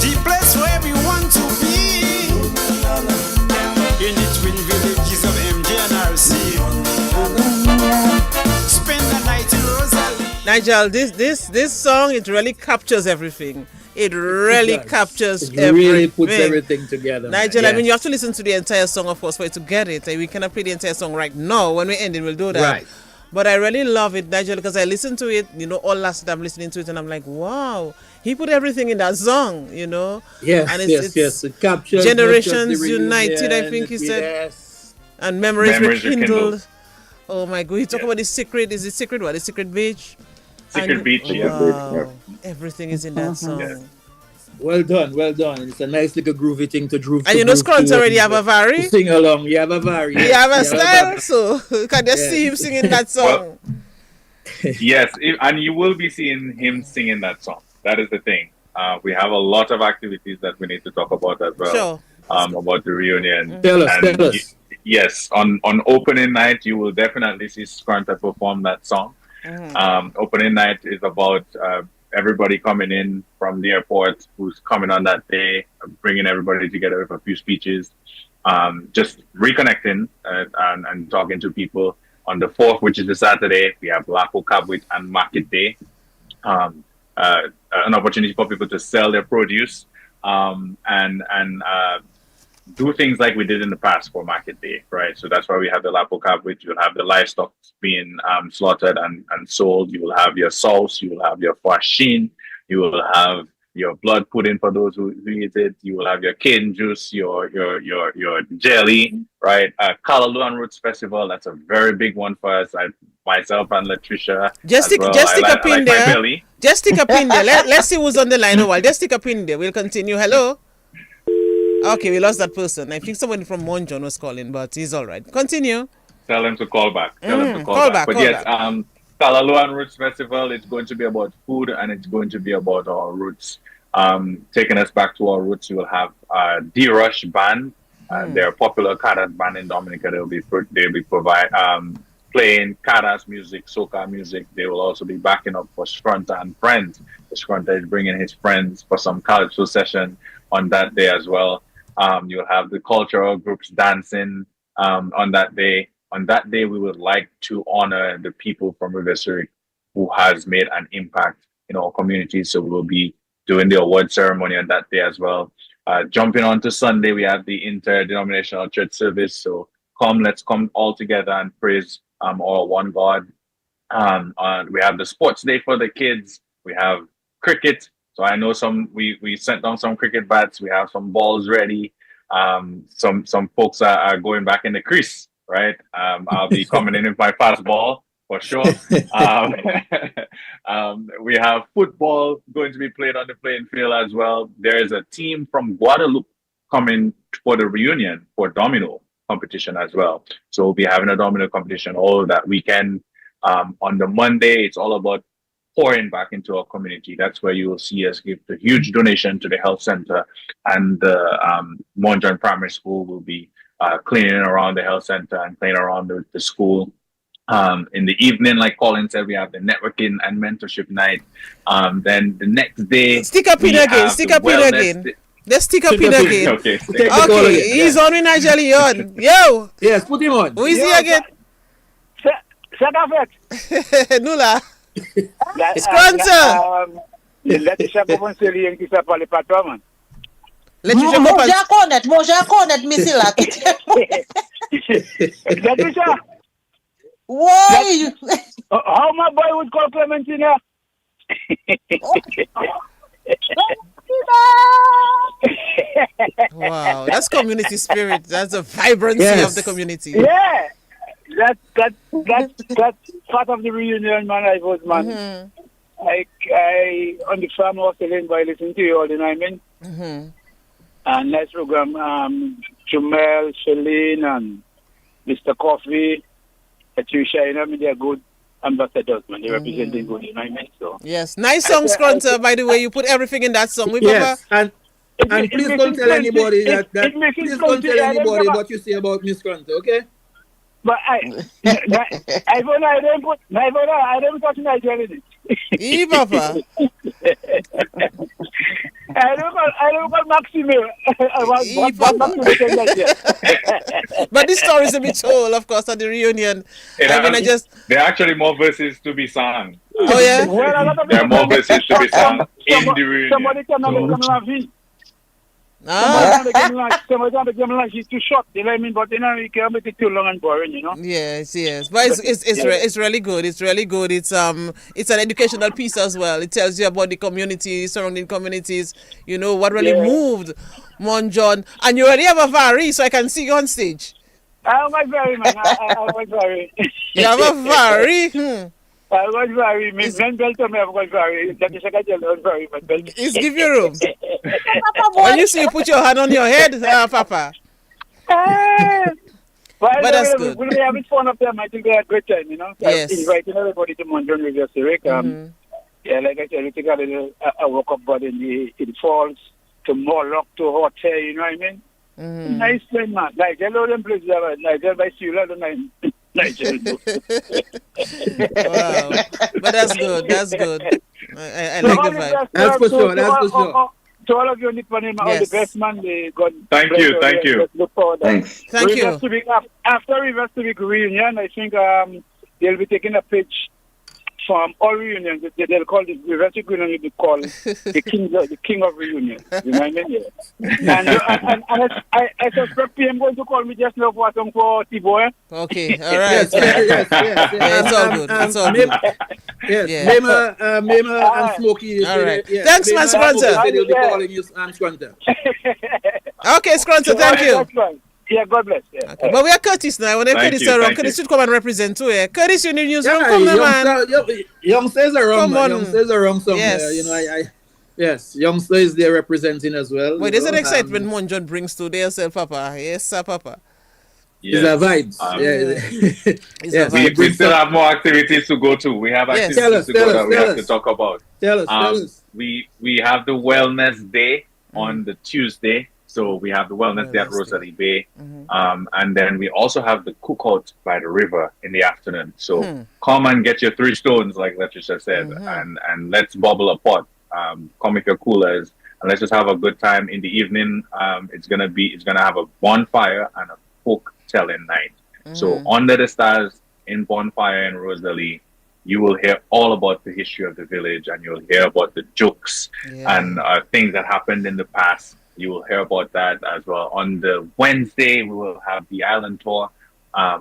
Speaker 11: The place where we want to be. In the twin villages of MJ and RC. Spend the night in Rosalie.
Speaker 1: Nigel, this song, it really captures everything. It really captures everything.
Speaker 3: It really puts everything together.
Speaker 1: Nigel, I mean, you have to listen to the entire song, of course, for it to get it. We cannot play the entire song right now. When we end it, we'll do that.
Speaker 3: Right.
Speaker 1: But I really love it, Nigel, because I listened to it, all last night I'm listening to it, and I'm like, wow, he put everything in that song,
Speaker 3: Yes,
Speaker 1: and
Speaker 3: yes. It captures
Speaker 1: Generations United, I think he said.
Speaker 3: Yes.
Speaker 1: And memories rekindled. Oh my God, he talked about the secret. Is it secret what? The secret beach?
Speaker 12: Secret beach,
Speaker 1: wow, everything is in that song.
Speaker 12: Yeah.
Speaker 3: Well done. It's a nice little groovy thing to groove.
Speaker 1: And Scrunter already have a vari.
Speaker 3: Sing along. You have a vari.
Speaker 1: You have a style, so you can just see him singing that song.
Speaker 12: Well, yes, and you will be seeing him singing that song. That is the thing. We have a lot of activities that we need to talk about as well.
Speaker 1: Sure.
Speaker 12: About the reunion.
Speaker 3: Tell us.
Speaker 12: Yes, on opening night, you will definitely see Scrunter perform that song. Opening night is about everybody coming in from the airport who's coming on that day, bringing everybody together with a few speeches, just reconnecting and talking to people. On the 4th, which is the Saturday, we have Lapo Kabwit and Market Day, an opportunity for people to sell their produce and do things like we did in the past for Market Day, right? So that's why we have the Lapo Kabwit. You'll have the livestock being slaughtered and sold. You will have your sauce. You will have your fashin. You will have your blood pudding for those who eat it. You will have your cane juice, your jelly, right? Callaloo and Roots Festival. That's a very big one for us. Myself and Latricia.
Speaker 1: Just stick a pin there. Just stick a pin there. Let's see who's on the line a while. Just stick a pin there. We'll continue. Hello. Okay, we lost that person. I think someone from Monjon was calling, but he's all right. Continue.
Speaker 12: Tell him to call back. Call back. But yes, Callaloo and Roots Festival, it's going to be about food and it's going to be about our roots. Taking us back to our roots, you will have D-Rush Band. They're a popular Kadat band in Dominica. They'll be playing Kara's music, soca music. They will also be backing up for Scrunta and Friends. Scrunta is bringing his friends for some calypso session on that day as well. You'll have the cultural groups dancing on that day. On that day, we would like to honor the people from River Zurich who has made an impact in our community. So we'll be doing the award ceremony on that day as well. Jumping on to Sunday, we have the interdenominational church service. So let's come all together and praise our one God. We have the sports day for the kids. We have cricket. So I know we sent down some cricket bats. We have some balls ready. Some folks are going back in the crease, right? I'll be coming in with my fast ball for sure. We have football going to be played on the playing field as well. There is a team from Guadeloupe coming for the reunion for domino competition as well. So we'll be having a domino competition all that weekend. On the Monday, it's all about pouring back into our community. That's where you will see us give the huge donation to the health center, and the Monjon Primary School will be cleaning around the health center and cleaning around the school. In the evening, like Colin said, we have the networking and mentorship night. Then the next day,
Speaker 1: stick up in again. Let's stick up in again. Okay, he's on with Nigel Leon. Yo.
Speaker 3: Yes, put him on.
Speaker 1: Who is he again? Nula. Scrunta.
Speaker 5: Laissez-moi commencer qui s'appelle pas toi, man.
Speaker 15: Mon jaconet, missile là. Why?
Speaker 5: How my boy would call Clementina?
Speaker 1: Wow, that's community spirit. That's the vibrancy of the community.
Speaker 5: Yeah, that's part of the reunion, man. I was, man.
Speaker 1: Mm-hmm.
Speaker 5: I on the farm was telling by listening to you all the time, man.
Speaker 1: Mm-hmm.
Speaker 5: And nice program. Jumel, Celine, and Mr. Coffee, Patricia. You know, I mean, they're good ambassadors, man. They represent the good, you know what I mean? So
Speaker 1: yes, nice song, Scrunta. By the way, you put everything in that song.
Speaker 3: Yes, and please don't tell anybody please don't tell anybody what you say about Miss Scrunta, okay?
Speaker 5: But I don't touch Nigeria in it.
Speaker 1: Papa.
Speaker 5: I don't call Maxime.
Speaker 1: But this story is a bit old, of course, at the reunion.
Speaker 12: There are actually more verses to be sung.
Speaker 1: Oh, yeah?
Speaker 12: There are more verses to be sung in the reunion.
Speaker 5: Somebody can have it. Somebody is too short, you know what I mean? But you know, you can't make it too long and boring, you know?
Speaker 1: Yes. But it's really good. It's really good. It's an educational piece as well. It tells you about the community, surrounding communities, you know, what really moved Monjon. And you already have a Vari, so I can see you on stage.
Speaker 5: I have my Vari, man. I have my Vari.
Speaker 1: You have a Vari?
Speaker 5: I was very, my belt to me, I was very,
Speaker 1: It's give you room. When you see you put your hand on your head, Papa.
Speaker 5: But
Speaker 1: that's good.
Speaker 5: We'll be having fun up there. I think they had a great time, you know.
Speaker 1: Yes.
Speaker 5: Inviting everybody to Monjon River Zurich. Yeah, like I said, we take a walk up body in the falls, to Moloch, to hotel, you know what I mean? Nice place, man. Like, hello, them places, Nigel by Sula, the nine. Nigel.
Speaker 1: Wow. But that's good. That's good. I like the vibe.
Speaker 3: That's for sure.
Speaker 5: To all of you, Nippon, all the best, man.
Speaker 12: Thank you.
Speaker 5: Look forward.
Speaker 1: Thank you.
Speaker 5: After River Civic reunion, I think they'll be taking a pitch from all reunions. They'll call the River Civic reunion, will be called the king of reunion. You know what I mean? Yeah. And I suspect PM going to call me just now for some for T-Boy.
Speaker 1: Okay, all right. Yes. It's all good. It's all good.
Speaker 3: Yes, Mema and Smokey.
Speaker 1: All right. Thanks, man, Scrunta.
Speaker 3: They'll be calling you Scrunta.
Speaker 1: Okay, Scrunta, thank you.
Speaker 5: Yeah, God bless. Yeah.
Speaker 1: Okay. But we are Curtis now. When Curtis is around, Curtis should come and represent too. Curtis, you need news. Come
Speaker 3: man. Youngsters are wrong. Youngsters are wrong somewhere.
Speaker 1: Yes.
Speaker 3: You know, yes, youngsters they're representing as well.
Speaker 1: Wait, there's an excitement Monjon brings to themselves, Papa. Yes, sir, Papa.
Speaker 3: Yes. It's a vibes.
Speaker 12: We still have more activities to go to. We have activities to go that we have to talk about.
Speaker 3: Tell us.
Speaker 12: We have the Wellness Day on the Tuesday. So we have the Wellness Day at Rosalie Bay.
Speaker 1: Mm-hmm.
Speaker 12: And then we also have the cookout by the river in the afternoon. So come and get your 3 stones, like Letitia said, and let's bubble a pot. Come with your coolers and let's just have a good time in the evening. It's gonna have a bonfire and a folk telling night. So under the stars in Bonfire in Rosalie, you will hear all about the history of the village, and you'll hear about the jokes and things that happened in the past. You will hear about that as well. On the Wednesday, we will have the island tour.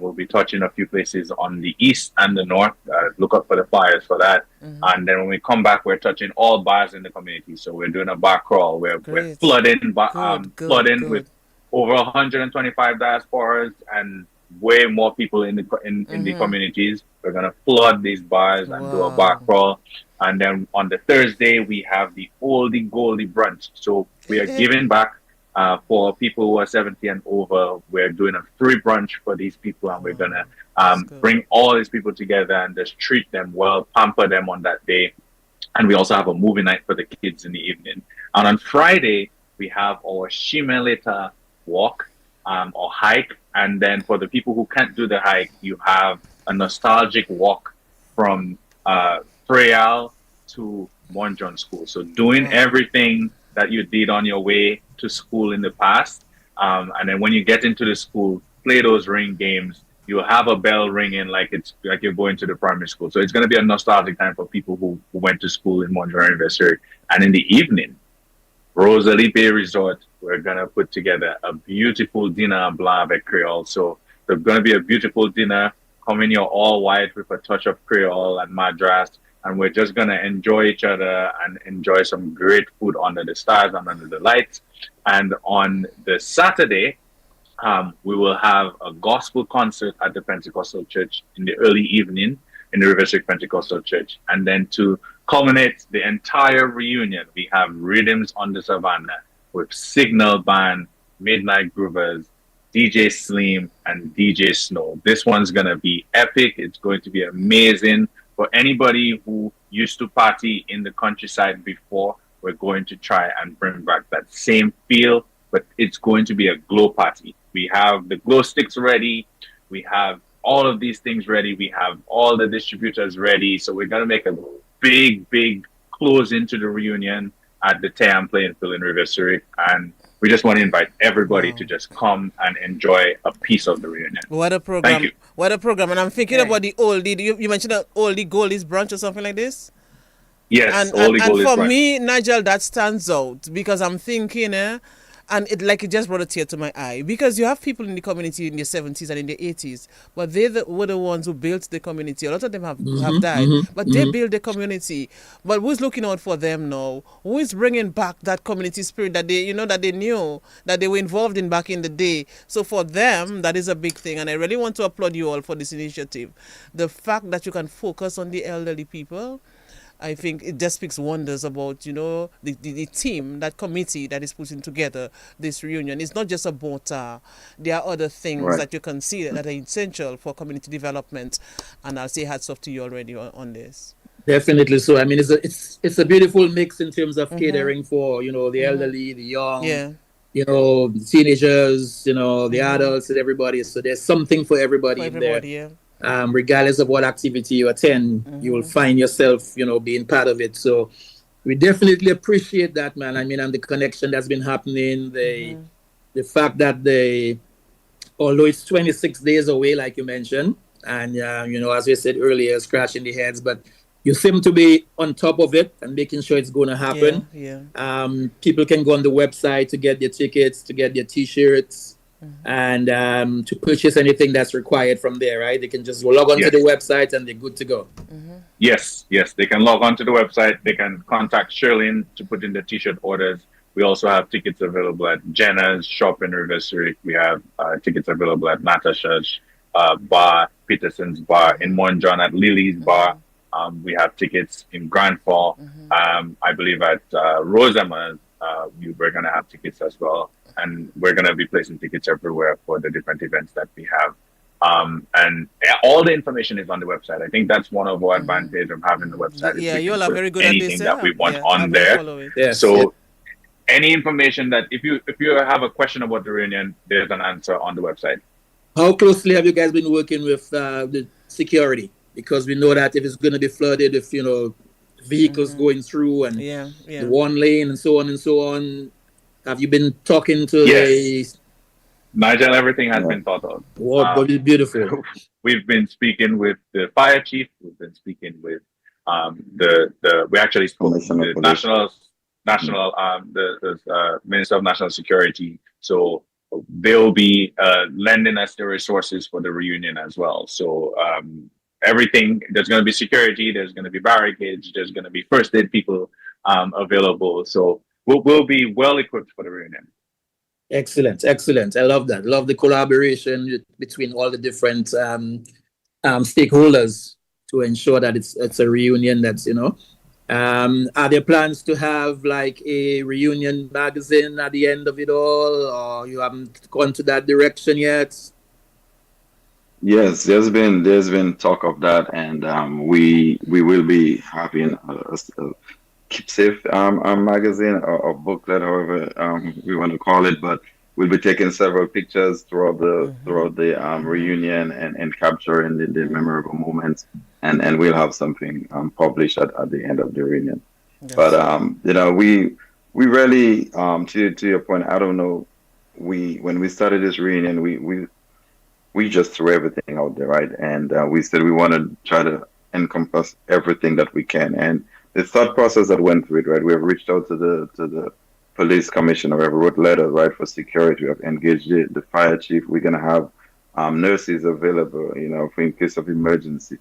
Speaker 12: We'll be touching a few places on the east and the north. Look up for the flyers for that. And then when we come back, we're touching all bars in the community. So we're doing a bar crawl. We're flooding with over 125 diasporas and way more people in the communities. We're gonna flood these bars and do a bar crawl. And then on the Thursday, we have the Oldie Goldie brunch. So we are giving back for people who are 70 and over. We're doing a free brunch for these people, and we're gonna bring all these people together and just treat them well, pamper them on that day. And we also have a movie night for the kids in the evening. And on Friday, we have our Shimeleta walk or hike. And then for the people who can't do the hike, you have a nostalgic walk from Frayal to Monjon School. So doing everything that you did on your way to school in the past. And then when you get into the school, play those ring games. You'll have a bell ringing like you're going to the primary school. So it's going to be a nostalgic time for people who went to school in Monjon University. And in the evening, Rosalie Bay Resort, we're going to put together a beautiful dinner blanc avec Creole. So there's going to be a beautiful dinner. Come in your all white with a touch of Creole and Madras. And we're just going to enjoy each other and enjoy some great food under the stars and under the lights. And on the Saturday, we will have a gospel concert at the Pentecostal Church in the early evening in the River Street Pentecostal Church. And then to culminate the entire reunion, we have Rhythms on the Savannah with Signal Band, Midnight Groovers, DJ Slim, and DJ Snow. This one's going to be epic. It's going to be amazing. For anybody who used to party in the countryside before, we're going to try and bring back that same feel, but it's going to be a glow party. We have the glow sticks ready. We have all of these things ready. We have all the distributors ready. So we're going to make a big close into the reunion at the Tam Playing Field in River Zurich. And we just want to invite everybody to just come and enjoy a piece of the reunion.
Speaker 1: What a program.
Speaker 12: Thank you.
Speaker 1: What a program. And I'm thinking about the oldie. You mentioned the oldie goldies brunch or something like this?
Speaker 12: Yes,
Speaker 1: and for me, Nigel, that stands out because I'm thinking, and it just brought a tear to my eye because you have people in the community in the 70s and in the 80s, but they were the ones who built the community. A lot of them have died, but they built the community. But who's looking out for them now? Who is bringing back that community spirit that they knew, that they were involved in back in the day? So for them, that is a big thing, and I really want to applaud you all for this initiative. The fact that you can focus on the elderly people, I think it just speaks wonders about, the team, that committee that is putting together this reunion. It's not just about, there are other things that you can see that are essential for community development. And I'll say hats off to you already on this.
Speaker 3: Definitely. So, I mean, it's a beautiful mix in terms of catering for, the elderly, the young, the teenagers, the adults and everybody. So there's something for everybody in there.
Speaker 1: Yeah.
Speaker 3: Regardless of what activity you attend, you will find yourself, being part of it. So we definitely appreciate that, man. I mean, and the connection that's been happening, the fact that although it's 26 days away, like you mentioned, and, as we said earlier, scratching the heads, but you seem to be on top of it and making sure it's going to happen. People can go on the website to get their tickets, to get their T-shirts, and to purchase anything that's required from there, right? They can just log on to the website and they're good to go.
Speaker 12: Yes, they can log on to the website. They can contact Shirley to put in the T-shirt orders. We also have tickets available at Jenna's shop in River Zurich. We have tickets available at Natasha's bar, Peterson's bar, in Monjon at Lily's bar. We have tickets in Grand Fall. I believe at Rosema's, we're going to have tickets as well. And we're going to be placing tickets everywhere for the different events that we have. And all the information is on the website. I think that's one of our advantages of having the website.
Speaker 1: Yeah, you all are very good
Speaker 12: anything
Speaker 1: at this.
Speaker 12: that we want on there. So any information that if you have a question about the reunion, there's an answer on the website.
Speaker 3: How closely have you guys been working with the security? Because we know that if it's going to be flooded, if vehicles going through and the one lane and so on. Have you been talking to
Speaker 12: Yes. Nigel, everything has been thought of.
Speaker 3: Wow, beautiful.
Speaker 12: We've been speaking with the fire chief. We've been speaking with we actually spoke with the the Minister of National Security. So they'll be lending us the resources for the reunion as well. So everything, there's going to be security, there's going to be barricades, there's going to be first aid people available. So we'll be well equipped for the reunion.
Speaker 3: Excellent. I love that. Love the collaboration between all the different stakeholders to ensure that it's a reunion that's, are there plans to have like a reunion magazine at the end of it all, or you haven't gone to that direction yet?
Speaker 13: Yes, there's been talk of that, and we will be having a Keep Safe magazine or booklet, however we want to call it, but we'll be taking several pictures throughout the reunion and capturing the memorable moments, and we'll have something published at the end of the reunion. Yes. But we really to your point, I don't know, when we started this reunion, we just threw everything out there, right? And we said we want to try to encompass everything that we can. And the thought process that went through it, right? We have reached out to the police commissioner, we have wrote letters, right, for security. We have engaged the fire chief. We're gonna have nurses available, for in case of emergency.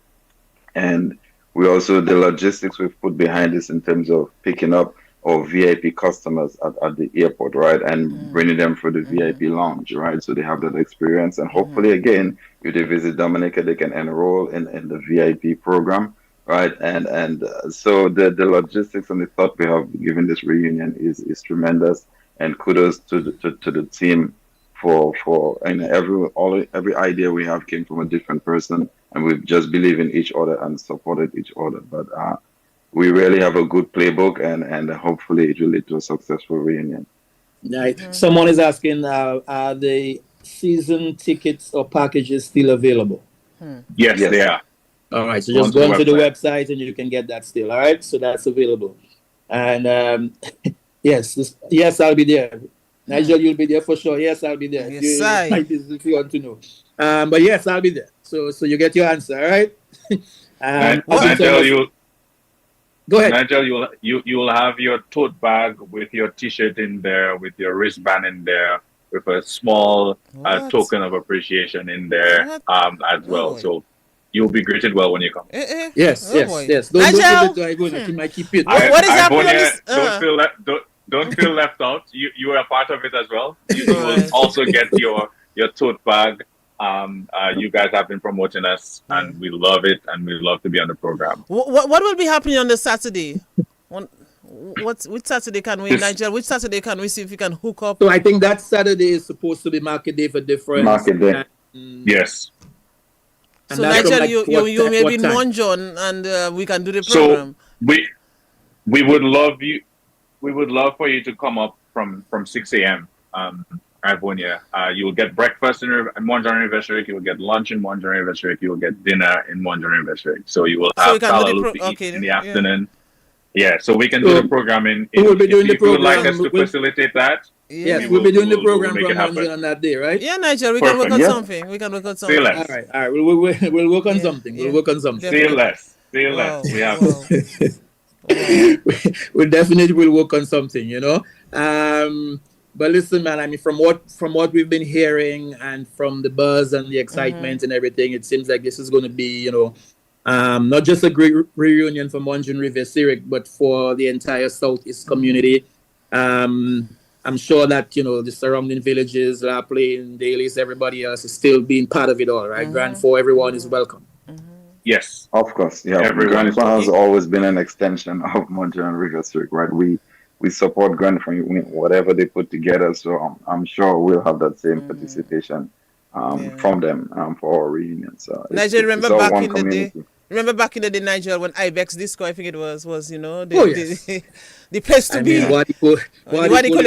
Speaker 13: And we also, the logistics we've put behind this in terms of picking up our VIP customers at the airport, right, and bringing them through the VIP lounge, right, so they have that experience. And hopefully, again, if they visit Dominica, they can enroll in the VIP program, right? And so the logistics and the thought we have given this reunion is tremendous. And kudos to the team for every idea we have came from a different person, and we just believe in each other and supported each other. But we really have a good playbook, and hopefully it will lead to a successful reunion.
Speaker 3: Right. Someone is asking, are the season tickets or packages still available?
Speaker 12: Yes, they are.
Speaker 3: All right. So just go onto the website and you can get that still. All right. So that's available. And yes, I'll be there. Nigel, you'll be there for sure. Yes, I'll be there.
Speaker 1: Yes,
Speaker 3: if you want to know. But yes, I'll be there. So you get your answer. All right.
Speaker 12: Nigel,
Speaker 3: go ahead.
Speaker 12: Nigel, you will have your tote bag with your T-shirt in there, with your wristband in there, with a small token of appreciation in there as well. So you'll be greeted well when you come.
Speaker 3: Yes. Don't give it to Ivonia. She might keep it.
Speaker 1: What is happening?
Speaker 12: Don't feel left out. You are a part of it as well. You will also get your tote bag. You guys have been promoting us, and we love it, and we love to be on the program.
Speaker 1: What will be happening on the Saturday? Which Saturday can we, Nigel? Which Saturday can we see if we can hook up?
Speaker 3: So I think that Saturday is supposed to be Market Day for Difference.
Speaker 13: Market Day.
Speaker 12: Yes.
Speaker 1: So Nigel, you may be in Monjon, and we can do the program.
Speaker 12: So we would love you. We would love for you to come up from 6 a.m. Ivonia. You will get breakfast in Monjon Riverside. You will get lunch in Monjon Riverside. You will get dinner in Monjon Riverside. So you will have in the afternoon. Yeah, so we can do the programming.
Speaker 3: We'll be doing the program.
Speaker 12: If you would like us to facilitate that.
Speaker 3: Yes, we'll be doing the program from Monjon on that day, right?
Speaker 1: Yeah, Nigel, we can work on something. We can work on something.
Speaker 12: All
Speaker 3: right. We'll work on something. We'll work on something.
Speaker 12: Still less. We have.
Speaker 3: We definitely will work on something, But listen, man, I mean, from what we've been hearing and from the buzz and the excitement and everything, it seems like this is going to be, not just a great reunion for Monjon River Syriac, but for the entire Southeast community. I'm sure that, the surrounding villages, La Plaine, Dailies, everybody else is still being part of it all, right? Grand Four, everyone is welcome.
Speaker 12: Yes.
Speaker 13: Of course. Yeah. Grand Four has always been an extension of Monjon River Syriac, right? We support Grand Four, whatever they put together. So I'm sure we'll have that same participation from them for our reunion. So
Speaker 1: Nigel, remember back in the day? Remember back in the day, Nigel, when Ibex Disco, I think it was the,
Speaker 3: Oh, yes.
Speaker 1: the place to
Speaker 3: I
Speaker 1: be.
Speaker 3: mean, Wadi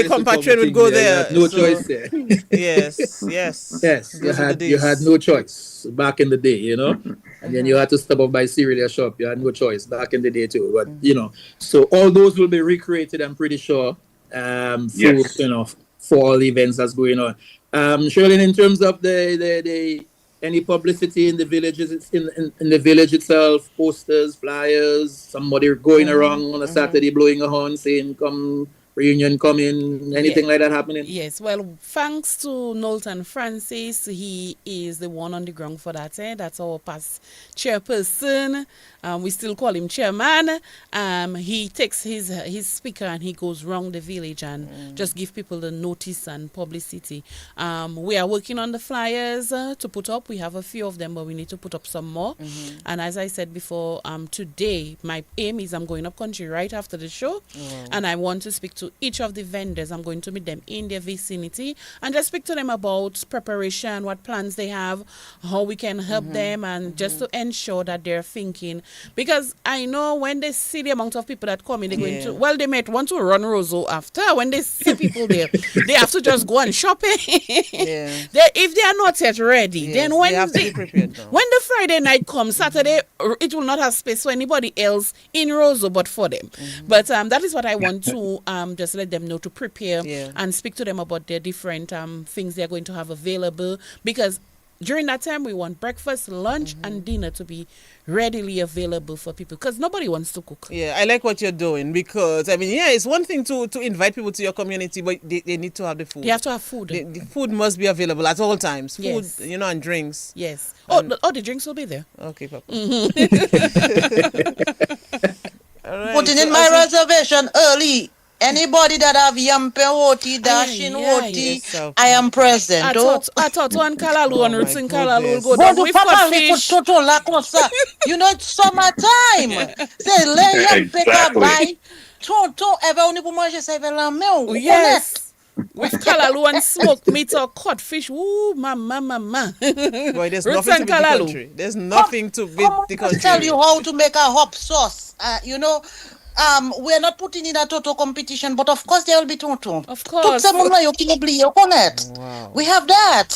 Speaker 1: compatriot would go there.
Speaker 3: No
Speaker 1: so-
Speaker 3: choice there.
Speaker 1: Yes.
Speaker 3: Yes,
Speaker 1: Those were the
Speaker 3: you had
Speaker 1: days.
Speaker 3: no choice back in the day, and then you had to stop off by cereal shop. You had no choice back in the day too. But so all those will be recreated, I'm pretty sure, through
Speaker 12: Yes.
Speaker 3: For all the events that's going on. Shirley, in terms of the any publicity in the villages, in the village itself, posters, flyers, somebody going around on a Saturday blowing a horn saying "Come reunion, come in," anything like that happening?
Speaker 14: Yes, well, thanks to Knowlton Francis, he is the one on the ground for that. That's our past chairperson. We still call him chairman. He takes his speaker and he goes round the village and just give people the notice and publicity. We are working on the flyers to put up. We have a few of them, but we need to put up some more. And as I said before, today my aim is I'm going up country right after the show, and I want to speak to each of the vendors. I'm going to meet them in their vicinity and just speak to them about preparation, what plans they have, how we can help them, and just to ensure that they're thinking. Because I know when they see the amount of people that come in, they're going to, well, they might want to run Roseau after. When they see people there, they have to just go and shop. If they are not yet ready, then when
Speaker 1: they have to be prepared now.
Speaker 14: when the Friday night comes, Saturday, it will not have space for anybody else in Roseau but for them. But that is what I want to just let them know, to prepare and speak to them about their different things they're going to have available, because during that time we want breakfast, lunch and dinner to be readily available for people, because nobody wants to cook.
Speaker 1: Yeah, I like what you're doing, because I mean, it's one thing to invite people to your community, but they need to have the food.
Speaker 14: They have to have food.
Speaker 1: The food must be available at all times. Food,
Speaker 14: Yes.
Speaker 1: and drinks.
Speaker 14: Yes.
Speaker 1: And-
Speaker 14: The drinks will be there.
Speaker 1: Okay, Papa.
Speaker 15: Putting in my reservation early. Anybody that have yampe roti, dashing roti, I am present.
Speaker 14: I thought one Kalalu and roots in Kalalu will go
Speaker 15: But
Speaker 14: down with
Speaker 15: Papa,
Speaker 14: fish.
Speaker 15: Toto la cosa. It's summertime. Say, lay yampe ka buy. Toto, ever only pour manger ça avec la main. Ou
Speaker 14: Yes. With Kalalu and smoked meat or cod fish. Ooh, mama.
Speaker 1: Boy, there's
Speaker 14: Roots
Speaker 1: nothing
Speaker 14: and
Speaker 1: to beat the
Speaker 14: Kalalu.
Speaker 1: country. There's nothing to beat the
Speaker 15: I'll
Speaker 1: country.
Speaker 15: tell you how to make a hop sauce. We're not putting in a Toto competition, but of course there will be Toto.
Speaker 14: Of course.
Speaker 15: Tout ce monde-là, yo qui oublie, yo connaît. We have that.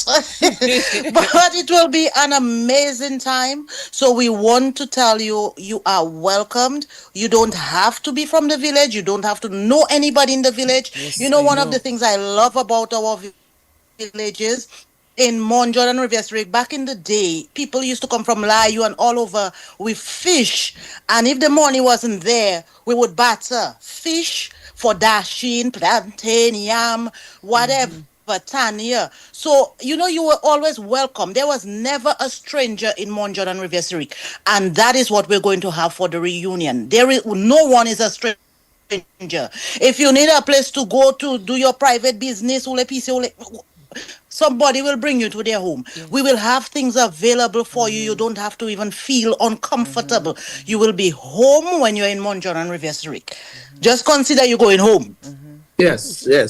Speaker 15: But it will be an amazing time. So we want to tell you, you are welcomed. You don't have to be from the village. You don't have to know anybody in the village. One of the things I love about our villages in Mount Jordan Riviera, back in the day, people used to come from Layu and all over with fish. And if the money wasn't there, we would batter fish for dashing, plantain, yam, whatever, tanya. So, you were always welcome. There was never a stranger in Mount Jordan Riviera. And that is what we're going to have for the reunion. No one is a stranger. If you need a place to go to do your private business, somebody will bring you to their home. We will have things available for you. You don't have to even feel uncomfortable. You will be home when you're in Mount Jordan Riviera. Just consider you going home.
Speaker 3: Yes. You're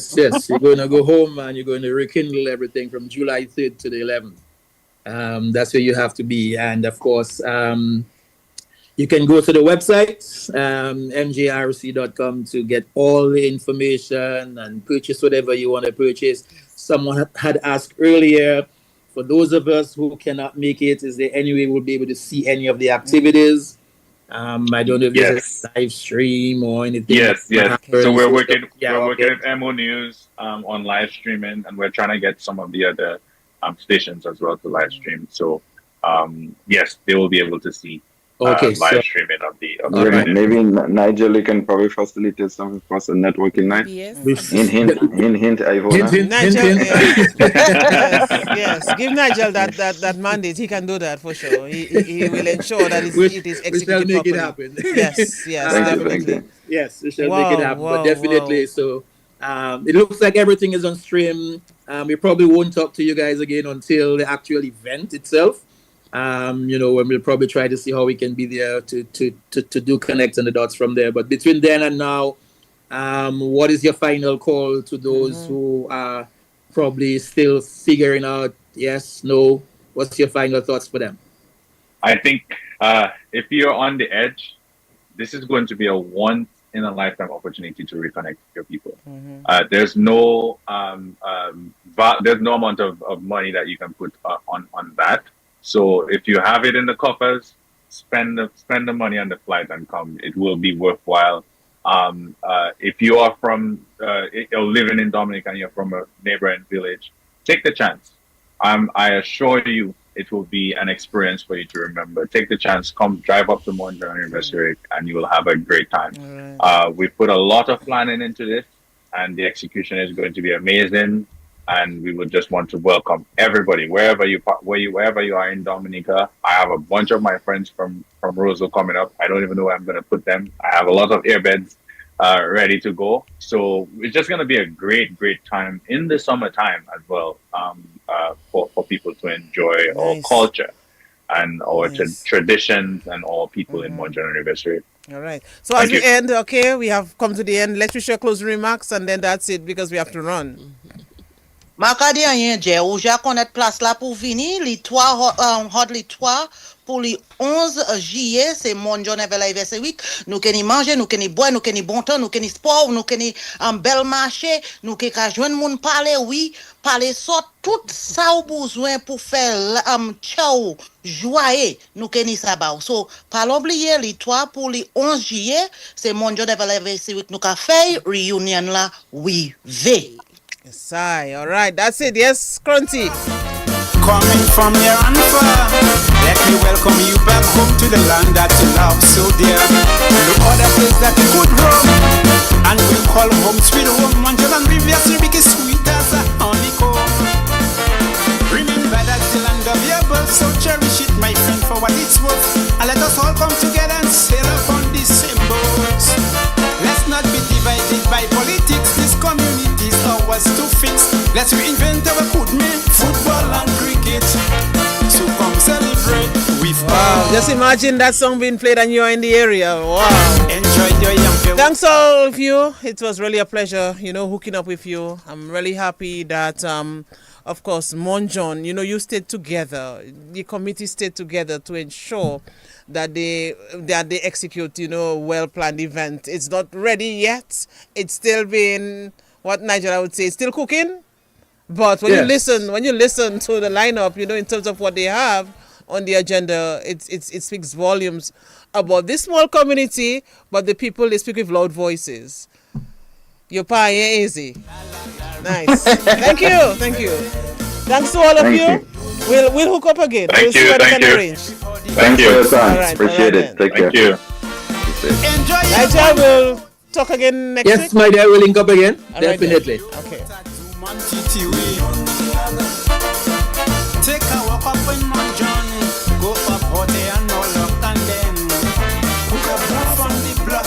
Speaker 3: going to go home and you're going to rekindle everything from July 3rd to the 11th. That's where you have to be. And of course, you can go to the website, mjrc.com, to get all the information and purchase whatever you want to purchase. Someone had asked earlier, for those of us who cannot make it, is there any way we'll be able to see any of the activities? I don't know if there's a live stream or anything.
Speaker 12: Yes. So we're working
Speaker 3: okay.
Speaker 12: with MO News on live streaming, and we're trying to get some of the other stations as well to live stream. So yes, they will be able to see live streaming of the
Speaker 13: maybe Nigel, you can probably facilitate something for us, a networking night.
Speaker 14: Yes.
Speaker 13: Hint, Ivona.
Speaker 1: Nigel, yes. Give Nigel that mandate. He can do that for sure. He will ensure that it is executed
Speaker 3: we shall make
Speaker 1: properly.
Speaker 3: it happen.
Speaker 1: Yes, definitely.
Speaker 3: Yes, we shall make it happen. But definitely, so it looks like everything is on stream. We probably won't talk to you guys again until the actual event itself. When we'll probably try to see how we can be there to do connecting the dots from there. But between then and now, what is your final call to those who are probably still figuring out yes, no? What's your final thoughts for them?
Speaker 12: I think if you're on the edge, this is going to be a once in a lifetime opportunity to reconnect with your people. There's no there's no amount of money that you can put on that. So if you have it in the coffers, spend the money on the flight and come. It will be worthwhile. If you are from you're living in Dominica and you're from a neighboring village, take the chance. I assure you, it will be an experience for you to remember. Take the chance, come drive up to Mount John Anniversary, and you will have a great time. We put a lot of planning into this, and the execution is going to be amazing. And we would just want to welcome everybody, wherever you are in Dominica. I have a bunch of my friends from Roseville coming up. I don't even know where I'm going to put them. I have a lot of airbeds ready to go. So it's just going to be a great time in the summertime as well, for people to enjoy our culture and our traditions and our people in Mount John Anniversary.
Speaker 1: All right. So as we end, okay, we have come to the end. Let's share closing remarks, and then that's it because we have to run.
Speaker 15: Makadi rien je ou ja connaître place là pour venir les 3 pour les 11 juillet c'est Mount John Anniversary week nous keni manger nous keni boire nous keni bon temps nous keni sport nous keni un bel marché nous ke ka joindre moun parler parler sort tout ça ou besoin pour faire ciao joyeux nous keni ça ba so pas oublier les 3 pour les 11 juillet c'est Mount John Anniversary week nous ka faire reunion là oui ve.
Speaker 1: Yes, all right, that's it. Yes, Crunchy.
Speaker 11: Coming from near and far, let me welcome you back home to the land that you love so dear. The other place that you could roam, and we'll call home sweet home. Mount John Anniversary is sweet as a honeycomb. Remember that the land of your birth, so cherish it, my friend, for what it's worth. And let us all come together and sail upon these symbols. Let's not be divided by politics. This community is ours to fix. Let's reinvent our good men, football and cricket. So come celebrate with
Speaker 1: wow. Just imagine that song being played and you're in the area. Wow.
Speaker 11: Enjoy your young people.
Speaker 1: Thanks all of you. It was really a pleasure, hooking up with you. I'm really happy that of course, Mount John, you stayed together. The committee stayed together to ensure that they execute, well-planned event. It's not ready yet. It's still being, what Nigeria would say, still cooking. But when you listen to the lineup, in terms of what they have on the agenda, it speaks volumes about this small community, but the people, they speak with loud voices. Your pie ain't easy. Nice. Thank you. Thanks to all of you. We'll hook up again. We'll see what we can arrange.
Speaker 13: Thank you.
Speaker 1: All right,
Speaker 13: Appreciate it. Take care.
Speaker 12: Thank you.
Speaker 1: Nigel, we'll talk again next week.
Speaker 3: Yes, my dear, we'll link up again.
Speaker 1: All
Speaker 3: Definitely.
Speaker 1: Right, okay.
Speaker 11: Take a walk up in Mount John, go up out there and all up and then hook up from the block.